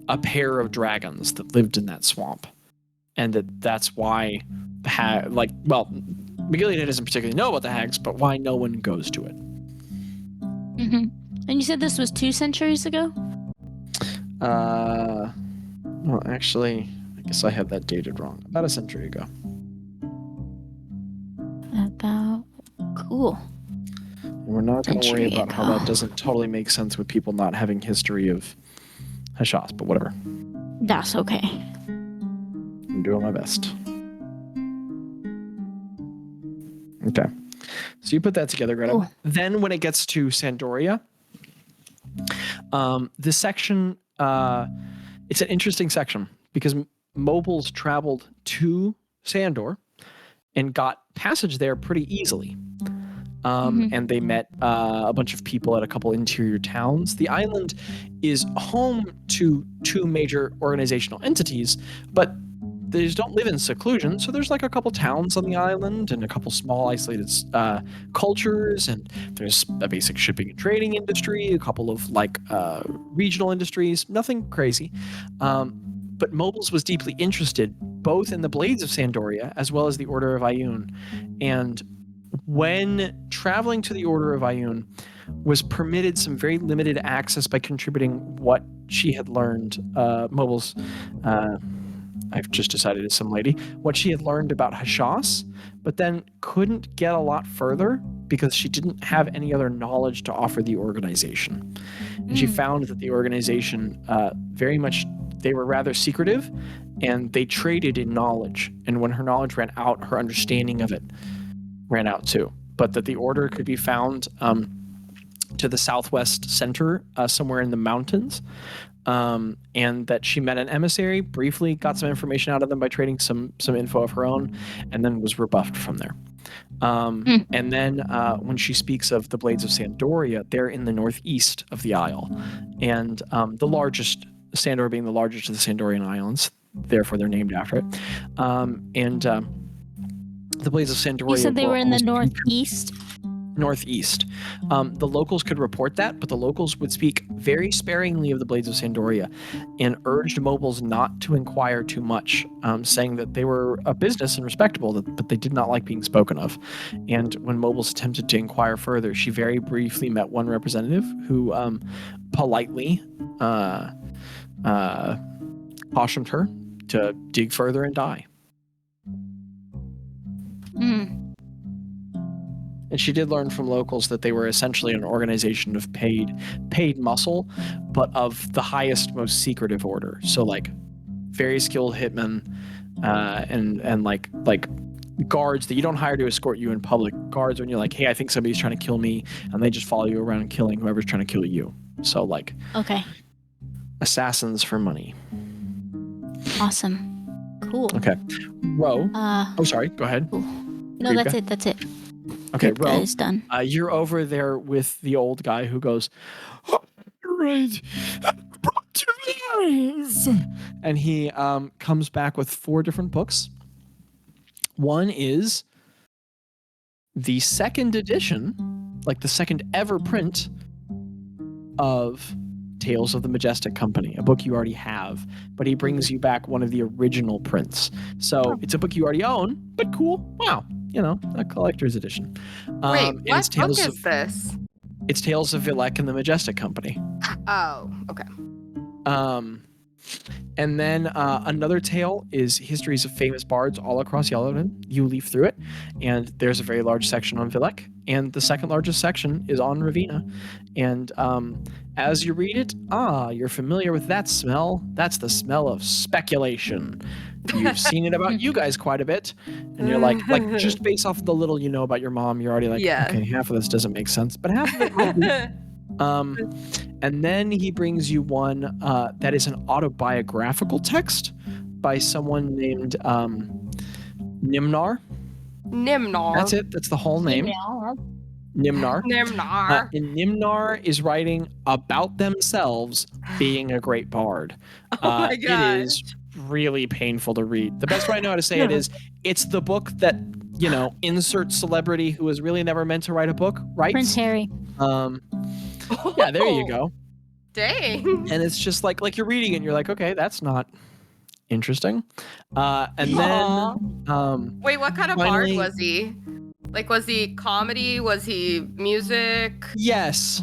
a pair of dragons that lived in that swamp, and that's why McGillicuddy doesn't particularly know about the hags, but why no one goes to it. Mm-hmm. And you said this was 2 centuries ago? Well, actually, I guess I had that dated wrong. About a century ago. Cool. We're not going to worry Century about how ago. that doesn't totally make sense with people not having history of Hashas, but whatever. That's okay. I'm doing my best. Okay. So you put that together, Gretta. Cool. Then when it gets to Sandoria, this section, it's an interesting section because mobiles traveled to Sandor and got passage there pretty easily. And they met a bunch of people at a couple interior towns. The island is home to 2 major organizational entities, but they just don't live in seclusion. So there's like a couple towns on the island and a couple small isolated cultures, and there's a basic shipping and trading industry, a couple of like regional industries, nothing crazy. But Mobiles was deeply interested both in the Blades of Sandoria as well as the Order of Ioun. And when traveling to the Order of Ioun, was permitted some very limited access by contributing what she had learned. Mobiles, I've just decided it's some lady, what she had learned about Hashas, but then couldn't get a lot further because she didn't have any other knowledge to offer the organization. And she found that the organization very much, they were rather secretive, and they traded in knowledge. And when her knowledge ran out, her understanding of it ran out too. But that the order could be found to the southwest center, somewhere in the mountains, and that she met an emissary, briefly got some information out of them by trading some info of her own, and then was rebuffed from there. And then when she speaks of the Blades of Sandoria, they're in the northeast of the isle, and the largest, Sandor being the largest of the Sandorian islands, therefore they're named after it. The Blades of Sandoria. You said they were in the almost northeast? Northeast. The locals could report that, but the locals would speak very sparingly of the Blades of Sandoria and urged Mobiles not to inquire too much, saying that they were a business and respectable, but they did not like being spoken of. And when Mobiles attempted to inquire further, she very briefly met one representative who politely cautioned her to dig further and die. And she did learn from locals that they were essentially an organization of paid muscle, but of the highest, most secretive order. So like very skilled hitmen, and like guards that you don't hire to escort you in public. Guards when you're like, hey, I think somebody's trying to kill me, and they just follow you around killing whoever's trying to kill you. So like, Okay. assassins for money. Awesome. Cool. Okay, Ro. Oh, sorry. Go ahead. cool. No, that's it. That's it. Okay, That Ro. is done. You're over there with the old guy who goes, oh, right. And he comes back with 4 different books. One is the second edition, like the second ever print of Tales of the Majestic Company, a book you already have, but he brings you back one of the original prints. So it's a book you already own, but cool. Wow. A collector's edition. Wait, what book Tales is this? It's Tales of Vilek and the Majestic Company. Oh, okay. And then another tale is Histories of Famous Bards all across Yellowden. You leaf through it, and there's a very large section on Vilek, and the second largest section is on Ravina. And as you read it, you're familiar with that smell. That's the smell of speculation. You've seen it about you guys quite a bit, and you're like just based off the little you know about your mom, you're already like, Yeah. okay, half of this doesn't make sense, but half of it will be. And then he brings you one that is an autobiographical text by someone named Nimnar. Nimnar. That's it. That's the whole name. Nimnar. Nimnar. And Nimnar is writing about themselves being a great bard. Oh my gosh. It is really painful to read. The best way I know how to say it is, it's the book that, insert celebrity who was really never meant to write a book, writes. Prince Harry. Yeah, there you go. Dang. And it's just like you're reading it and you're like, okay, that's not interesting. And then Wait, what kind of finally- bard was he? Like, was he comedy? Was he music? yes,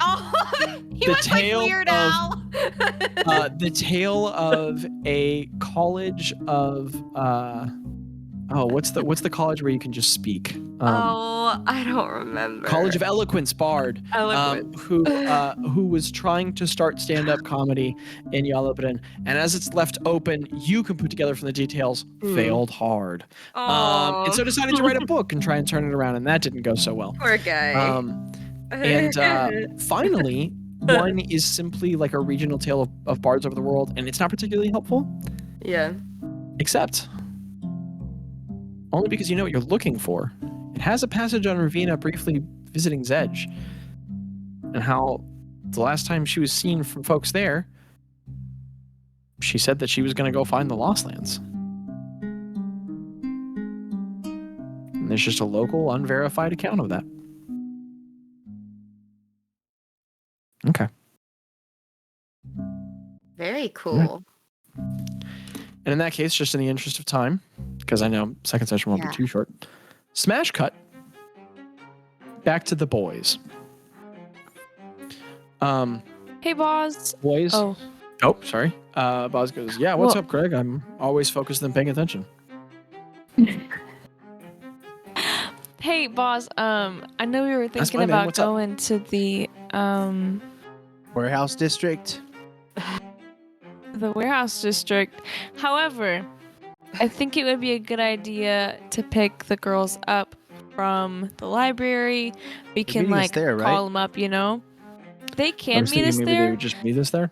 Oh, he The was like tale Weird of- Al. the tale of a college of what's the college where you can just speak? I don't remember. College of Eloquence bard. Eloquence. Who was trying to start stand-up comedy in Yellowden, and as it's left open, you can put together from the details, failed hard. And so decided to write a book and try and turn it around, and that didn't go so well. Poor guy. And finally, one is simply like a regional tale of bards over the world, and it's not particularly helpful, Yeah. except only because you know what you're looking for. It has a passage on Ravina briefly visiting Zedge, and how the last time she was seen from folks there, she said that she was going to go find the Lost Lands. And there's just a local, unverified account of that. Okay. Very cool. And in that case, just in the interest of time, because I know second session won't Yeah. be too short, smash cut back to the boys. Hey, Bazz. Boys. Oh, Oh, sorry. Bazz goes, yeah, what's Well- up, Greg? I'm always focused and paying attention. hey, Bazz. I know we were That's thinking fine, man. about What's up? going to the Warehouse district. warehouse district. However, I think it would be a good idea to pick the girls up from the library. We They're can meeting us like there, right? call them up, They I can was meet thinking us maybe they there. would just meet us there.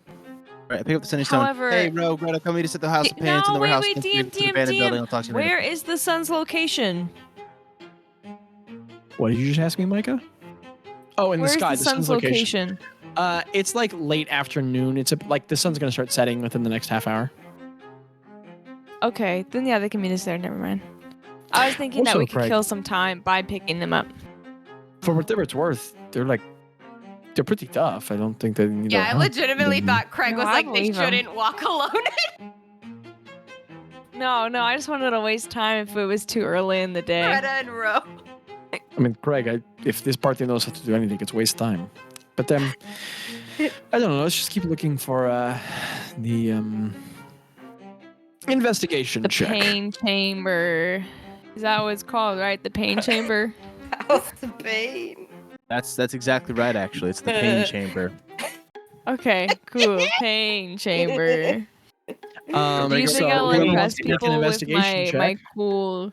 Right, I pick up the sending stone. However- Hey, Ro, Greta, come meet us at the House of Pants in the wait, warehouse. wait, Let's DM, get to the abandoned building. I'll talk to you later. Where is the sun's location? What did you just ask me, Micah? Oh, in Where's the sky. the sun's location? It's like late afternoon. It's like the sun's gonna start setting within the next half hour. Okay, then yeah, they can meet us there. Never mind. I was thinking that Also, we could Craig- kill some time by picking them up. For whatever it's worth, they're pretty tough. I don't think they need Yeah, our I help. legitimately thought Craig No, was I like, they believe him. shouldn't walk alone. No, I just wanted to waste time if it was too early in the day. Greta and Ro. I mean, Craig, if this party knows how to do anything, it's waste time. But then, I don't know. Let's just keep looking for the investigation The check. pain chamber. Is that what it's called, right? The pain chamber. House of Pain. That's exactly right, actually. It's the pain chamber. Okay, cool. Pain chamber. Do you think I'll whoever impress wants to make an people with investigation check. my cool?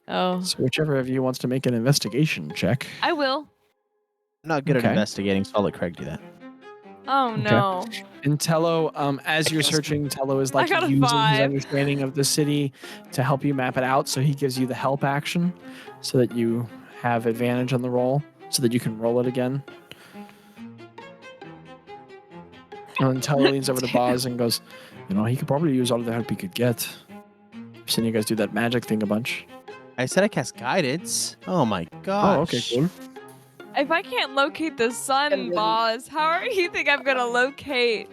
Oh, So whichever of you wants to make an investigation check. I will. I'm not good Okay. at investigating, so I'll let Craig do that. Oh no. And Tello, as you're searching, Tello is like I got a using his 5. understanding of the city to help you map it out. So he gives you the help action so that you have advantage on the roll so that you can roll it again. And Tello leans over to Bazz and goes, he could probably use all the help he could get. I've seen you guys do that magic thing a bunch. I said I cast guidance. Oh my gosh. Oh, okay, cool. If I can't locate the sun, Bazz, how do you think I'm gonna locate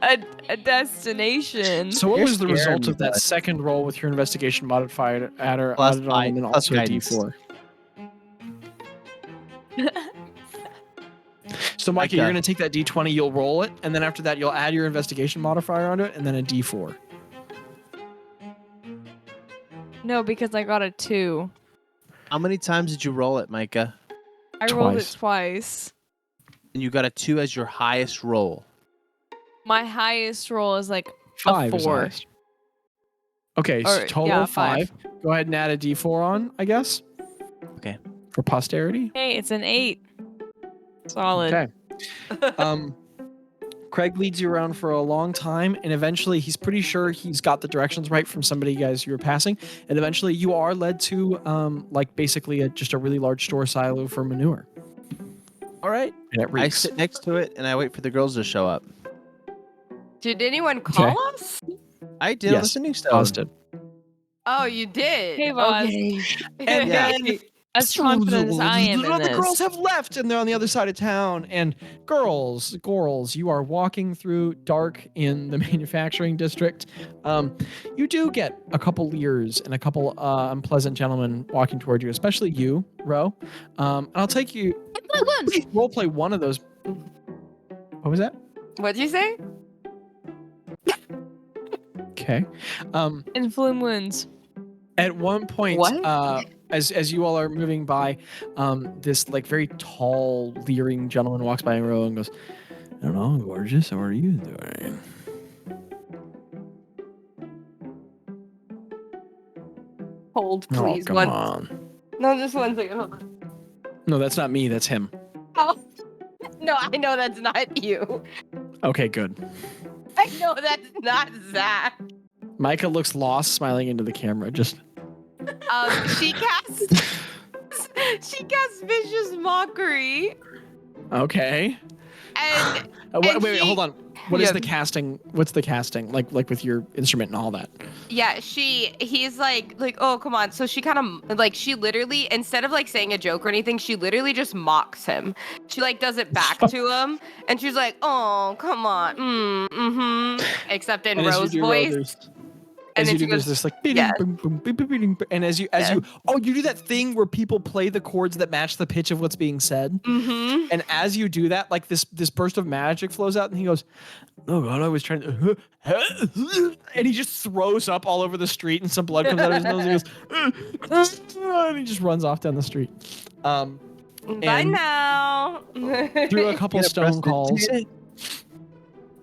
a destination? So what You're was the scaring result me, of that bud. second roll with your investigation modifier added Plus on five, and then plus also a guidance. D4? So Micah, Okay. you're going to take that D20, you'll roll it, and then after that you'll add your investigation modifier onto it, and then a D4. No, because I got a 2. How many times did you roll it, Micah? I rolled Twice. it twice. And you got a 2 as your highest roll. My highest roll is like 5 a is 4. highest. Okay, so Or, total yeah, 5. Go ahead and add a D4 on, I guess. Okay. For posterity. Hey, it's an 8. Solid. Okay. Craig leads you around for a long time, and eventually he's pretty sure he's got the directions right from somebody guys you were passing, and eventually you are led to basically just a really large store silo for manure. All right. And it I reeks. sit next to it and I wait for the girls to show up. Did anyone call us? I did on the Yes, sending stone. Paused it. Oh, you did. Hey, Bazz. Okay. And Yeah. then As confident as I am in the this. girls have left and they're on the other side of town. And girls, you are walking through dark in the manufacturing district. You do get a couple leers and a couple unpleasant gentlemen walking toward you, especially you, Ro. And I'll take you. Role play one of those. What was that? What'd you say? Okay. Influence wounds. At one point, What? as you all are moving by, this like very tall, leering gentleman walks by in a row and goes, "I don't know, gorgeous. How are you doing?" Hold, Oh, please. come on. No, just 1 second. Hold on. No, that's not me. That's him. Oh. No, I know that's not you. Okay, good. I know that's not Zach. Micah looks lost, smiling into the camera. Just She casts vicious mockery, okay. and Wait, hold on. What is the casting? What's the casting like with your instrument and all that? yeah, he's like, oh, come on. So she kind of like, she literally, instead of like saying a joke or anything, she literally just mocks him. She like does it back to him, and she's like, oh, come on, except in And as you Rose's do, voice. And As then you she do, there's goes, this like, yeah. boom, boom, boom, boom, boom, boom, and you do that thing where people play the chords that match the pitch of what's being said. Mm-hmm. And as you do that, like this burst of magic flows out, and he goes, "Oh God, I was trying to," and he just throws up all over the street, and some blood comes out of his nose, and he goes, and he just runs off down the street. Bye And now. through a couple stone calls.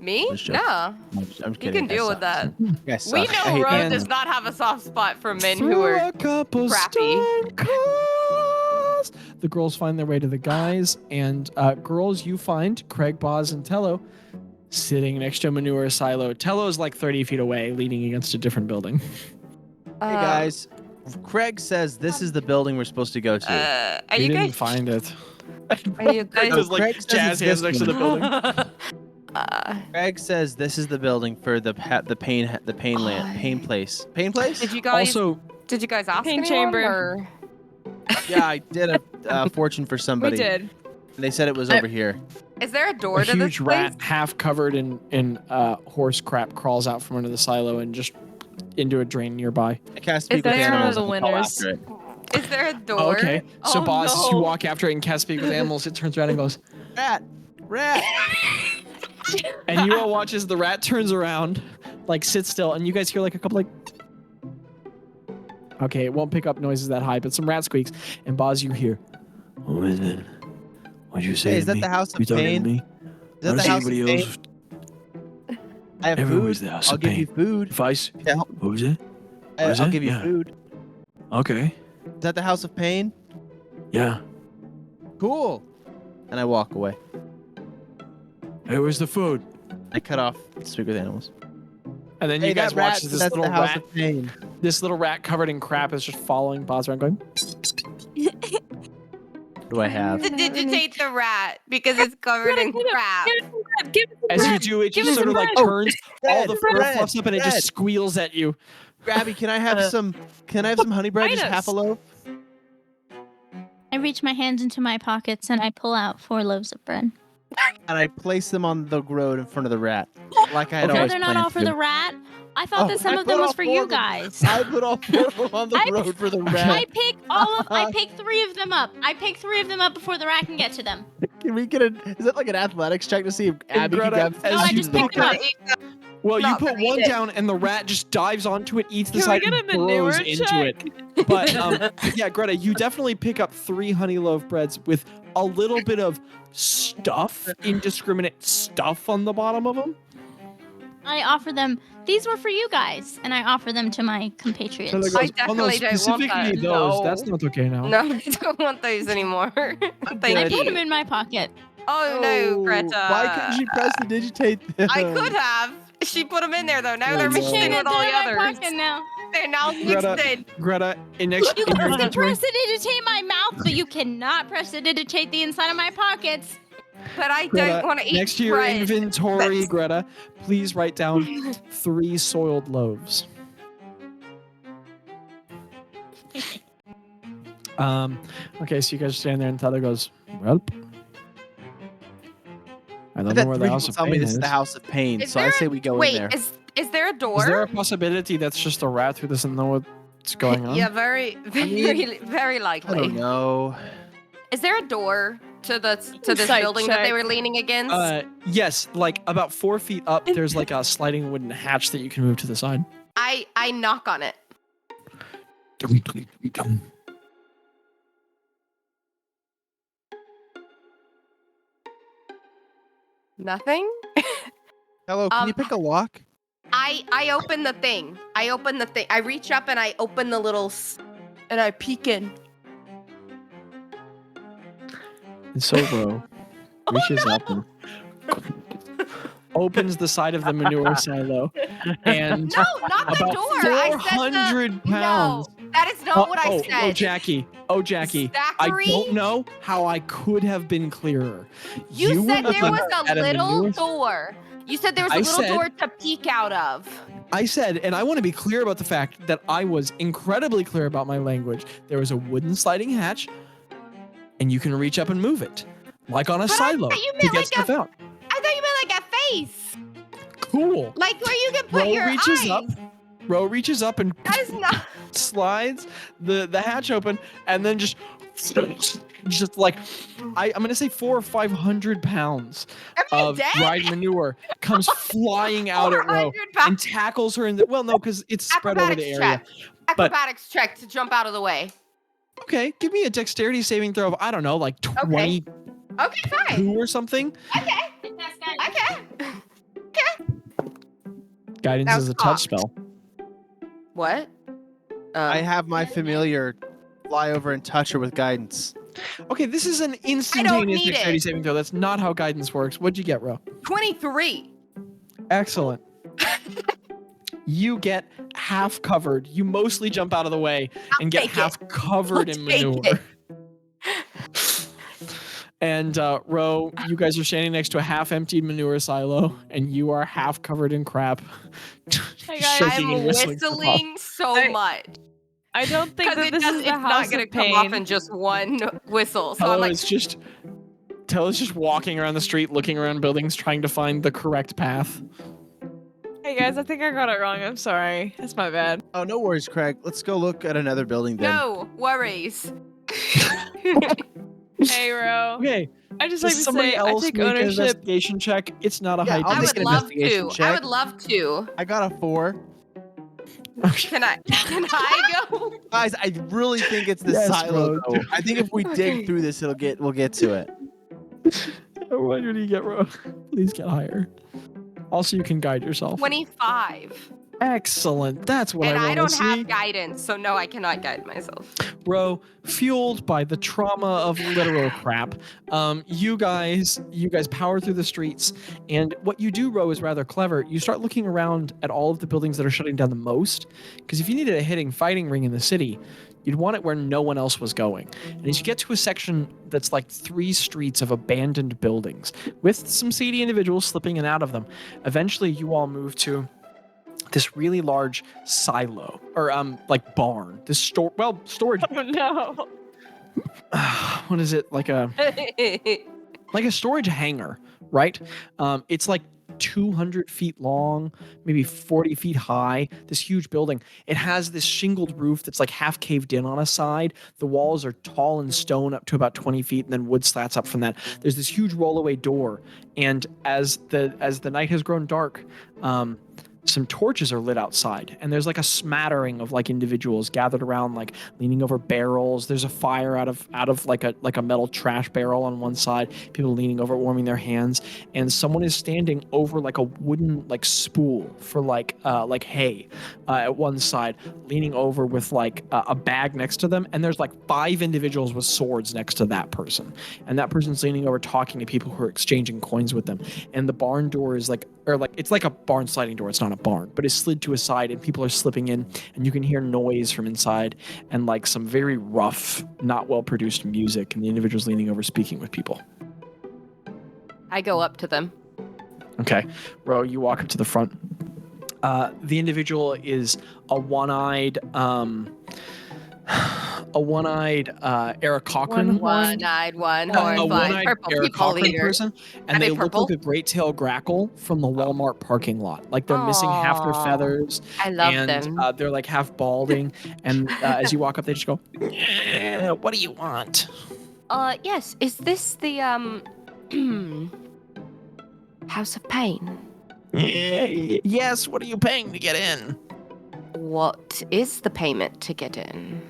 Me? Just joking. No. I'm You kidding. can deal I with that. suck. You guys We suck. I know hate Rose men. does not have a soft spot for men Through who are a couple crappy. stone calls. The girls find their way to the guys, and girls, you find Craig, Bazz, and Tello sitting next to a manure silo. Tello's like 30 feet away, leaning against a different building. Hey guys, Craig says this is the building we're supposed to go to. Are We you didn't guys? find it. Are you Craig guys? does like Craig says jazz it's hands this next to the building. Craig says this is the building for the pain place. Pain place? Did you guys? Also, Did you guys ask Pain anyone? chamber. Or? Yeah, I did a fortune for We somebody. did. And they said it was over here. Is there a door a to this huge place? rat, half covered in horse crap, crawls out from under the silo and just into a drain nearby. I cast Is speak with there animals. the and call winners? after it. Is there a door? Oh, okay. So, Oh, Bazz, as you no. walk after it and cast speak with animals, it turns around and goes, Rat. and you all watch as the rat turns around, like sits still, and you guys hear like a couple like. Okay, it won't pick up noises that high, but some rat squeaks, and Bazz, you hear. What is it? What'd you say? Hey, is to that me? the House of You talking to Pain? me? Is that the House of Pain? I have Everywhere food. is the house I'll of give pain. you food. Vice. Yeah, What was it? Was I'll it? give you Yeah. food. Okay. Is that the House of Pain? Yeah. Cool. And I walk away. Hey, where's the food? I cut off Speak with Animals. And then Hey, you guys that rat, watch this that's little the House rat. of Pain. This little rat covered in crap is just following Bazz around, going. What do I have? To digitate the rat because it's covered in crap. As you do, it Give just us sort of some like bread. turns, all the fur bread, fluffs up, and it bread. just squeals at you. Grabby, can I have some? Can I have some honey bread? Just Midas. half a loaf. I reach my hands into my pockets and I pull out 4 loaves of bread. And I place them on the road in front of the rat, like I had Okay. Oh, always they're not planned all for to. the rat. I thought that some I of them put was all for 4 you of them- guys. I put all 4 of them on the I- road for the rat. I pick 3 of them up. I pick 3 of them up before the rat can get to them. Can we get a? Is that like an athletics check to see if Abby can Greta, grab? as No, I you just picked them up. Well, you Not put gonna one eat it. down, and the rat just dives onto it, eats the Can we side, get and a manure burrows into check? it. But yeah, Greta, you definitely pick up 3 honey loaf breads with a little bit of stuff, indiscriminate stuff on the bottom of them. I offer them. These were for you guys, and I offer them to my compatriots. So I goes, definitely don't want specifically that. those. No. That's not okay now. No, I don't want those anymore. I Thank put them you. in my pocket. Oh no, Greta. Why couldn't she press the digitate? I could have. She put them in there though. Now Oh, they're no. mixing They're with all the in my others. pocket now. They're now Greta, mixed in. Greta, in next You in your guys can inventory, press the digitate my mouth, but you cannot press the digitate the inside of my pockets. But I Greta, don't want to eat next to your bread. inventory, That's- Greta, please write down 3 soiled loaves. Okay, so you guys stand there and Tyler goes, well, I don't I've know had where 3 the house people of tell me pain this is. is the House of Pain, Is so I there say we go Wait, in there. is there a door? Is there a possibility that's just a rat who doesn't know what's going on? Yeah, very, very likely. I don't know. Is there a door to this Insight building that they check. were leaning against? Yes, like about 4 feet up, there's like a sliding wooden hatch that you can move to the side. I knock on it. Nothing. Hello, can you pick a lock? I open the thing. I reach up and I open the little and I peek in. And so Ro reaches up and opens the side of the manure silo, and No, not the about door. I said 400 pounds. No, that is not what I Oh, said. Jackie. Oh, Jackie. Zachary, I don't know how I could have been clearer. You said were there looking was a at little manure- door. You said there was a I little said- door to peek out of. I said, and I want to be clear about the fact that I was incredibly clear about my language. There was a wooden sliding hatch, and you can reach up and move it, like on a But I silo, thought you to meant get like stuff out. I thought you meant like a face, Cool. like where you can put Ro your reaches eyes. up. Ro reaches up and That is not. slides the hatch open, and then just like I'm gonna say 400 or 500 pounds Am I of dead? dried manure comes flying out at Ro 400 pounds. and tackles her in the no, because it's spread over the Acrobatics area. check. Acrobatics check to jump out of the way. Okay, give me a dexterity saving throw of I don't know, like 22 Okay, fine. or something. Okay. Guidance That is was a touch spell. What? I have my familiar fly over and touch her with guidance. Okay, this is an instantaneous need dexterity it. saving throw. That's not how guidance works. What'd you get, Ro? 23. Excellent. You get half covered. You mostly jump out of the way and get take it. half covered I'll in take manure. it. And Ro, you guys are standing next to a half-emptied manure silo, and you are half covered in crap. Hey guys. Shaking I'm and whistling for puff. whistling so I- much. I don't think Because that this is it's the not house going to of come pain. off in just one whistle. So I'm Tella like, is just walking around the street, looking around buildings, trying to find the correct path. Hey guys, I think I got it wrong. I'm sorry. That's my bad. Oh, no worries, Craig. Let's go look at another building then. no worries. Hey, Ro. Okay, I just like does to somebody say I else take make an ownership. investigation check? It's not a Yeah, height. I'll I make test. would an love investigation to. I check. would love to. I got a 4. Can I go? Guys, I really think it's the Yes, silo. bro. Though. I think if we Okay. dig through this, we'll get to it. What do you get, Ro? Please get higher. Also, you can guide yourself. 25. Excellent. That's what And I I want don't to see. have guidance, so no, I cannot guide myself. Ro, fueled by the trauma of literal crap, you guys power through the streets, and what you do, Ro, is rather clever. You start looking around at all of the buildings that are shutting down the most, because if you needed a hitting fighting ring in the city, you'd want it where no one else was going. And as you get to a section that's like 3 streets of abandoned buildings, with some seedy individuals slipping in and out of them, eventually you all move to this really large silo or like barn. This storage. Oh no. What is it? Like a storage hangar, right? It's like 200 feet long, maybe 40 feet high, this huge building. It has this shingled roof that's like half caved in on a side. The walls are tall and stone up to about 20 feet, and then wood slats up from that. There's this huge rollaway door, and as the night has grown dark, some torches are lit outside, and there's like a smattering of like individuals gathered around, like leaning over barrels. There's a fire out of like a metal trash barrel on one side, people leaning over warming their hands, and someone is standing over like a wooden like spool for like hay at one side, leaning over with like a bag next to them, and there's like 5 individuals with swords next to that person, and that person's leaning over talking to people who are exchanging coins with them. And the barn door is it's like a barn sliding door. It's not a barn, but it's slid to a side, and people are slipping in, and you can hear noise from inside, and like some very rough, not well produced music, and the individual's leaning over speaking with people. I go up to them. Okay, Ro, you walk up to the front. The individual is a one-eyed Eric Cochran. One-eyed, one-horned, flying purple Eric people Cochran leader. person, and they look like a great tail grackle from the Walmart parking lot. Like they're missing half their feathers. I love and, them. They're like half balding, and as you walk up, they just go, "What do you want?" Yes. Is this the House of Pain? Yes. What are you paying to get in? What is the payment to get in?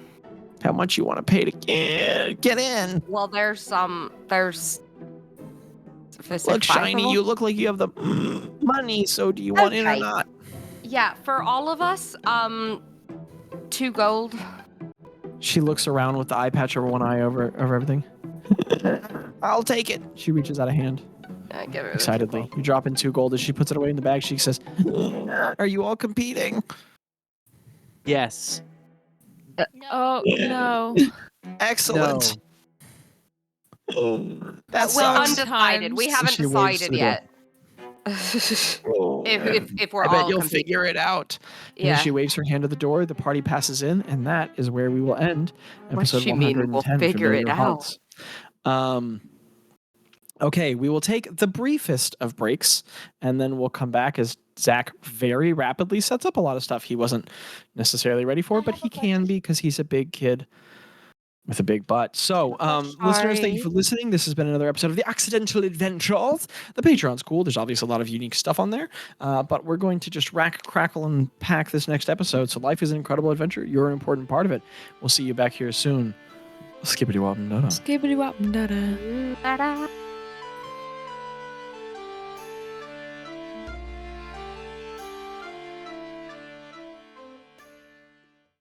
How much you want to pay to get in? Well, there's Look shiny. You look like you have the money. So do you want in or not? Yeah, for all of us, 2 gold. She looks around with the eye patch over one eye over everything. I'll take it. She reaches out a hand. I give her Excitedly. You drop in 2 gold. As she puts it away in the bag, she says, "Are you all competing?" Yes. Oh no. Excellent. No. That's We're undecided. We haven't She waves decided to the yet. if we're I all bet you'll competing. figure it out. And Yeah. as she waves her hand to the door, the party passes in, and that is where we will end What's episode she mean, 110. we'll figure Familiar it out? Hearts. Okay, we will take the briefest of breaks, and then we'll come back as Zach very rapidly sets up a lot of stuff he wasn't necessarily ready for, but he can be because he's a big kid with a big butt. So, listeners, thank you for listening. This has been another episode of The Accidental Adventures. The Patreon's cool. There's obviously a lot of unique stuff on there, but we're going to just rack, crackle, and pack this next episode. So life is an incredible adventure. You're an important part of it. We'll see you back here soon. Skippity-wop and da-da. Skibbity wop da da. Ta-da.